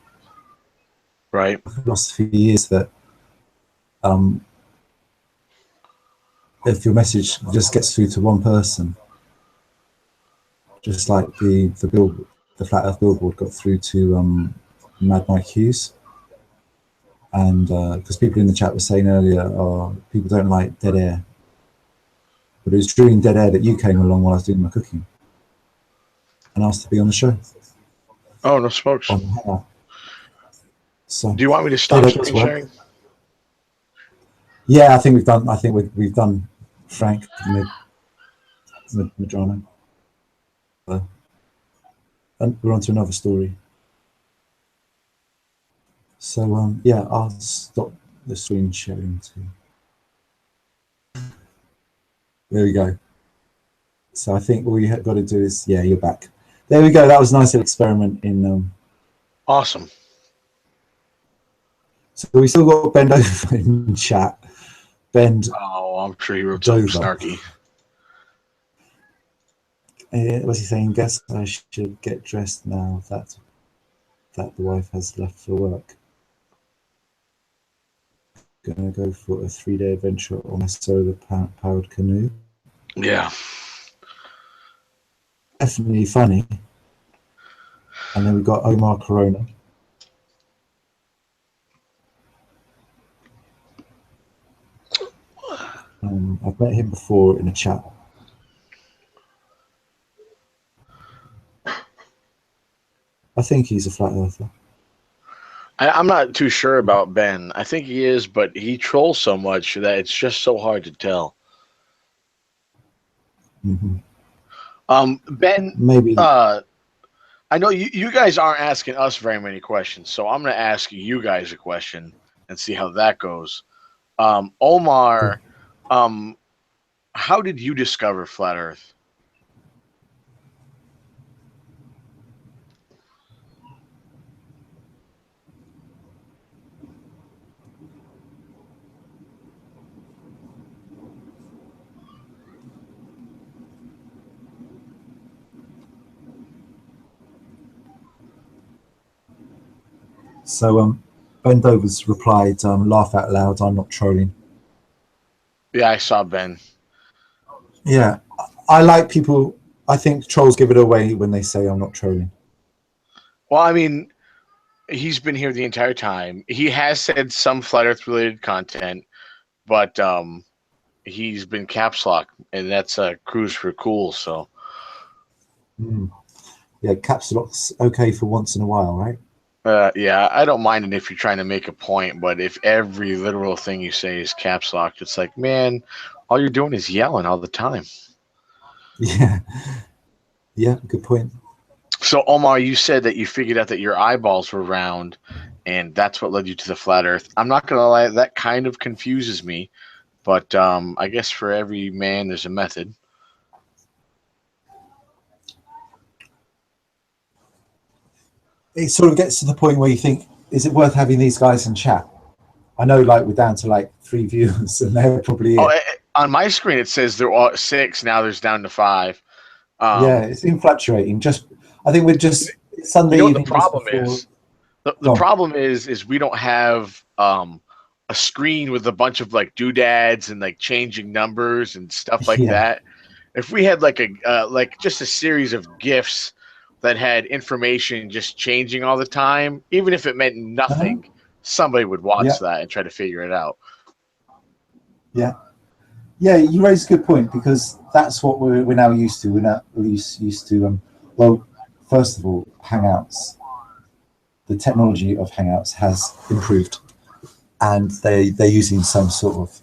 Right. The philosophy is that if your message just gets through to one person, just like the Flat Earth billboard got through to Mad Mike Hughes, and because people in the chat were saying earlier, people don't like dead air, but it was during dead air that you came along while I was doing my cooking and asked to be on the show. Oh, no smokes. On the hangout. So do you want me to stop screen sharing? Yeah, I think we've done. I think we've done Frank Medrano. And we're on to another story. So yeah, I'll stop the screen sharing too. There we go. So I think all you have got to do is, yeah, you're back. There we go. That was a nice little experiment in. Awesome. So we still got Bend Over in chat. Bend. Oh, I'm sure he wrote something snarky. What's he saying? Guess I should get dressed now that the wife has left for work. Gonna go for a 3-day adventure on my solar powered canoe. Yeah. Definitely funny. And then we've got Omar Corona. I've met him before in a chat. I think he's a flat earther. I'm not too sure about Ben. I think he is, but he trolls so much that it's just so hard to tell. Ben, maybe. I know you guys aren't asking us very many questions, so I'm going to ask you guys a question and see how that goes. Omar, how did you discover Flat Earth? So Bendover's replied, laugh out loud, I'm not trolling. Yeah, I saw Ben. Yeah, I like people. I think trolls give it away when they say I'm not trolling. Well, I mean, he's been here the entire time. He has said some Flat Earth related content, but he's been caps lock, and that's a cruise for cool. So, yeah, caps lock's okay for once in a while, right? yeah, I don't mind it if you're trying to make a point, but if every literal thing you say is caps locked, it's like, man, all you're doing is yelling all the time. Yeah, yeah, good point. So, Omar, you said that you figured out that your eyeballs were round, and that's what led you to the flat Earth. I'm not gonna lie, that kind of confuses me, but I guess for every man, there's a method. it sort of gets to the point where you think, is it worth having these guys in chat? I know, like, we're down to like 3 viewers, and they're probably Oh, it. on my screen it says they're all 6. Now there's down to 5. Yeah, it's been fluctuating. Just, I think we're just Sunday You know what the evening just problem before. is? The problem is we don't have a screen with a bunch of like doodads and like changing numbers and stuff like Yeah, that. If we had like a like just a series of GIFs that had information just changing all the time, even if it meant uh-huh. nothing, somebody would Yeah, watch that and try to figure it out. yeah, yeah. You raise a good point, because that's what we're now used to. We're now used to. Well, first of all, Hangouts. The technology of Hangouts has improved, and they're using some sort of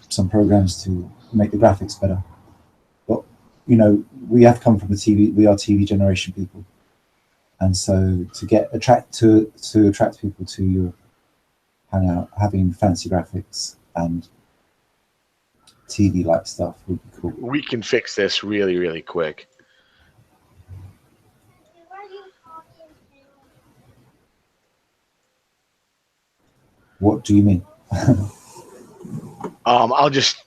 some programs to make the graphics better. But we have come from a TV. We are TV generation people, and so to attract people to your Hangout, having fancy graphics and TV like stuff would be cool. We can fix this really, really quick. What do you mean? I'll just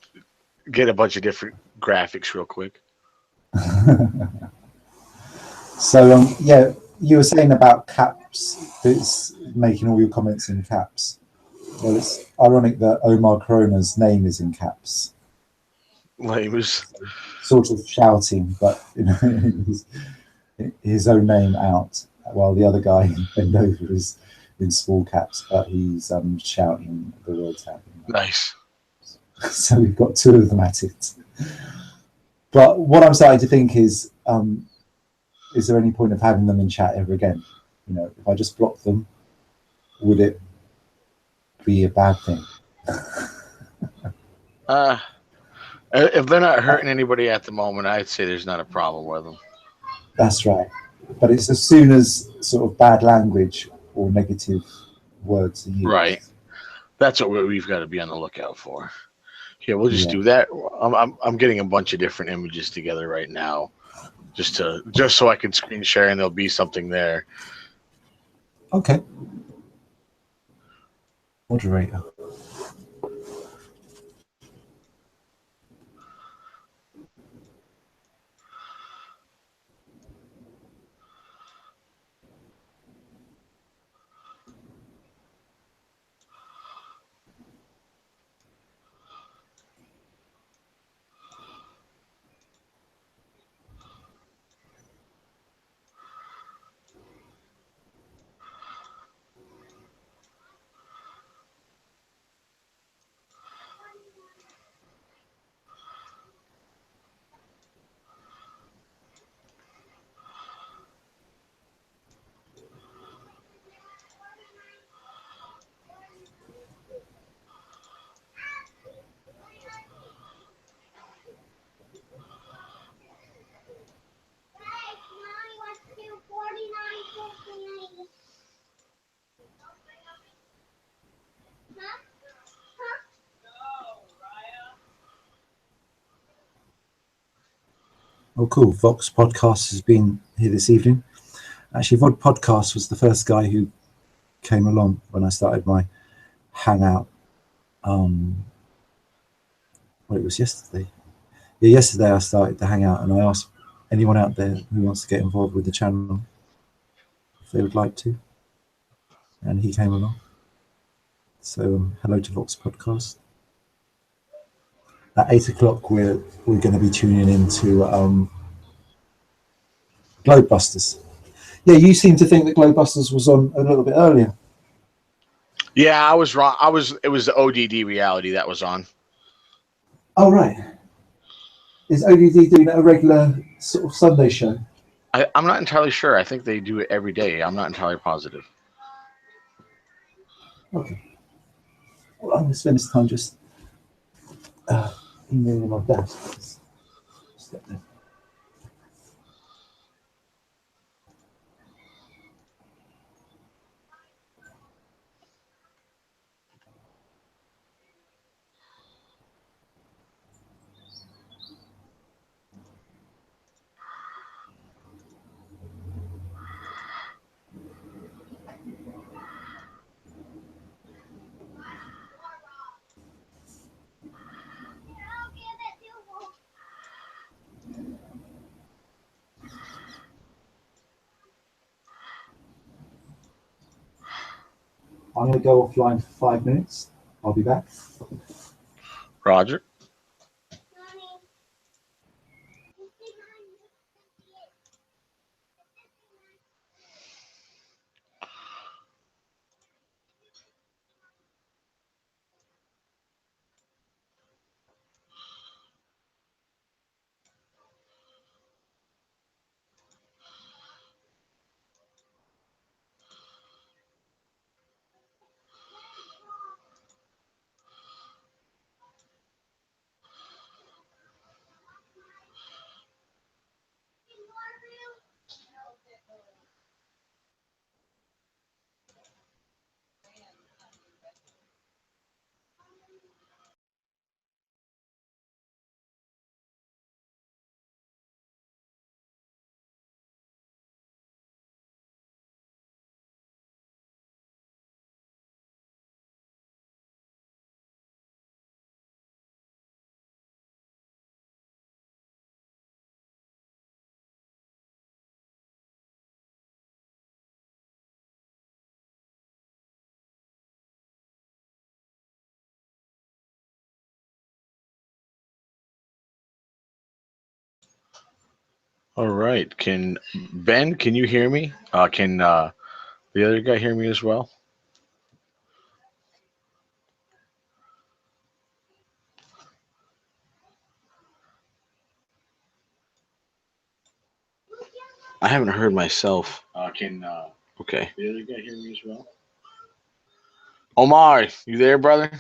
get a bunch of different graphics real quick. So yeah, you were saying about caps. It's making all your comments in caps. Well, it's ironic that Omar Corona's name is in caps. Lamers. Sort of shouting, but his own name out, while the other guy bent over is in small caps, but he's shouting the words out. Nice. So we've got 2 of them at it. But what I'm starting to think is there any point of having them in chat ever again? If I just block them, would it be a bad thing? If they're not hurting anybody at the moment, I'd say there's not a problem with them. That's right. But it's as soon as sort of bad language or negative words are used. Right. That's what we've got to be on the lookout for. Here, we'll just Yeah. do that. I'm getting a bunch of different images together right now, just so I can screen share and there'll be something there. Okay. Moderator. Oh, cool. Vox Podcast has been here this evening. Actually, Vod Podcast was the first guy who came along when I started my Hangout. Well, it was yesterday. Yeah, yesterday I started the Hangout, and I asked anyone out there who wants to get involved with the channel if they would like to. And he came along. So hello to Vox Podcast. At 8 o'clock, we're going to be tuning into Globebusters. Yeah, you seem to think that Globebusters was on a little bit earlier. Yeah, I was wrong. It was the ODD reality that was on. Oh, right. Is ODD doing a regular sort of Sunday show? I'm not entirely sure. I think they do it every day. I'm not entirely positive. Okay. Well, I'm going to spend this time just emailing my dad. Step there. I'm going to go offline for 5 minutes. I'll be back. Roger. All right. Can Ben? Can you hear me? Can the other guy hear me as well? I haven't heard myself. Can Okay. The other guy hear me as well? Omar, you there, brother?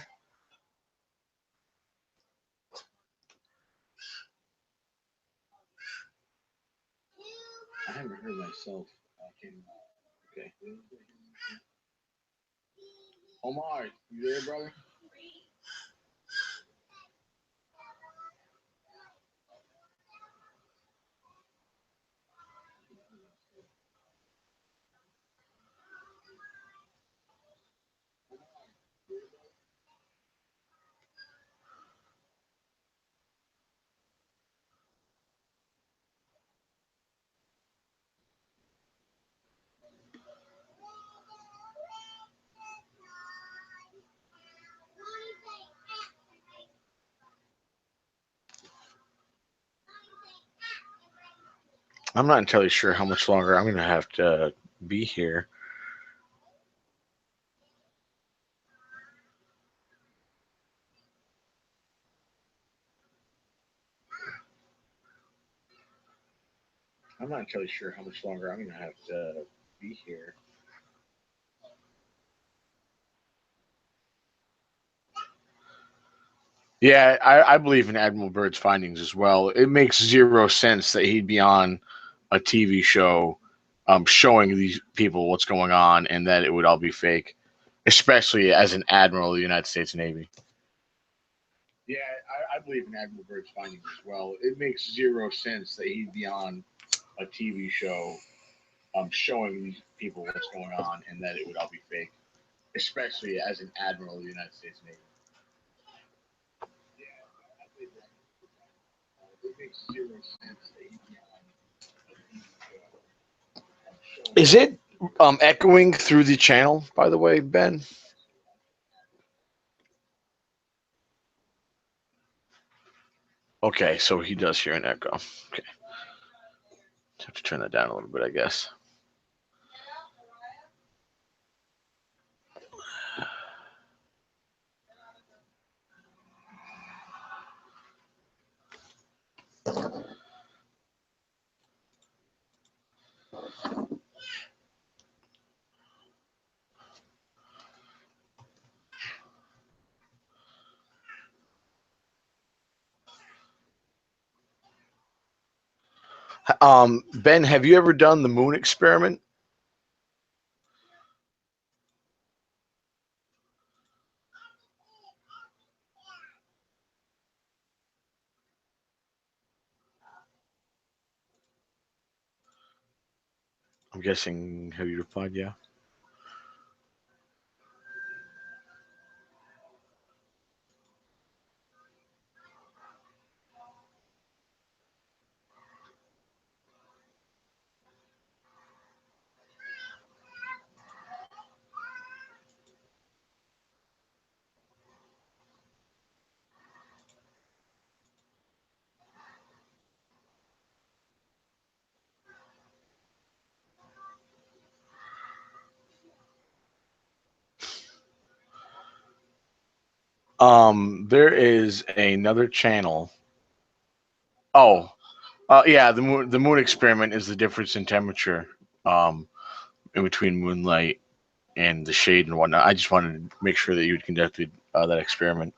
I haven't heard myself. Can Okay. Omar, you there, brother? I'm not entirely sure how much longer I'm going to have to be here. I'm not entirely sure how much longer I'm going to have to be here. Yeah, I believe in Admiral Byrd's findings as well. It makes zero sense that he'd be on a TV show showing these people what's going on and that it would all be fake, especially as an admiral of the United States Navy. Yeah, I believe in Admiral Byrd's findings as well. It makes zero sense that he'd be on a TV show showing these people what's going on and that it would all be fake, especially as an admiral of the United States Navy. Yeah, I believe that. It makes zero sense that he'd be on a TV show. Is it echoing through the channel, by the way, Ben? Okay, so he does hear an echo. Okay, have to turn that down a little bit, I guess. Ben, have you ever done the moon experiment? I'm guessing. Have you replied? Yeah. There is another channel. Oh, yeah, the moon experiment is the difference in temperature in between moonlight and the shade and whatnot. I just wanted to make sure that you had conducted that experiment.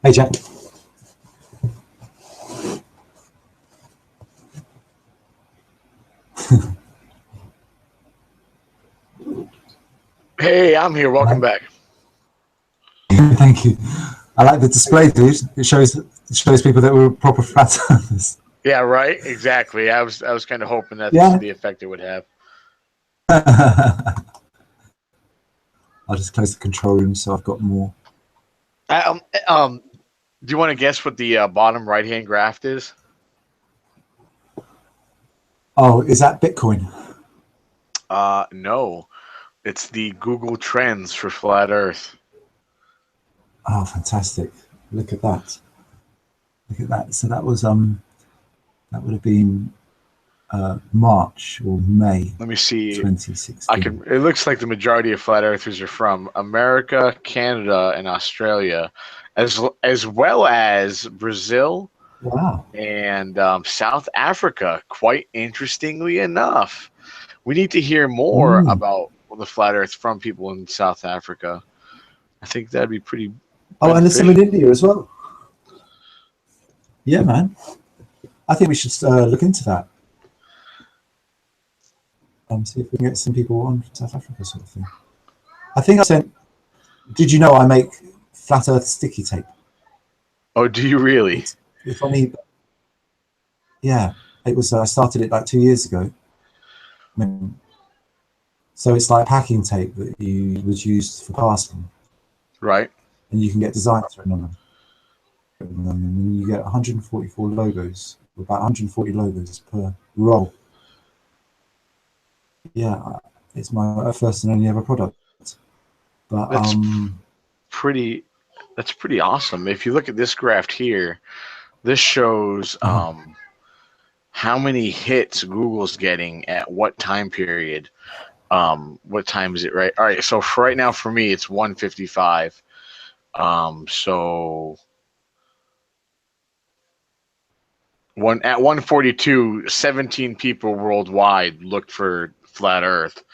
Hey, Jack. Hey, I'm here. Welcome back. Thank you. I like the display, dude. It shows people that we're proper flat earthers. Yeah, right. Exactly. I was kind of hoping that's Yeah. the effect it would have. I'll just close the control room so I've got more. Um, um, do you want to guess what the bottom right hand graph is? Oh, is that Bitcoin? No. It's the Google Trends for flat Earth. Oh, fantastic! Look at that. Look at that. So that was that would have been March or May Let me see. 2016. It looks like the majority of flat earthers are from America, Canada, and Australia, as well as Brazil Wow. and South Africa. Quite interestingly enough, we need to hear more Mm. about the flat Earth from people in South Africa. I think that'd be pretty. Oh, and there's some in beneficial. India as well. Yeah, man. I think we should look into that. See if we can get some people on from South Africa, sort of thing. I think I sent. Did you know I make flat Earth sticky tape? Oh, do you really? It's only. Yeah, it was. I started it like 2 years ago. So it's like packing tape that was used for casting, Right. and you can get designs written on them. And you get 144 logos, about 140 logos per roll. Yeah, it's my first and only ever product. But That's pretty. That's pretty awesome. If you look at this graph here, this shows how many hits Google's getting at what time period. What time is it? Right. All right. So for right now, for me, it's 1:55. So at 1:42, 17 people worldwide looked for flat Earth,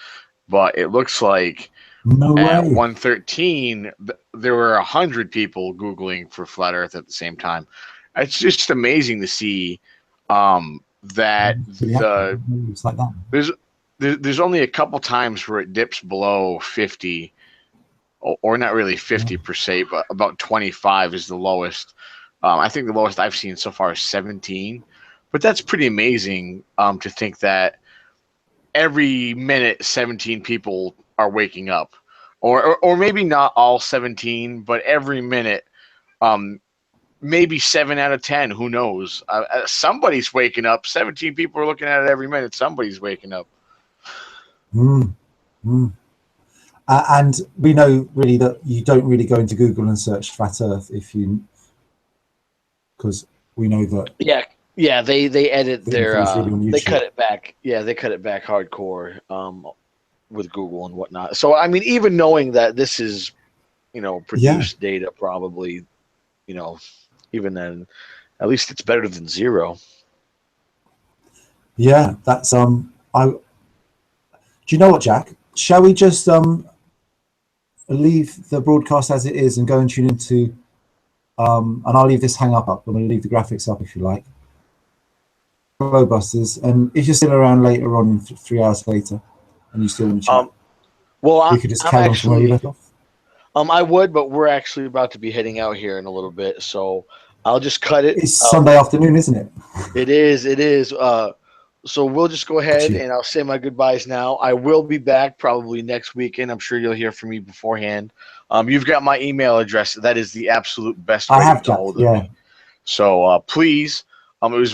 but it looks like no at way. 1:13 there were 100 people googling for flat Earth at the same time. It's just amazing to see that It's like that. there's only a couple times where it dips below 50, or not really 50 per se, but about 25 is the lowest. I think the lowest I've seen so far is 17, but that's pretty amazing to think that every minute 17 people are waking up, or maybe not all 17, but every minute, um, maybe 7 out of 10. Who knows? Somebody's waking up. 17 people are looking at it every minute. Somebody's waking up. Mm, mm. And we know really that you don't really go into Google and search flat Earth because we know that. Yeah. They edit their. Really they cut it back. Yeah, they cut it back hardcore with Google and whatnot. So I mean, even knowing that this is, produced data, probably, even then, at least it's better than zero. Yeah, that's Do you know what, Jack? Shall we just leave the broadcast as it is and go and tune into and I'll leave this hang up. I'm going to leave the graphics up if you like. Hello, Busters, and if you're still around later on, 3 hours later, and you still want to chat, we could just carry on from where we left off. I would, but we're actually about to be heading out here in a little bit, so I'll just cut it. It's Sunday afternoon, isn't it? It is. So we'll just go ahead and I'll say my goodbyes now. I will be back probably next weekend. I'm sure you'll hear from me beforehand. You've got my email address. That is the absolute best way to get hold of me. So please, it was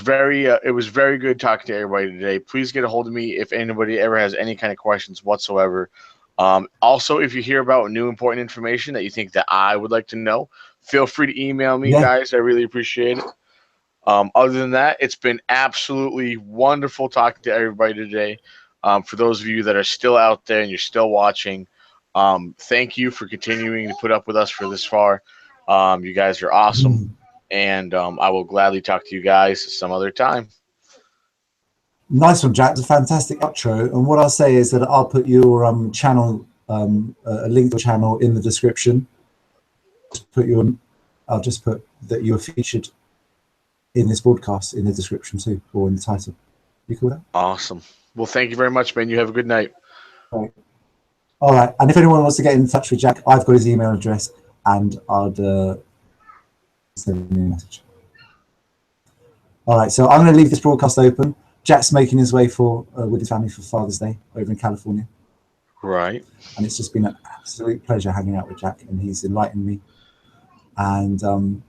very good talking to everybody today. Please get a hold of me if anybody ever has any kind of questions whatsoever. Also, if you hear about new important information that you think that I would like to know, feel free to email me, guys. I really appreciate it. Other than that, it's been absolutely wonderful talking to everybody today. For those of you that are still out there and you're still watching, thank you for continuing to put up with us for this far. You guys are awesome, and I will gladly talk to you guys some other time. Nice one, Jack. It's a fantastic outro. And what I'll say is that I'll put your channel, a link to your channel in the description. Just put your I'll just put that you were featured in this broadcast in the description too, or in the title. You cool with that? Awesome. Well, thank you very much, man. You have a good night. Right. All right. And if anyone wants to get in touch with Jack, I've got his email address, and I'd send me a message. All right. So I'm going to leave this broadcast open. Jack's making his way with his family for Father's Day over in California. Right. And it's just been an absolute pleasure hanging out with Jack, and he's enlightened me. And I'm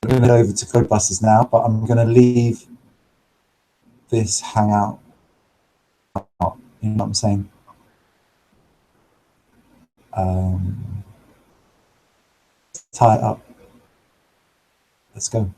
going to go over to Codebusters now, but I'm going to leave this hangout. You know what I'm saying? Tie it up. Let's go.